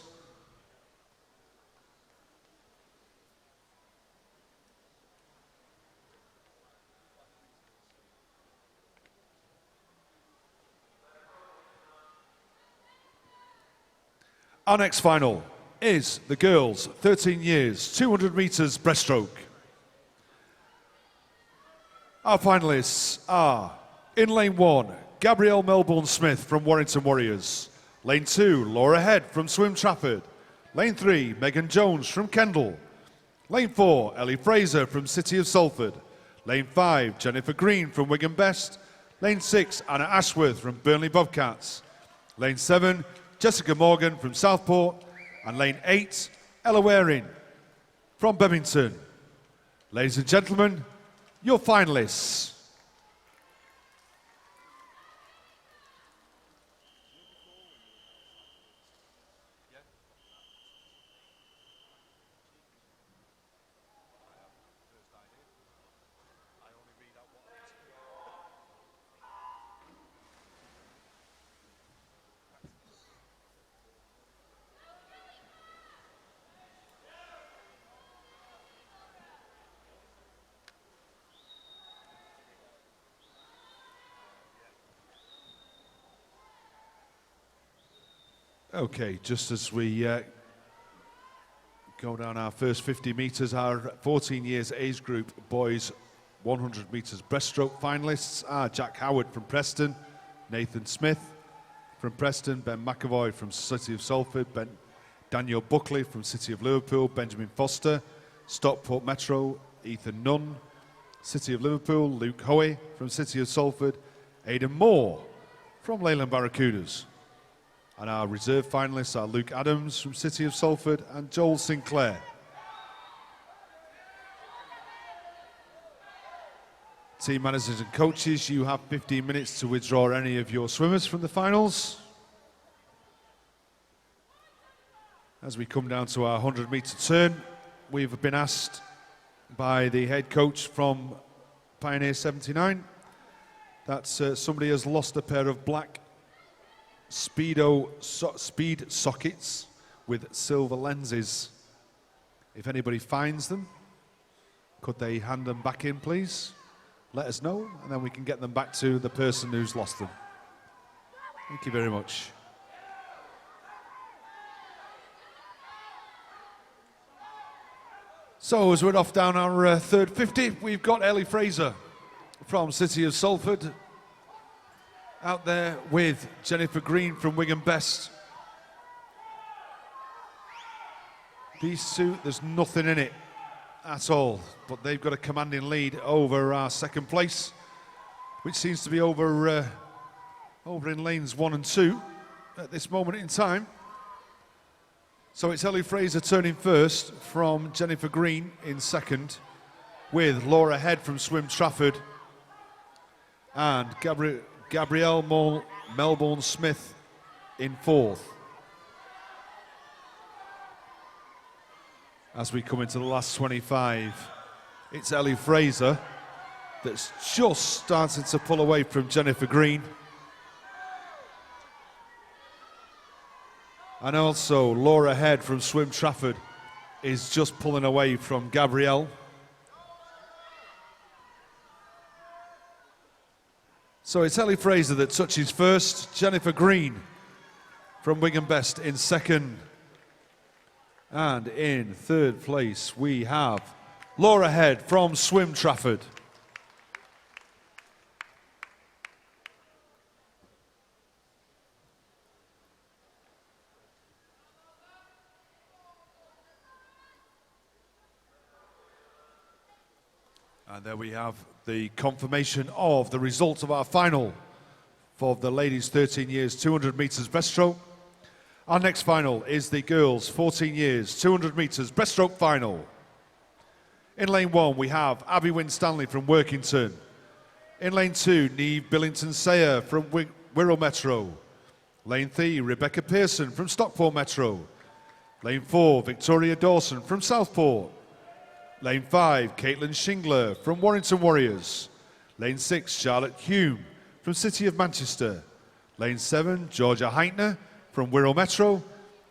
Our next final is the girls, 13 years, 200 metres breaststroke. Our finalists are, in lane 1, Gabrielle Melbourne Smith from Warrington Warriors. Lane 2, Laura Head from Swim Trafford. Lane 3, Megan Jones from Kendal. Lane 4, Ellie Fraser from City of Salford. Lane 5, Jennifer Green from Wigan Best. Lane 6, Anna Ashworth from Burnley Bobcats. Lane 7, Jessica Morgan from Southport. And lane 8, Ella Waring from Bevington. Ladies and gentlemen, your finalists. Okay, just as we go down our first 50 metres, our 14 years age group boys 100 metres breaststroke finalists are Jack Howard from Preston, Nathan Smith from Preston, Ben McAvoy from City of Salford, Daniel Buckley from City of Liverpool, Benjamin Foster, Stockport Metro, Ethan Nunn, City of Liverpool, Luke Hoey from City of Salford, Aidan Moore from Leyland Barracudas. And our reserve finalists are Luke Adams from City of Salford and Joel Sinclair. Team managers and coaches, you have 15 minutes to withdraw any of your swimmers from the finals. As we come down to our 100-metre turn, we've been asked by the head coach from Pioneer 79 that somebody has lost a pair of black speed sockets with silver lenses. If anybody finds them, could they hand them back in, please? let us know, and then we can get them back to the person who's lost them. Thank you very much. So as we're off down our third 50, we've got Ellie Fraser from City of Salford out there with Jennifer Green from Wigan Best. These two, there's nothing in it at all, but they've got a commanding lead over our second place, which seems to be over in lanes 1 and 2 at this moment in time. So it's Ellie Fraser turning first from Jennifer Green in second, with Laura Head from Swim Trafford and Gabrielle Melbourne Smith in fourth. As we come into the last 25, it's Ellie Fraser that's just starting to pull away from Jennifer Green. And also Laura Head from Swim Trafford is just pulling away from Gabrielle. So it's Ellie Fraser that touches first, Jennifer Green from Wigan Best in second. And in third place we have Laura Head from Swim Trafford. And there we have the confirmation of the results of our final for the ladies 13 years 200 metres breaststroke. Our next final is the girls 14 years 200 metres breaststroke final. In lane 1 we have Abby Winstanley from Workington. In lane 2 Neve Billington Sayer from Wirral Metro. Lane 3 Rebecca Pearson from Stockport Metro. Lane 4 Victoria Dawson from Southport. Lane 5, Caitlin Shingler from Warrington Warriors. Lane 6, Charlotte Hume from City of Manchester. Lane 7, Georgia Heitner from Wirral Metro.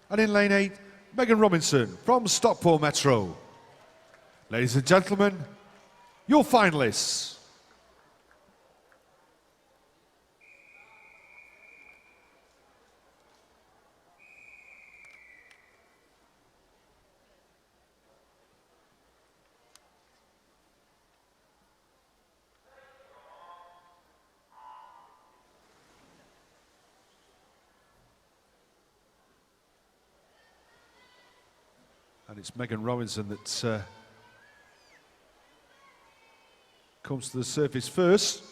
And in lane 8, Megan Robinson from Stockport Metro. Ladies and gentlemen, your finalists. And it's Megan Robinson that comes to the surface first.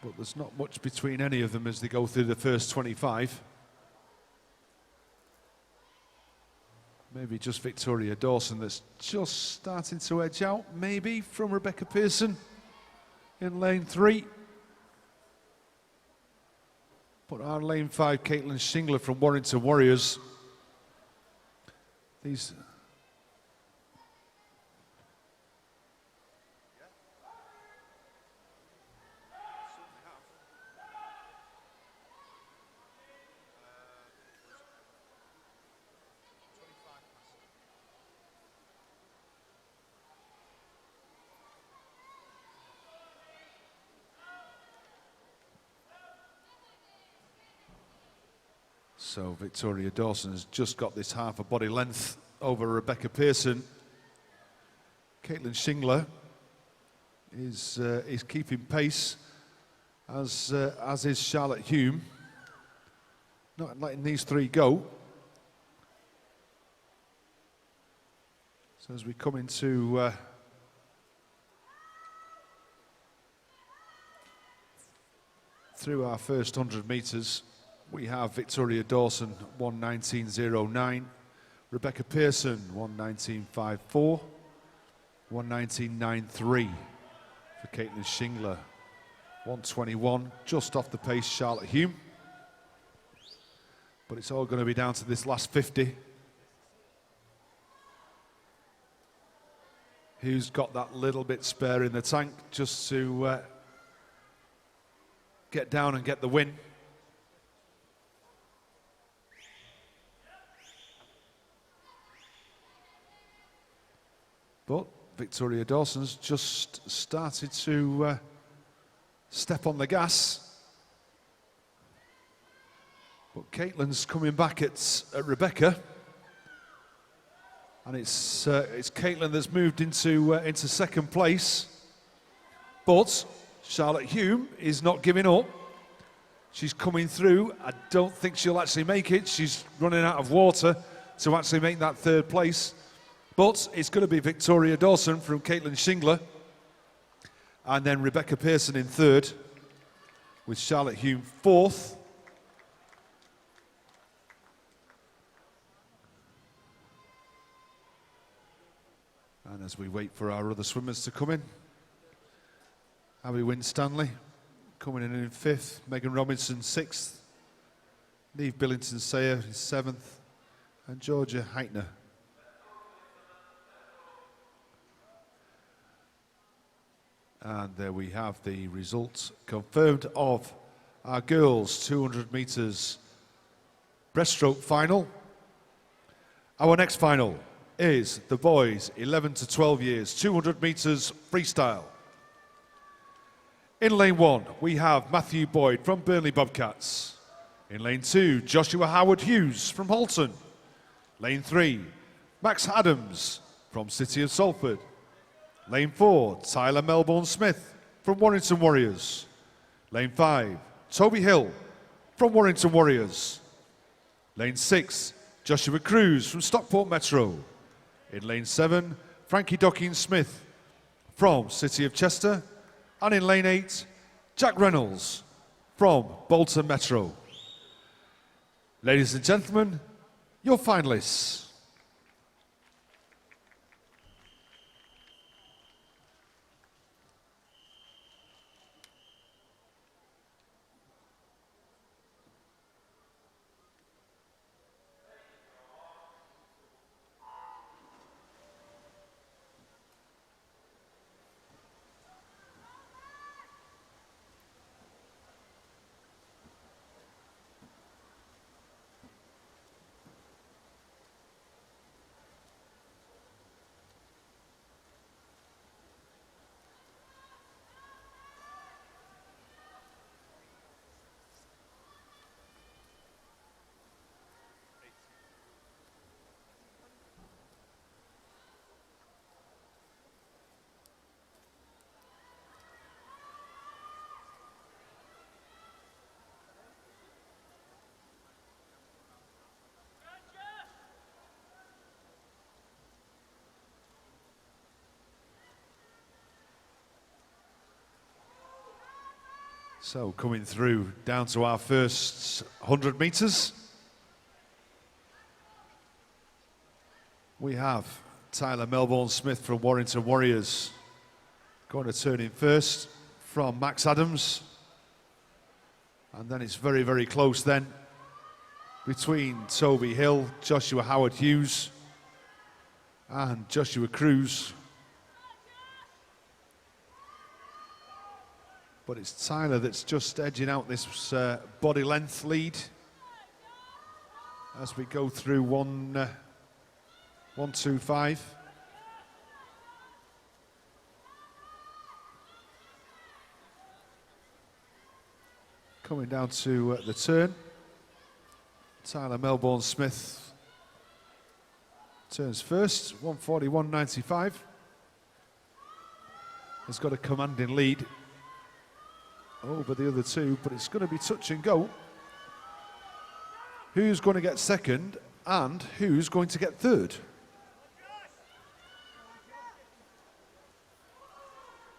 But there's not much between any of them as they go through the first 25. Maybe just Victoria Dawson that's just starting to edge out, maybe, from Rebecca Pearson in lane 3. But our lane 5, Caitlin Shingler from Warrington Warriors. These So Victoria Dawson has just got this half a body length over Rebecca Pearson. Caitlin Shingler is keeping pace, as is Charlotte Hume. Not letting these three go. So as we come into through our first 100 metres, we have Victoria Dawson 1:19.09, Rebecca Pearson 1:19.54, 1:19.93 for Caitlin Shingler, 1:21 just off the pace Charlotte Hume. But it's all going to be down to this last 50. Who's got that little bit spare in the tank just to get down and get the win. But Victoria Dawson's just started to step on the gas. But Caitlin's coming back at Rebecca. And it's Caitlin that's moved into second place. But Charlotte Hume is not giving up. She's coming through. I don't think she'll actually make it. She's running out of water to actually make that third place. But it's going to be Victoria Dawson from Caitlin Shingler. And then Rebecca Pearson in third, with Charlotte Hume fourth. And as we wait for our other swimmers to come in, Abby Winstanley coming in fifth, Megan Robinson sixth, Neve Billington-Sayer in seventh, and Georgia Heitner. And there we have the results confirmed of our girls' 200 metres breaststroke final. Our next final is the boys 11 to 12 years, 200 metres freestyle. In lane 1, we have Matthew Boyd from Burnley Bobcats. In lane 2, Joshua Howard Hughes from Halton. Lane 3, Max Adams from City of Salford. Lane 4, Tyler Melbourne Smith from Warrington Warriors. Lane 5, Toby Hill from Warrington Warriors. Lane 6, Joshua Cruz from Stockport Metro. In lane 7, Frankie Docking-Smith from City of Chester. And in lane 8, Jack Reynolds from Bolton Metro. Ladies and gentlemen, your finalists. So coming through down to our first 100 metres. We have Tyler Melbourne Smith from Warrington Warriors going to turn in first from Max Adams. And then it's very, very close then between Toby Hill, Joshua Howard Hughes and Joshua Cruz. But it's Tyler that's just edging out this body length lead as we go through 125. Coming down to the turn, Tyler Melbourne Smith turns first, 141.95. Has got a commanding lead over the other two, but it's going to be touch and go. Who's going to get second and who's going to get third?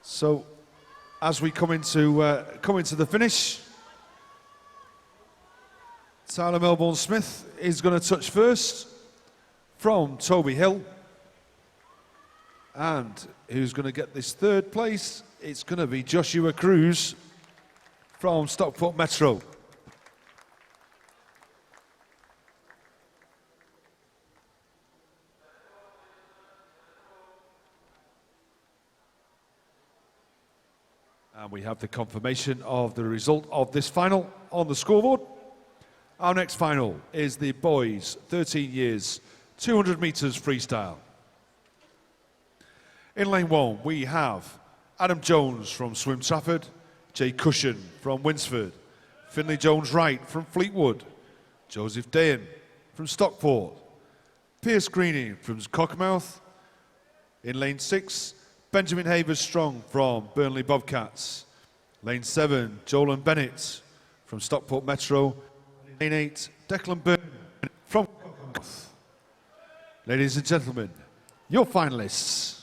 So as we come into the finish, Tyler Melbourne Smith is going to touch first from Toby Hill. And who's going to get this third place? It's going to be Joshua Cruz from Stockport Metro. And we have the confirmation of the result of this final on the scoreboard. Our next final is the boys 13 years 200 metres freestyle. In lane 1, we have Adam Jones from Swim Trafford, Jay Cushion from Winsford, Finley Jones-Wright from Fleetwood, Joseph Dayan from Stockport, Pierce Greening from Cockermouth. In lane 6, Benjamin Havers-Strong from Burnley Bobcats. Lane 7, Joel Bennett from Stockport Metro. Lane 8, Declan Byrne from Cockermouth. Ladies and gentlemen, your finalists.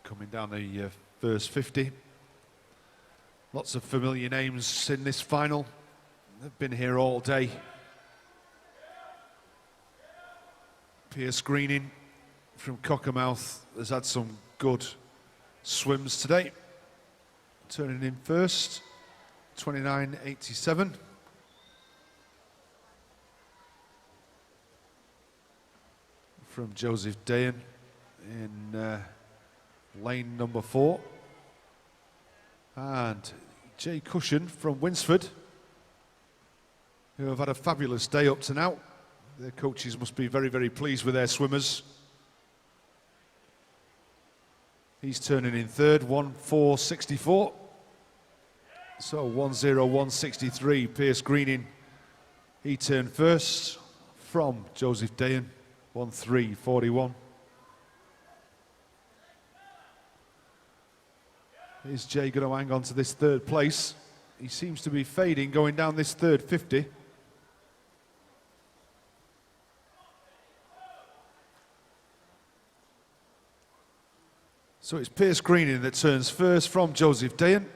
Coming down the first 50. Lots of familiar names in this final. They've been here all day. Pierce Greening from Cockermouth has had some good swims today. Turning in first, 29.87. From Joseph Dayan in lane number 4. And Jay Cushion from Winsford, who have had a fabulous day up to now. Their coaches must be very, very pleased with their swimmers. He's turning in third, 1:4.64. So 1:01.63, Pierce Greening. He turned first from Joseph Dayan, 1:3.41. Is Jay going to hang on to this third place? He seems to be fading going down this third 50. So it's Pierce Greening that turns first from Joseph Dayan.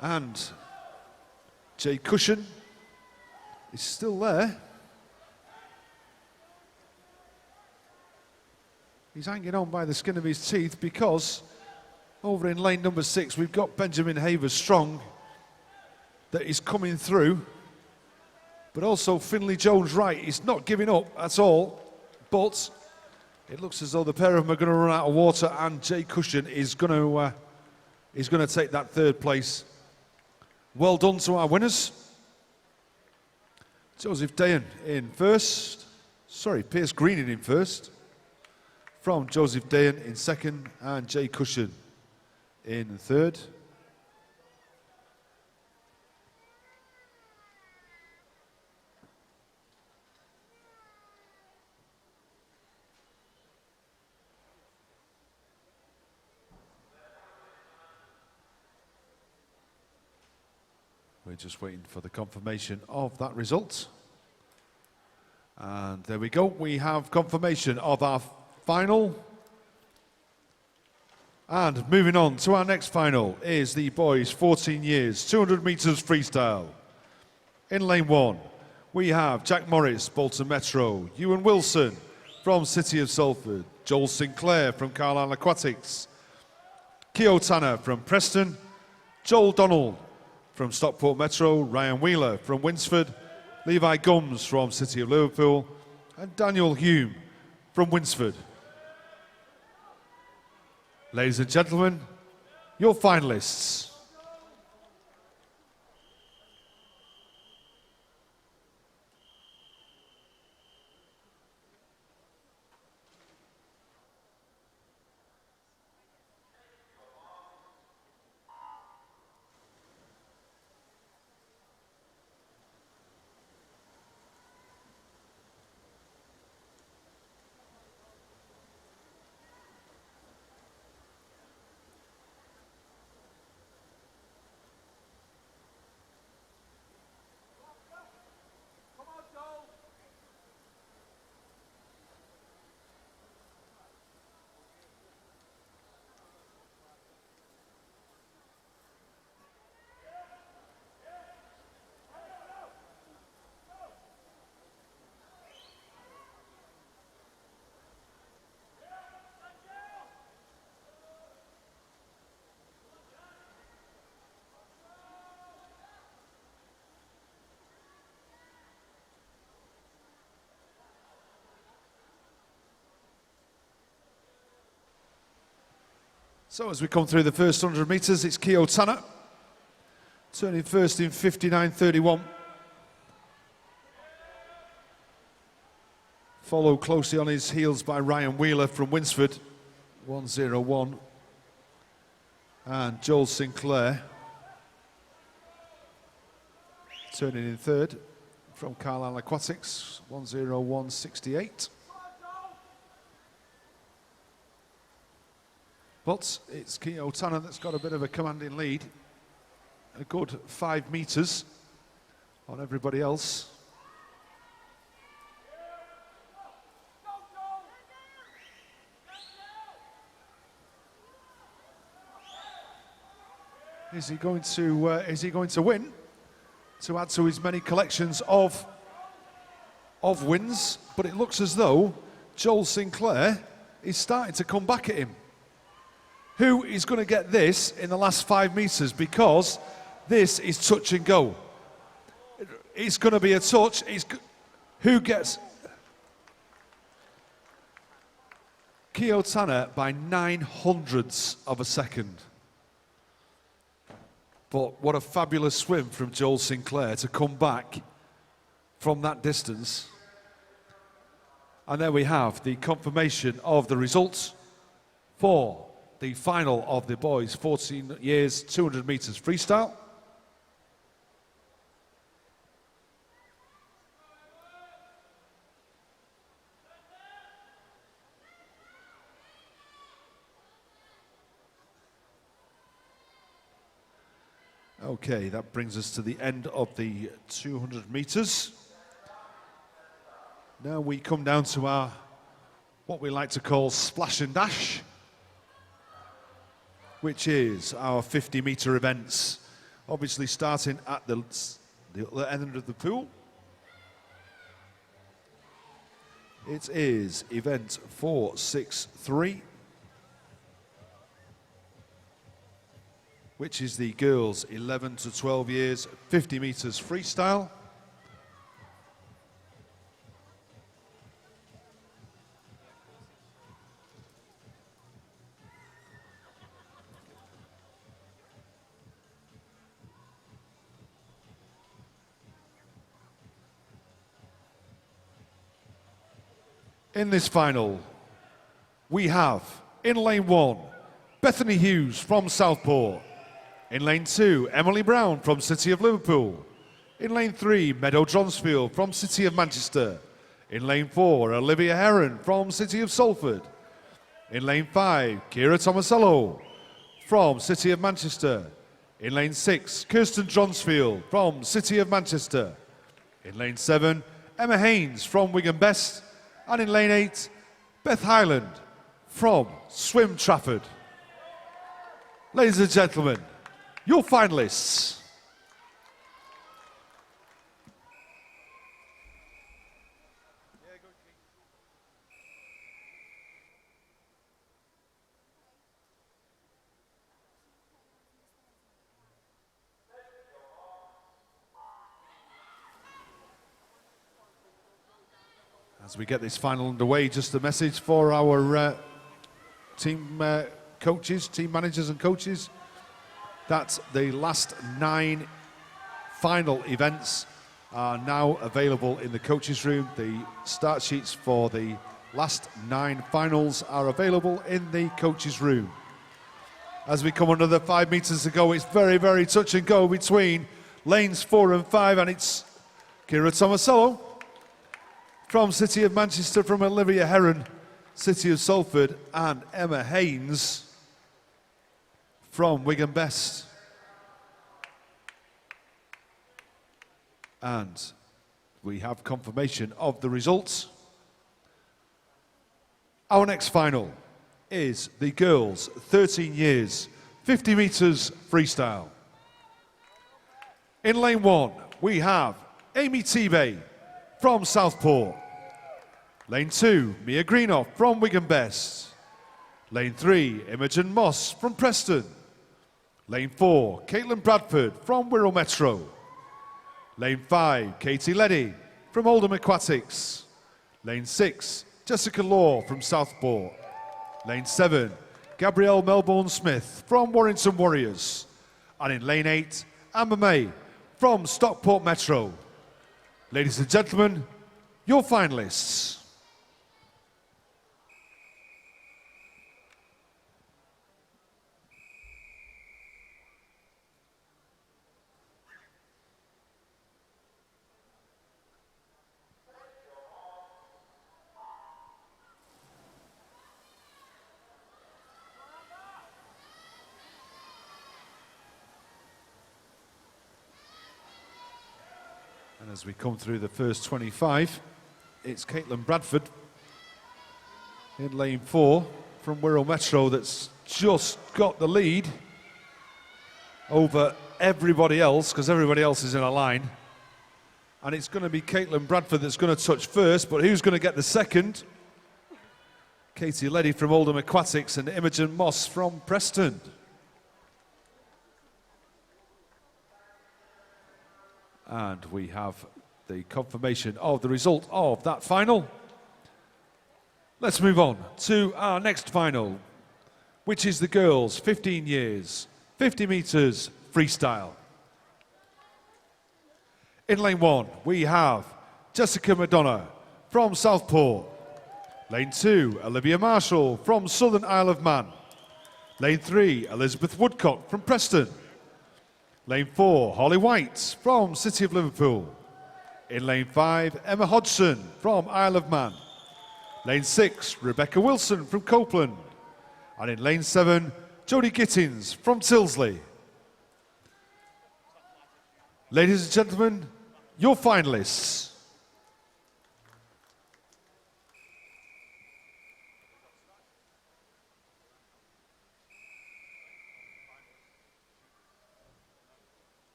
And Jay Cushion is still there. He's hanging on by the skin of his teeth because over in lane number 6 we've got Benjamin Havers-Strong that is coming through, but also Finley Jones-Wright is not giving up at all, but it looks as though the pair of them are going to run out of water, and Jay Cushion is going to take that third place. Well done to our winners. Joseph Dayan in first, Pierce Greening in first, from Joseph Dayan in second, and Jay Cushion in third. We're just waiting for the confirmation of that result. And there we go, we have confirmation of our final. And moving on to our next final is the boys 14 years, 200 metres freestyle. In lane 1, we have Jack Morris, Bolton Metro, Ewan Wilson from City of Salford, Joel Sinclair from Carlisle Aquatics, Keo Tanner from Preston, Joel Donald from Stockport Metro, Ryan Wheeler from Winsford, Levi Gums from City of Liverpool, and Daniel Hume from Winsford. Ladies and gentlemen, your finalists. So as we come through the first 100 metres, it's Keo Tanner, turning first in 59.31. Followed closely on his heels by Ryan Wheeler from Winsford, 1:01. And Joel Sinclair, turning in third from Carlisle Aquatics, 1:01.68. But it's Keo Tanner that's got a bit of a commanding lead. A good 5 metres on everybody else. Is he going to win to add to his many collections of wins? But it looks as though Joel Sinclair is starting to come back at him. Who is going to get this in the last 5 metres? Because this is touch and go. It's going to be a touch. Who gets? Keo Tanner by 900ths of a second. But what a fabulous swim from Joel Sinclair to come back from that distance. And there we have the confirmation of the results for the final of the boys 14 years 200 metres freestyle. Okay, that brings us to the end of the 200 metres. Now we come down to our, what we like to call splash and dash, which is our 50-metre events. Obviously starting at the other end of the pool. It is event 463. Which is the girls 11 to 12 years, 50 metres freestyle. In this final, we have in lane 1, Bethany Hughes from Southport. In lane 2, Emily Brown from City of Liverpool. In lane 3, Meadow Dronsfield from City of Manchester. In lane 4, Olivia Heron from City of Salford. In lane 5, Kira Tomasello from City of Manchester. In lane 6, Kirsten Dronsfield from City of Manchester. In lane 7, Emma Haynes from Wigan Best. And in lane 8, Beth Highland from Swim Trafford. Ladies and gentlemen, your finalists. As we get this final underway, just a message for our team coaches, team managers and coaches, that the last 9 final events are now available in the coaches room. The start sheets for the last 9 finals are available in the coaches room. As we come under the 5 metres to go, it's very, very touch and go between lanes 4 and 5, and it's Kira Tomasello from City of Manchester, from Olivia Heron, City of Salford, and Emma Haynes from Wigan Best. And we have confirmation of the results. Our next final is the girls 13 years, 50 metres freestyle. In lane 1, we have Amy Tebay from Southport. Lane 2, Mia Greenoff from Wigan Best. Lane 3, Imogen Moss from Preston. Lane 4, Caitlin Bradford from Wirral Metro. Lane 5, Katie Leddy from Oldham Aquatics. Lane 6, Jessica Law from Southport. Lane 7, Gabrielle Melbourne-Smith from Warrington Warriors. And in lane 8, Amber May from Stockport Metro. Ladies and gentlemen, your finalists. And as we come through the first 25, it's Caitlin Bradford in lane 4 from Wirral Metro that's just got the lead over everybody else, because everybody else is in a line. And it's going to be Caitlin Bradford that's going to touch first, but who's going to get the second? Katie Leddy from Oldham Aquatics and Imogen Moss from Preston. And we have the confirmation of the result of that final. Let's move on to our next final, which is the girls' 15 years, 50 meters freestyle. In lane 1, we have Jessica Madonna from Southport. Lane 2, Olivia Marshall from Southern Isle of Man. Lane 3, Elizabeth Woodcock from Preston. Lane 4, Holly White from City of Liverpool. In lane 5, Emma Hodgson from Isle of Man. Lane 6, Rebecca Wilson from Copeland. And in lane 7, Jodie Gittins from Tilsley. Ladies and gentlemen, your finalists.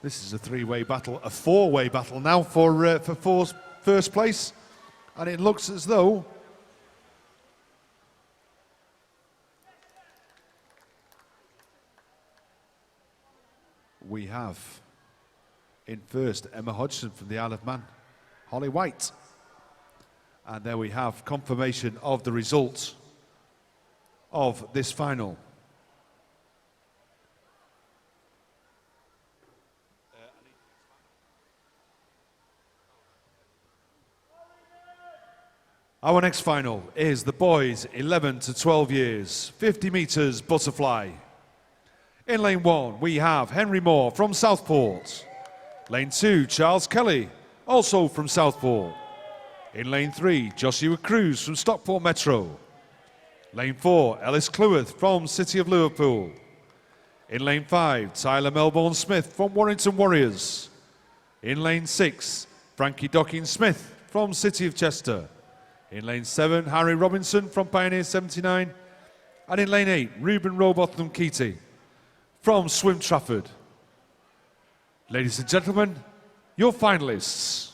This is a three-way battle, a four-way battle now for first place. And it looks as though we have in first Emma Hodgson from the Isle of Man, Holly White. And there we have confirmation of the result of this final. Our next final is the boys 11 to 12 years, 50 meters butterfly. In lane 1, we have Henry Moore from Southport. Lane 2, Charles Kelly, also from Southport. In lane 3, Joshua Cruz from Stockport Metro. Lane 4, Ellis Cleworth from City of Liverpool. In lane 5, Tyler Melbourne-Smith from Warrington Warriors. In lane 6, Frankie Docking-Smith from City of Chester. In lane 7, Harry Robinson from Pioneer 79. And in lane 8, Ruben Robotham-Keaty from Swim Trafford. Ladies and gentlemen, your finalists.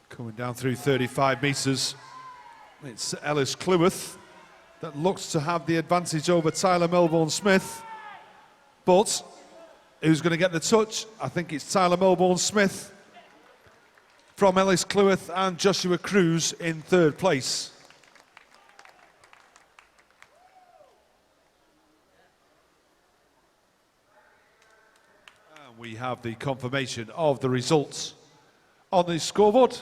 Coming down through 35 metres, it's Ellis Cleworth that looks to have the advantage over Tyler Melbourne-Smith. But who's going to get the touch? I think it's Tyler Melbourne-Smith from Ellis Cleworth and Joshua Cruz in third place. And we have the confirmation of the results on the scoreboard.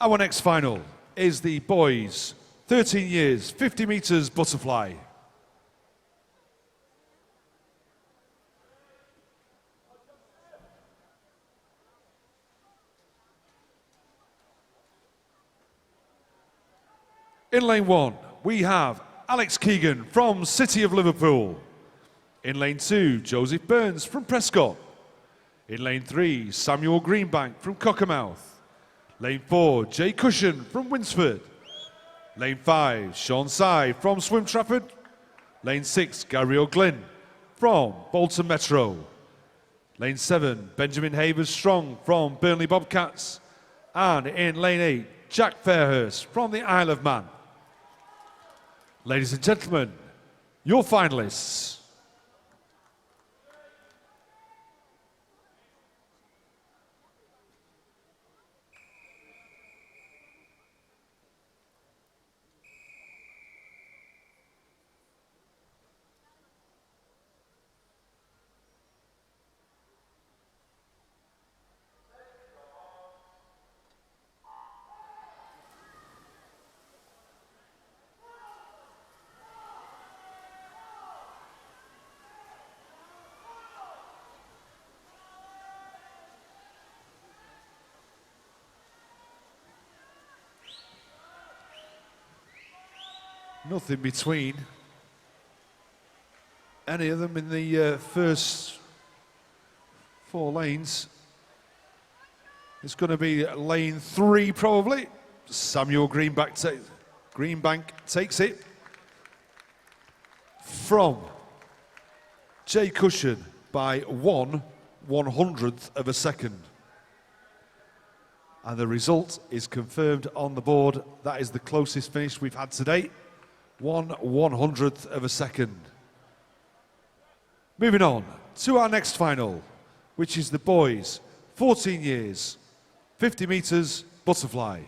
Our next final is the boys 13 years, 50 meters butterfly. In lane 1, we have Alex Keegan from City of Liverpool. In lane 2, Joseph Burns from Prescott. In lane 3, Samuel Greenbank from Cockermouth. Lane 4, Jay Cushion from Winsford. Lane 5, Sean Sy from Swim Trafford. Lane 6, Gary O'Glynn from Bolton Metro. Lane 7, Benjamin Havers Strong from Burnley Bobcats. And in lane 8, Jack Fairhurst from the Isle of Man. Ladies and gentlemen, your finalists. Nothing between any of them in the first 4 lanes. It's going to be lane 3 probably. Samuel Greenbank takes it from Jay Cushion by 1/100th of a second. And the result is confirmed on the board. That is the closest finish we've had today. 1/100th of a second. Moving on to our next final, which is the boys 14 years, 50 meters butterfly.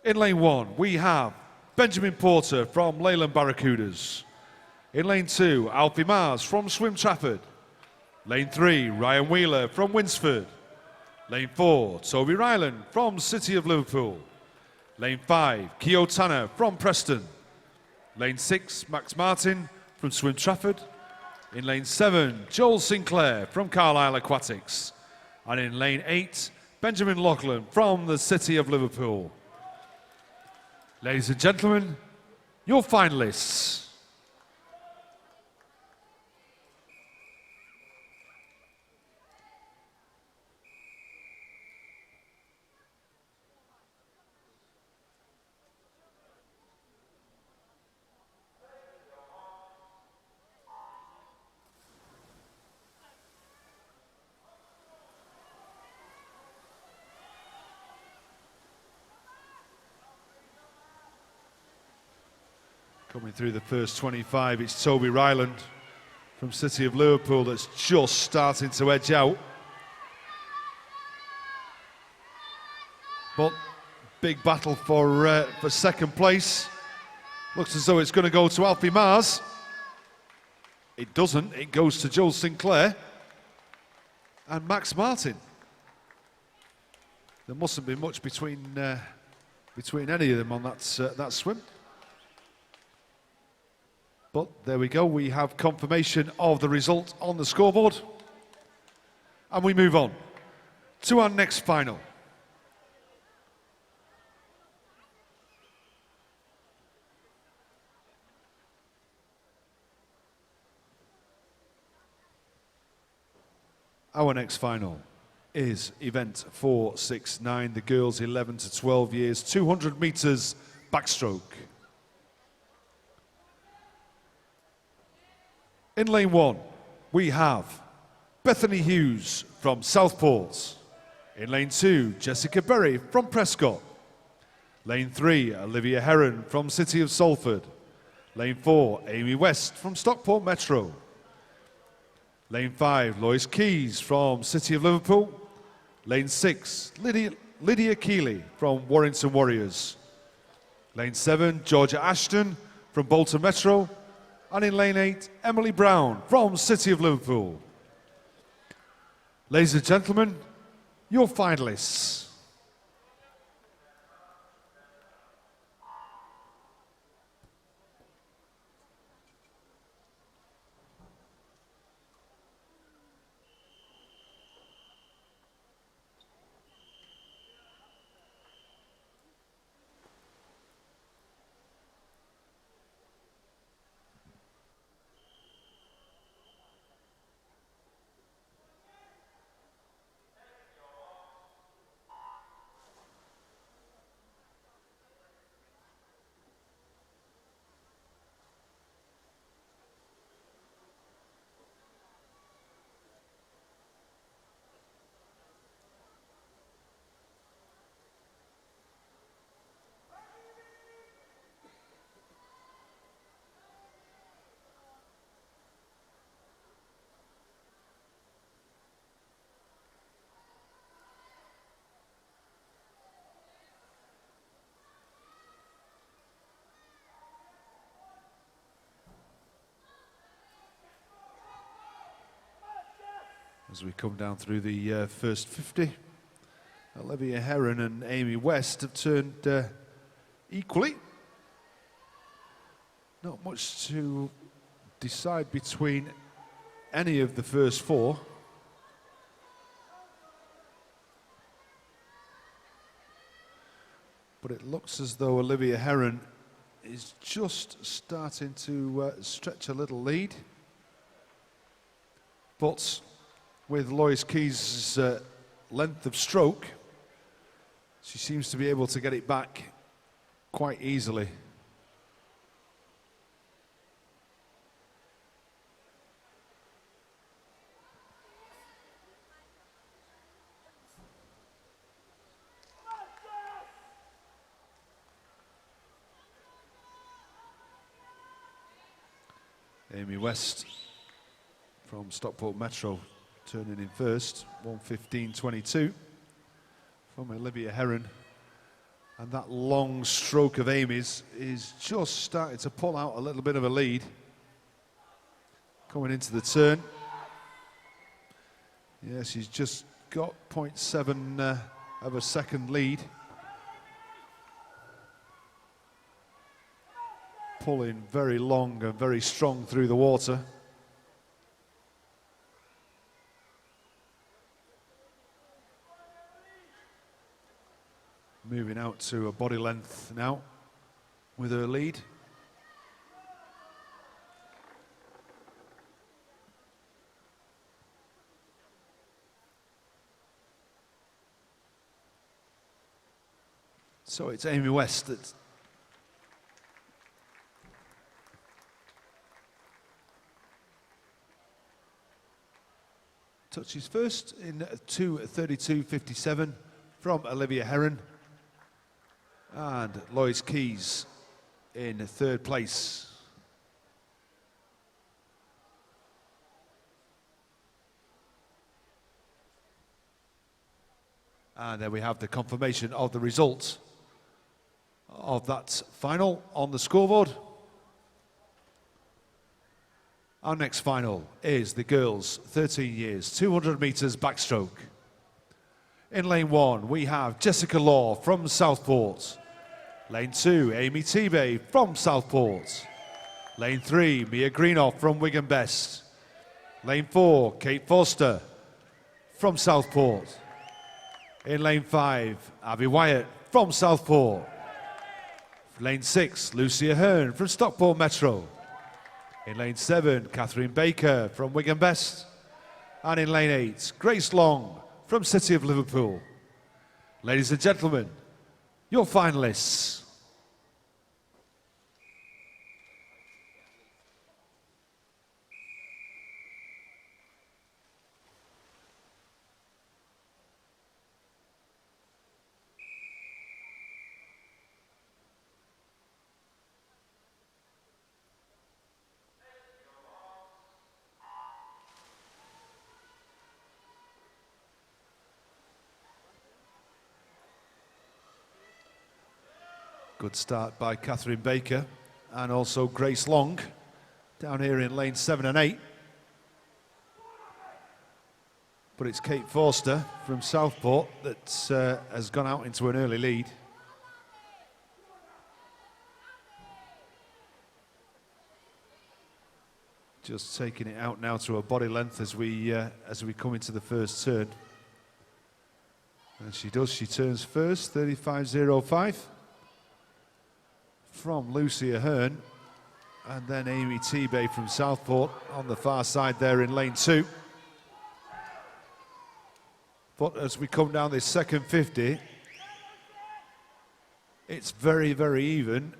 In lane 1, we have Benjamin Porter from Leyland Barracudas. In lane 2, Alfie Mars from Swim Trafford. Lane 3, Ryan Wheeler from Winsford. Lane 4, Toby Ryland from City of Liverpool. Lane 5, Keo Tanner from Preston. Lane 6, Max Martin from Swim Trafford. In lane 7, Joel Sinclair from Carlisle Aquatics. And in lane 8, Benjamin Loughlin from the City of Liverpool. Ladies and gentlemen, your finalists. Coming through the first 25, it's Toby Ryland from City of Liverpool that's just starting to edge out. But big battle for second place. Looks as though it's going to go to Alfie Mars. It doesn't, it goes to Joel Sinclair and Max Martin. There mustn't be much between any of them on that swim. But there we go, we have confirmation of the result on the scoreboard. And we move on to our next final. Our next final is event 469, the girls 11 to 12 years, 200 meters backstroke. In lane 1, we have Bethany Hughes from Southport. In lane 2, Jessica Berry from Prescott. Lane 3, Olivia Heron from City of Salford. Lane 4, Amy West from Stockport Metro. Lane 5, Lois Keys from City of Liverpool. Lane 6, Lydia Keeley from Warrington Warriors. Lane 7, Georgia Ashton from Bolton Metro. And in lane 8, Emily Brown from City of Liverpool. Ladies and gentlemen, your finalists. As we come down through the first 50, Olivia Heron and Amy West have turned equally. Not much to decide between any of the first four. But it looks as though Olivia Heron is just starting to stretch a little lead. But with Lois Keys' length of stroke, she seems to be able to get it back quite easily. Amy West from Stockport Metro turning in first, 1:15.22 from Olivia Heron. And that long stroke of Amy's is just starting to pull out a little bit of a lead. Coming into the turn. Yeah, she's just got 0.7 of a second lead. Pulling very long and very strong through the water. Moving out to a body length now with her lead. So it's Amy West that touches first in 2:32.57 from Olivia Heron. And Lois Keys in third place. And there we have the confirmation of the result of that final on the scoreboard. Our next final is the girls' 13 years, 200 metres backstroke. In lane 1, we have Jessica Law from Southport. Lane 2, Amy Tebay from Southport. Lane 3, Mia Greenoff from Wigan Best. Lane 4, Kate Forster from Southport. In lane 5, Abby Wyatt from Southport. Lane 6, Lucia Hearn from Stockport Metro. In lane 7, Catherine Baker from Wigan Best. And in lane 8, Grace Long from City of Liverpool. Ladies and gentlemen, your finalists. Good start by Catherine Baker and also Grace Long down here in lane 7 and 8. But it's Kate Forster from Southport that has gone out into an early lead. Just taking it out now to a body length as we come into the first turn. And she does, she turns first, 35.05. From Lucia Hearn, and then Amy Tebay from Southport on the far side there in lane 2. But as we come down this second 50, it's very, very even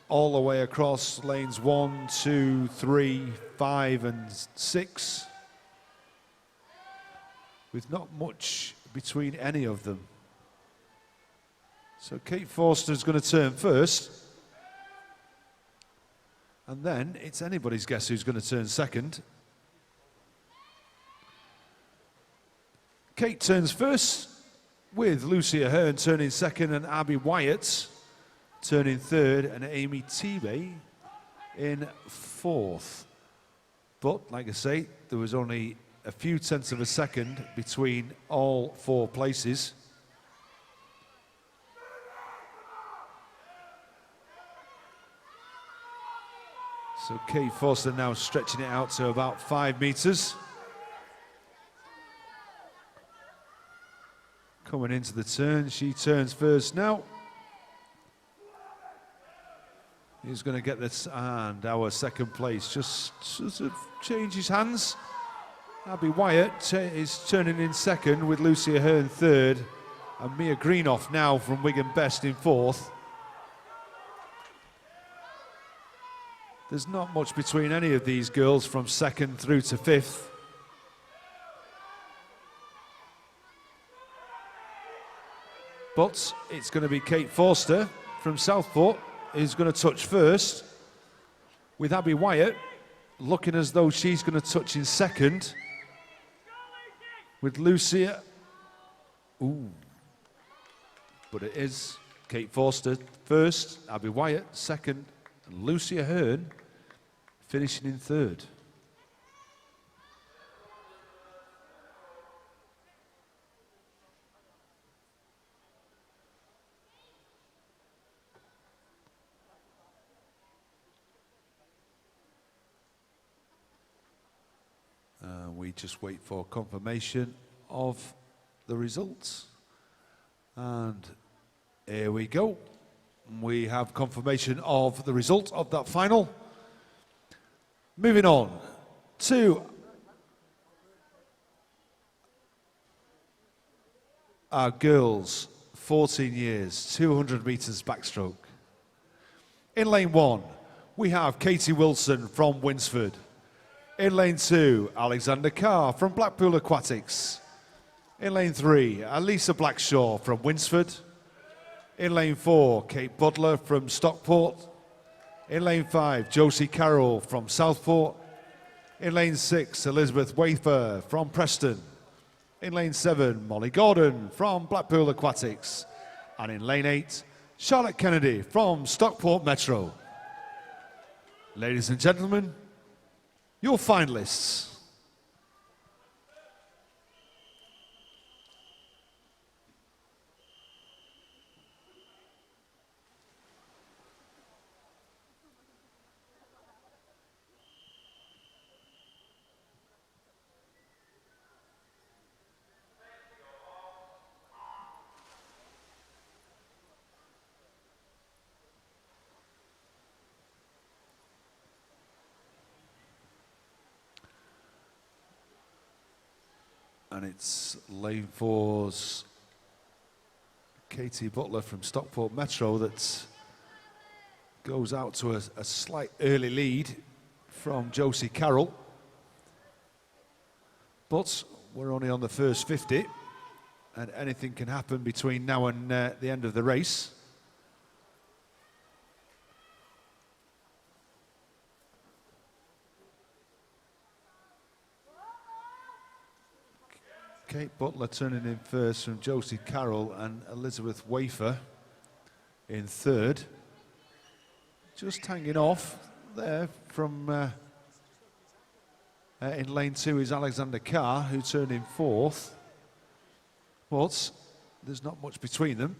all the way across lanes 1, 2, 3, 5 and 6, with not much between any of them. So Kate Forster's going to turn first. And then it's anybody's guess who's going to turn second. Kate turns first, with Lucia Hearn turning second and Abby Wyatt turning third and Amy Tebay in fourth. But, like I say, there was only a few tenths of a second between all 4 places. So Kate Forster now stretching it out to about 5 meters. Coming into the turn, she turns first now. He's going to get this, and our second place just sort of changes hands. Abby Wyatt is turning in second with Lucia Hearn third, and Mia Greenoff now from Wigan Best in fourth. There's not much between any of these girls from second through to fifth. But it's going to be Kate Forster from Southport who's going to touch first, with Abby Wyatt looking as though she's going to touch in second, with Lucia. Ooh. But it is Kate Forster first, Abby Wyatt second, and Lucia Hearn finishing in third. We just wait for confirmation of the results. And here we go. We have confirmation of the result of that final. Moving on to our girls, 14 years, 200 meters backstroke. In lane 1, we have Katie Wilson from Winsford. In lane 2, Alexander Carr from Blackpool Aquatics. In lane 3, Alisa Blackshaw from Winsford. In lane 4, Kate Butler from Stockport. In lane 5, Josie Carroll from Southport. In lane 6, Elizabeth Wafer from Preston. In lane 7, Molly Gordon from Blackpool Aquatics. And in lane 8, Charlotte Kennedy from Stockport Metro. Ladies and gentlemen, your finalists. And it's lane 4's Katie Butler from Stockport Metro that goes out to a slight early lead from Josie Carroll. But we're only on the first 50, and anything can happen between now and the end of the race. Kate Butler turning in first from Josie Carroll, and Elizabeth Wafer in third. Just hanging off there from in lane 2 is Alexander Carr, who turned in fourth. But there's not much between them.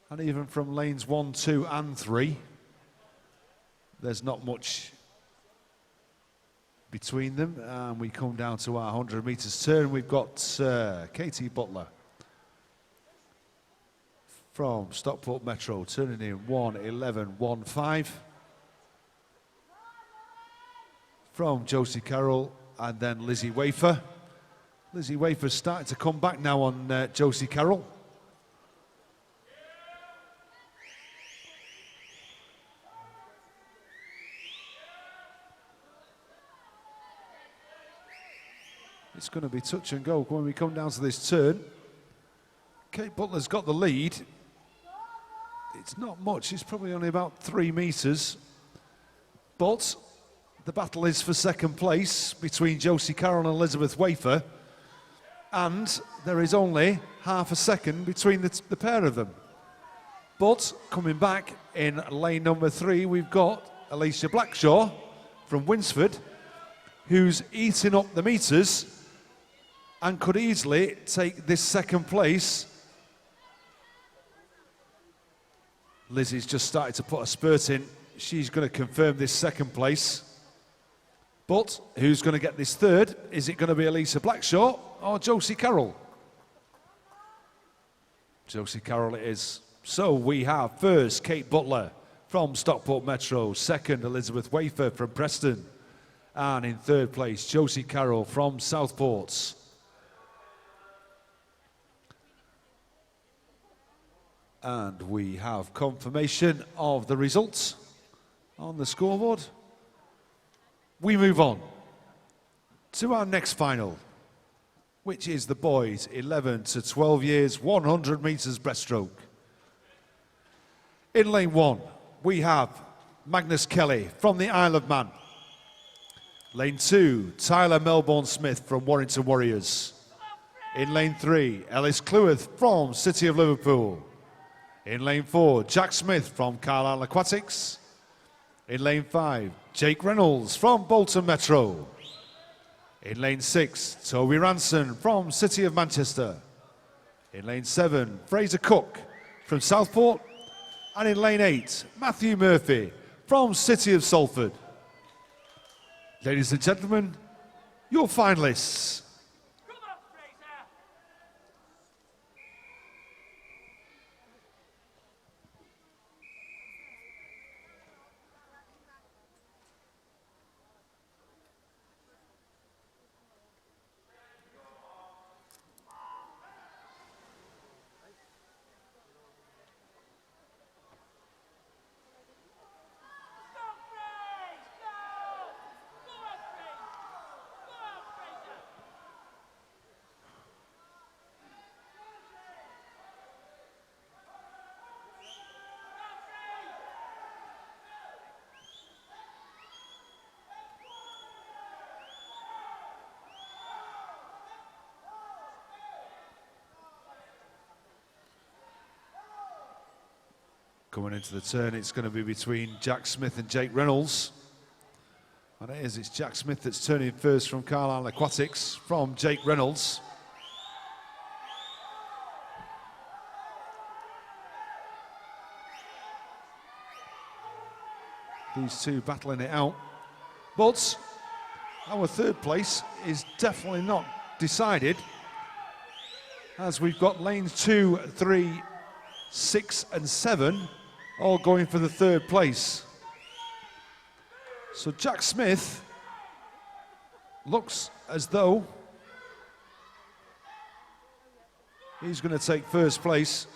And even from lanes 1, 2 and 3, there's not much between them. And we come down to our 100 meters turn. We've got Katie Butler from Stockport Metro turning in 1:11.15. From Josie Carroll, and then Lizzie Wafer. Lizzie Wafer's starting to come back now on Josie Carroll. It's going to be touch and go when we come down to this turn. Kate Butler's got the lead. It's not much, it's probably only about 3 meters. But the battle is for second place between Josie Carroll and Elizabeth Wafer. And there is only half a second between the pair of them. But coming back in lane number 3, we've got Alisa Blackshaw from Winsford. who's eating up the meters and could easily take this second place. Lizzie's just started to put a spurt in. She's going to confirm this second place. But who's going to get this third? Is it going to be Elisa Blackshaw or Josie Carroll? Josie Carroll it is. So we have first Kate Butler from Stockport Metro, second Elizabeth Wafer from Preston, and in third place Josie Carroll from Southport. And we have confirmation of the results on the scoreboard. We move on to our next final, which is the boys 11 to 12 years, 100 meters breaststroke. In lane 1, we have Magnus Kelly from the Isle of Man. Lane 2, Tyler Melbourne-Smith from Warrington Warriors. In lane 3, Ellis Cleworth from City of Liverpool. In lane 4, Jack Smith from Carlisle Aquatics. In lane 5, Jake Reynolds from Bolton Metro. In lane 6, Toby Ranson from City of Manchester. In lane 7, Fraser Cook from Southport. And in lane 8, Matthew Murphy from City of Salford. Ladies and gentlemen, your finalists. Coming into the turn, it's going to be between Jack Smith and Jake Reynolds. And it is, it's Jack Smith that's turning first from Carlisle Aquatics, from Jake Reynolds. These two battling it out. But our third place is definitely not decided, as we've got lanes 2, 3, 6 and 7 all going for the third place. So Jack Smith looks as though he's going to take first place.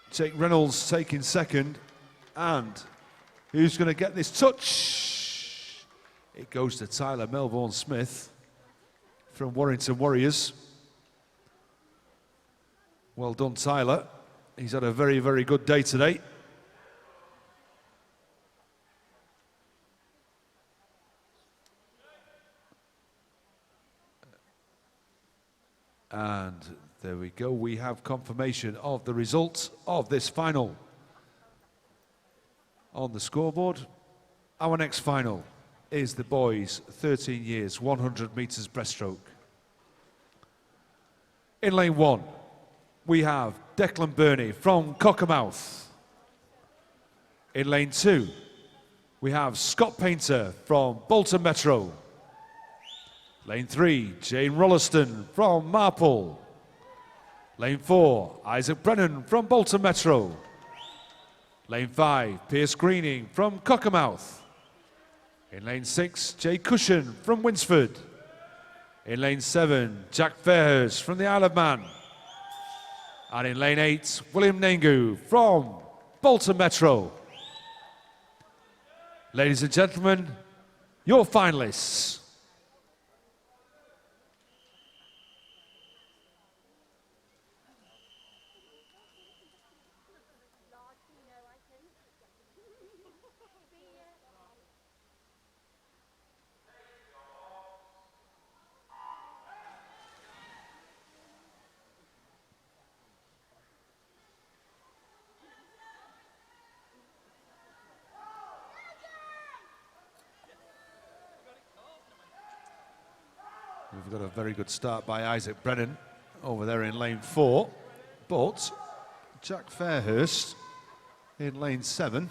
Jake Reynolds taking second. And who's going to get this touch? It goes to Tyler Melbourne-Smith from Warrington Warriors. Well done, Tyler. He's had a very, very good day today. And there we go. We have confirmation of the results of this final on the scoreboard. Our next final is the boys 13 years, 100 meters breaststroke. In lane 1, we have Declan Burney from Cockermouth. In lane 2, we have Scott Painter from Bolton Metro. Lane 3, Jane Rolliston from Marple. Lane 4, Isaac Brennan from Bolton Metro. Lane 5, Pierce Greening from Cockermouth. In lane 6, Jay Cushion from Winsford. In lane 7, Jack Fairhurst from the Isle of Man. And in lane 8, William Nengu from Bolton Metro. Ladies and gentlemen, your finalists. We've got a very good start by Isaac Brennan over there in lane 4, but Jack Fairhurst in lane 7.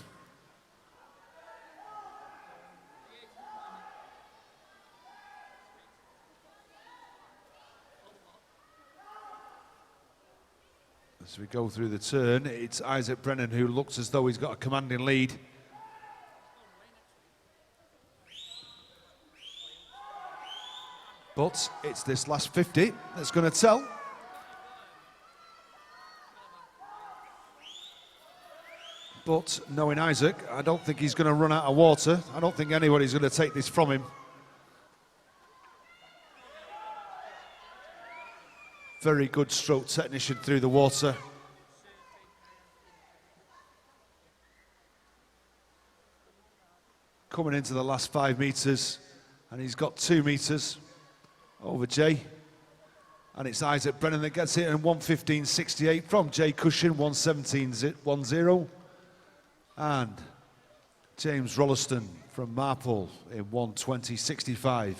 As we go through the turn, it's Isaac Brennan who looks as though he's got a commanding lead. But it's this last 50 that's going to tell. But knowing Isaac, I don't think he's going to run out of water. I don't think anybody's going to take this from him. Very good stroke technician through the water. Coming into the last 5 metres, and he's got 2 metres over Jay. And it's Isaac Brennan that gets it in 1:15.68 from Jay Cushion, 1:17.10. And James Rolliston from Marple in 1:20.65.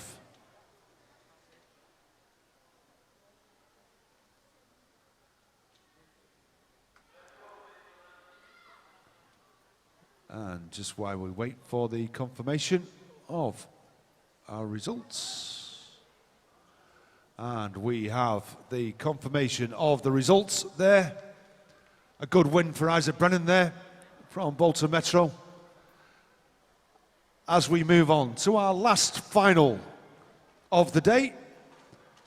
And just while we wait for the confirmation of our results. And we have the confirmation of the results there. A good win for Isaac Brennan there from Bolton Metro. As we move on to our last final of the day,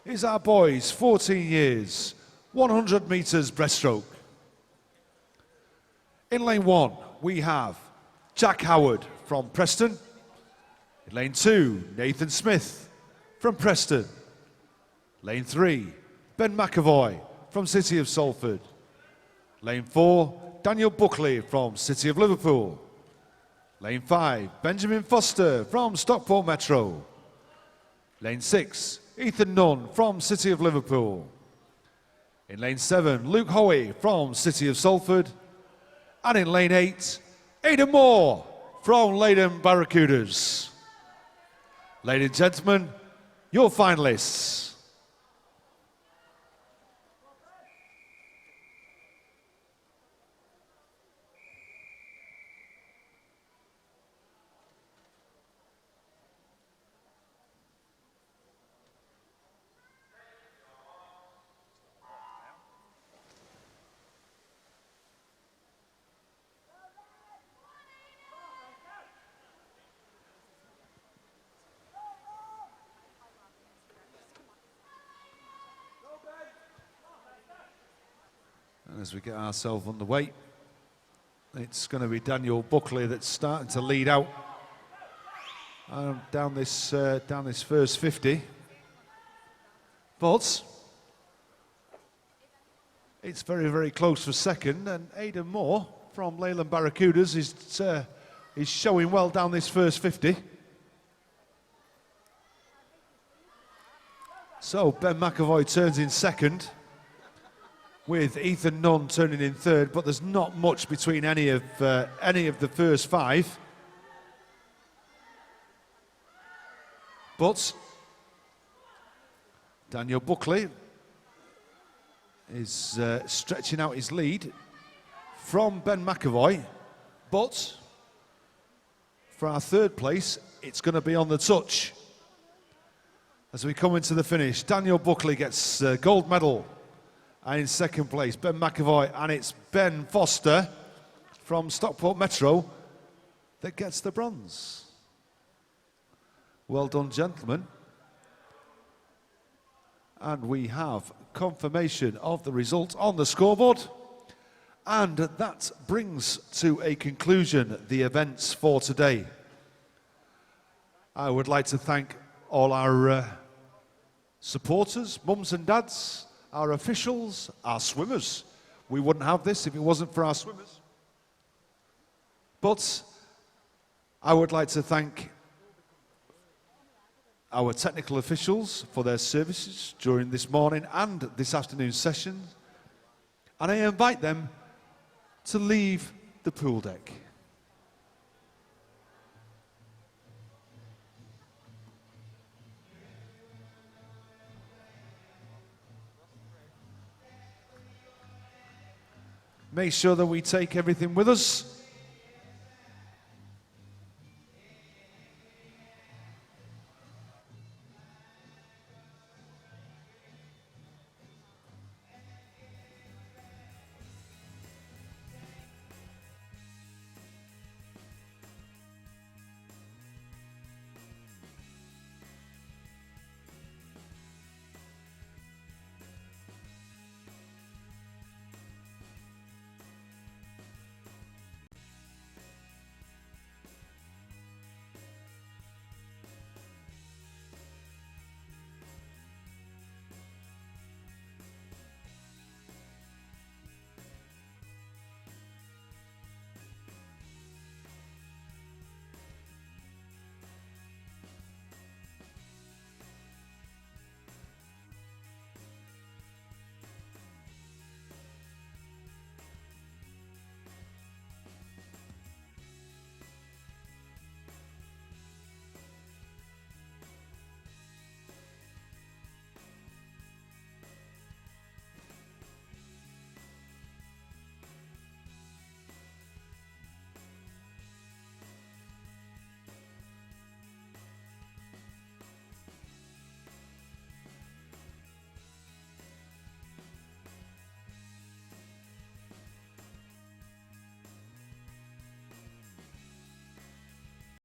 is our boys, 14 years, 100 metres breaststroke. In lane 1, we have Jack Howard from Preston. In lane 2, Nathan Smith from Preston. Lane 3, Ben McAvoy from City of Salford. Lane 4, Daniel Buckley from City of Liverpool. Lane 5, Benjamin Foster from Stockport Metro. Lane 6, Ethan Nunn from City of Liverpool. In lane 7, Luke Hoey from City of Salford. And in lane 8, Aidan Moore from Leyden Barracudas. Ladies and gentlemen, your finalists. And as we get ourselves underway, it's going to be Daniel Buckley that's starting to lead out down this first 50. But it's very, very close for second, and Aidan Moore from Leyland Barracudas is showing well down this first 50. So Ben McAvoy turns in second, with Ethan Nunn turning in third, but there's not much between any of the first 5. But Daniel Buckley is stretching out his lead from Ben McAvoy, but for our third place, it's going to be on the touch. As we come into the finish, Daniel Buckley gets gold medal. And in second place, Ben McAvoy, and it's Ben Foster from Stockport Metro that gets the bronze. Well done, gentlemen. And we have confirmation of the result on the scoreboard. And that brings to a conclusion the events for today. I would like to thank all our supporters, mums and dads, our officials, our swimmers. We wouldn't have this if it wasn't for our swimmers. But I would like to thank our technical officials for their services during this morning and this afternoon's session. And I invite them to leave the pool deck. make sure that we take everything with us.